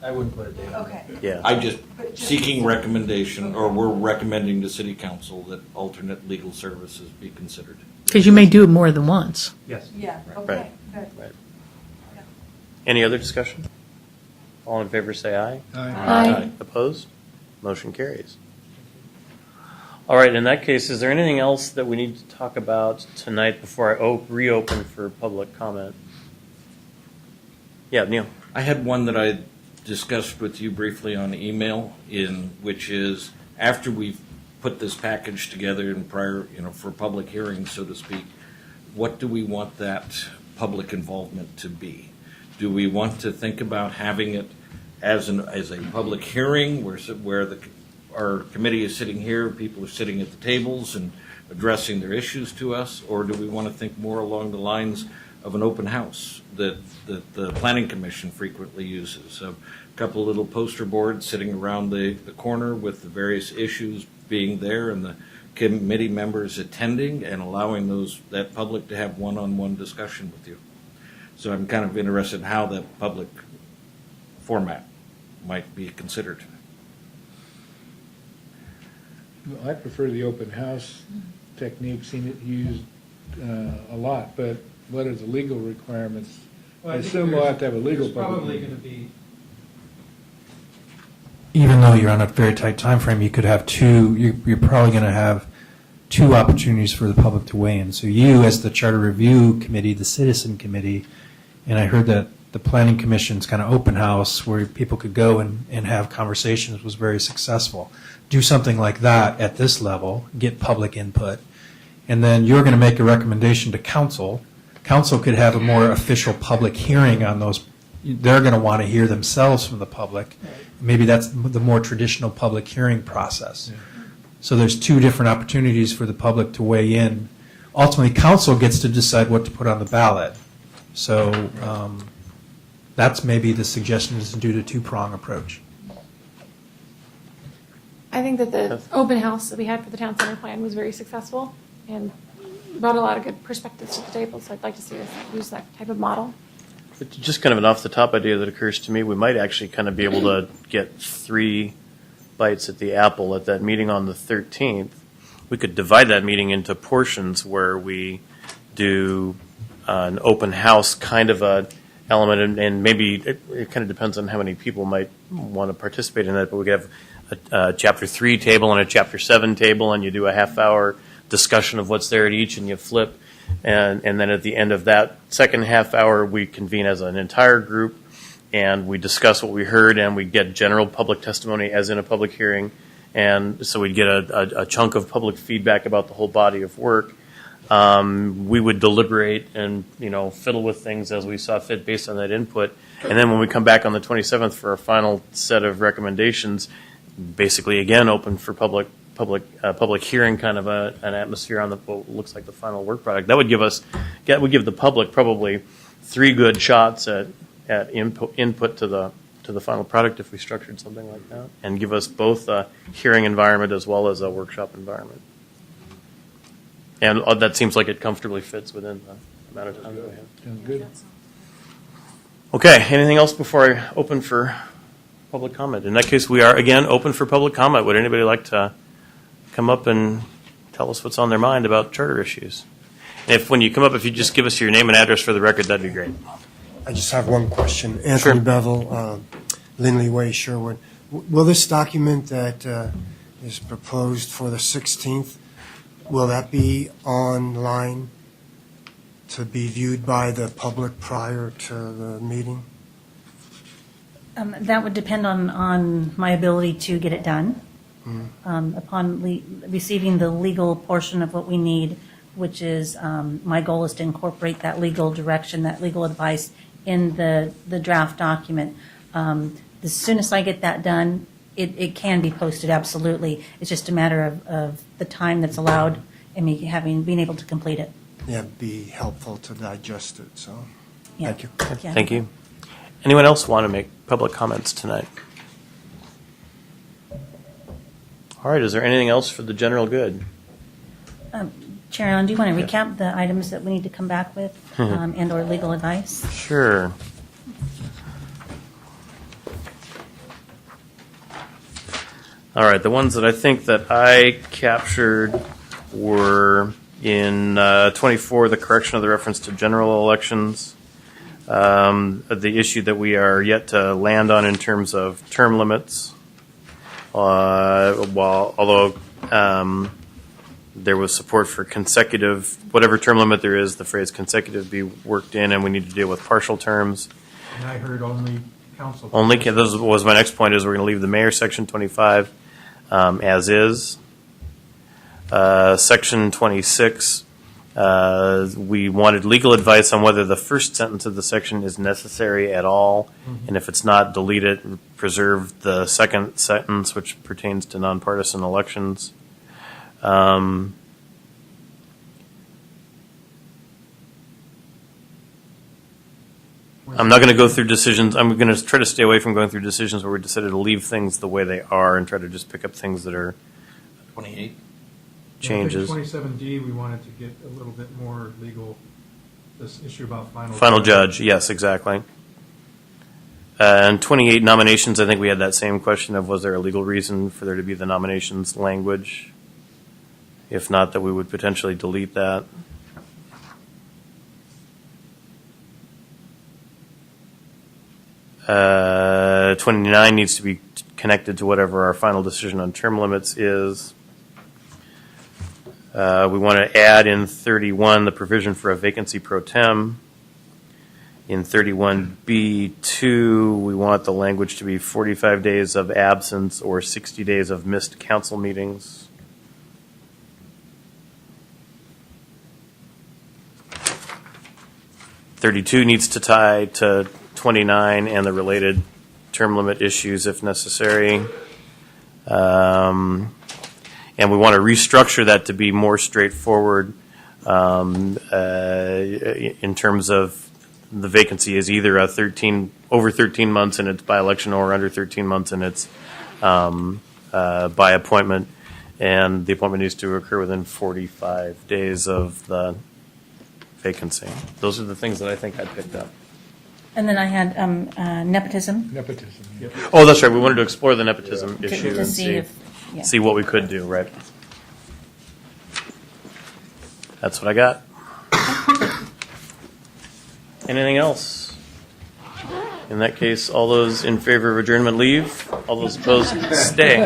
I wouldn't put a date on it. Okay. Yeah. I'm just But just- seeking recommendation, or we're recommending to city council that alternate legal services be considered. Because you may do it more than once. Yes. Yeah, Right. okay, good. Right. Yeah. Any other discussion? All in favor say aye. Aye. Opposed? Motion carries. All right, in that case, is there anything else that we need to talk about tonight before I reopen for public comment? Yeah, Neil. I had one that I discussed with you briefly on email, which is after we've put this package together in prior, for public hearings, so to speak, what do we want that public involvement to be? Do we want to think about having it as a public hearing where our committee is sitting here, people are sitting at the tables and addressing their issues to us, or do we want to think more along the lines of an open house that the Planning Commission frequently uses? A couple of little poster boards sitting around the corner with the various issues being there and the committee members attending and allowing that public to have one-on-one discussion with you. So I'm kind of interested in how that public format might be considered. Well, I prefer the open house technique, seen it used a lot, but what are the legal requirements? I assume we'll have to have a legal public. Going to be. Even though you're on a very tight time frame, you could have you're probably going to have two opportunities for the public to weigh in. So you, as the Charter Review Committee, the Citizen Committee, and I heard that the Planning Commission's kind of open house where people could go and have conversations was very successful. Do something like that at this level, get public input, and then you're going to make a recommendation to council. Council could have a more official public hearing on those. They're going to want to hear themselves from the public. Maybe that's the more traditional public hearing process. So there's two different opportunities for the public to weigh in. Ultimately, council gets to decide what to put on the ballot. So that's maybe the suggestion, is to do the two-prong approach. I think that the open house that we had for the town center plan was very successful and brought a lot of good perspectives to the table, so I'd like to see us use that type of model. But just kind of an off-the-top idea that occurs to me, we might actually kind of be able to get 3 bites at the apple at that meeting on the 13th. We could divide that meeting into portions where we do an open house kind of a element, and maybe it kind of depends on how many people might want to participate in that, but we could have a Chapter 3 table and a Chapter 7 table, and you do a half-hour discussion of what's there at each, and you flip. And then at the end of that second half hour, we convene as an entire group, and we discuss what we heard, and we get general public testimony as in a public hearing. And so we'd get a chunk of public feedback about the whole body of work. We would deliberate and, fiddle with things as we saw fit based on that input. And then when we come back on the 27th for our final set of recommendations, basically, again, open for public hearing, kind of an atmosphere on what looks like the final work product. That would give the public probably 3 good shots at input to the final product if we structured something like that, and give us both a hearing environment as well as a workshop environment. And that seems like it comfortably fits within the amount of time that we have. Sounds good. Okay, anything else before I open for public comment? In that case, we are, again, open for public comment. Would anybody like to come up and tell us what's on their mind about charter issues? And when you come up, if you just give us your name and address for the record, that'd be great. I just have one question. Anthony Bevel, Lindley Way, Sherwood. Will this document that is proposed for the 16th, will that be online to be viewed by the public prior to the meeting? That would depend on my ability to get it done. Upon receiving the legal portion of what we need, which is my goal is to incorporate that legal direction, that legal advice in the draft document. As soon as I get that done, it can be posted, absolutely. It's just a matter of the time that's allowed and me being able to complete it. Yeah, it'd be helpful to digest it, so Yeah. thank you. Yeah. Thank you. Anyone else want to make public comments tonight? All right, is there anything else for the general good? Chair Allen, do you want to recap the items that we need to come back with and or legal advice? Sure. All right, the ones that I think that I captured were in 24, the correction of the reference to general elections, the issue that we are yet to land on in terms of term limits, although there was support for consecutive, whatever term limit there is, the phrase consecutive be worked in, and we need to deal with partial terms. And I heard only council. Only, this was my next point, is we're going to leave the mayor section 25 as is. Section 26, we wanted legal advice on whether the first sentence of the section is necessary at all, and if it's not, delete it, preserve the second sentence, which pertains to nonpartisan elections. I'm not going to go through decisions. I'm going to try to stay away from going through decisions where we decided to leave things the way they are and try to just pick up things that are 28. changes. 27D, we wanted to get a little bit more legal, this issue about Final judge, yes, exactly. And 28 nominations, I think we had that same question of was there a legal reason for there to be the nominations language? If not, that we would potentially delete that. Uh, 29 needs to be connected to whatever our final decision on term limits is. We want to add in 31 the provision for a vacancy pro tem. In 31B2, we want the language to be 45 days of absence or 60 days of missed council meetings. '32 needs to tie to 29 and the related term limit issues if necessary. And we want to restructure that to be more straightforward in terms of the vacancy is either over 13 months and it's by election or under 13 months and it's by appointment. And the appointment needs to occur within 45 days of the vacancy. Those are the things that I think I picked up. And then I had nepotism. Nepotism. Yep. Oh, that's right. We wanted to explore the nepotism issue To and see if, yeah. see what we could do, right? That's what I got. Anything else? In that case, all those in favor of adjournment leave. All those opposed stay.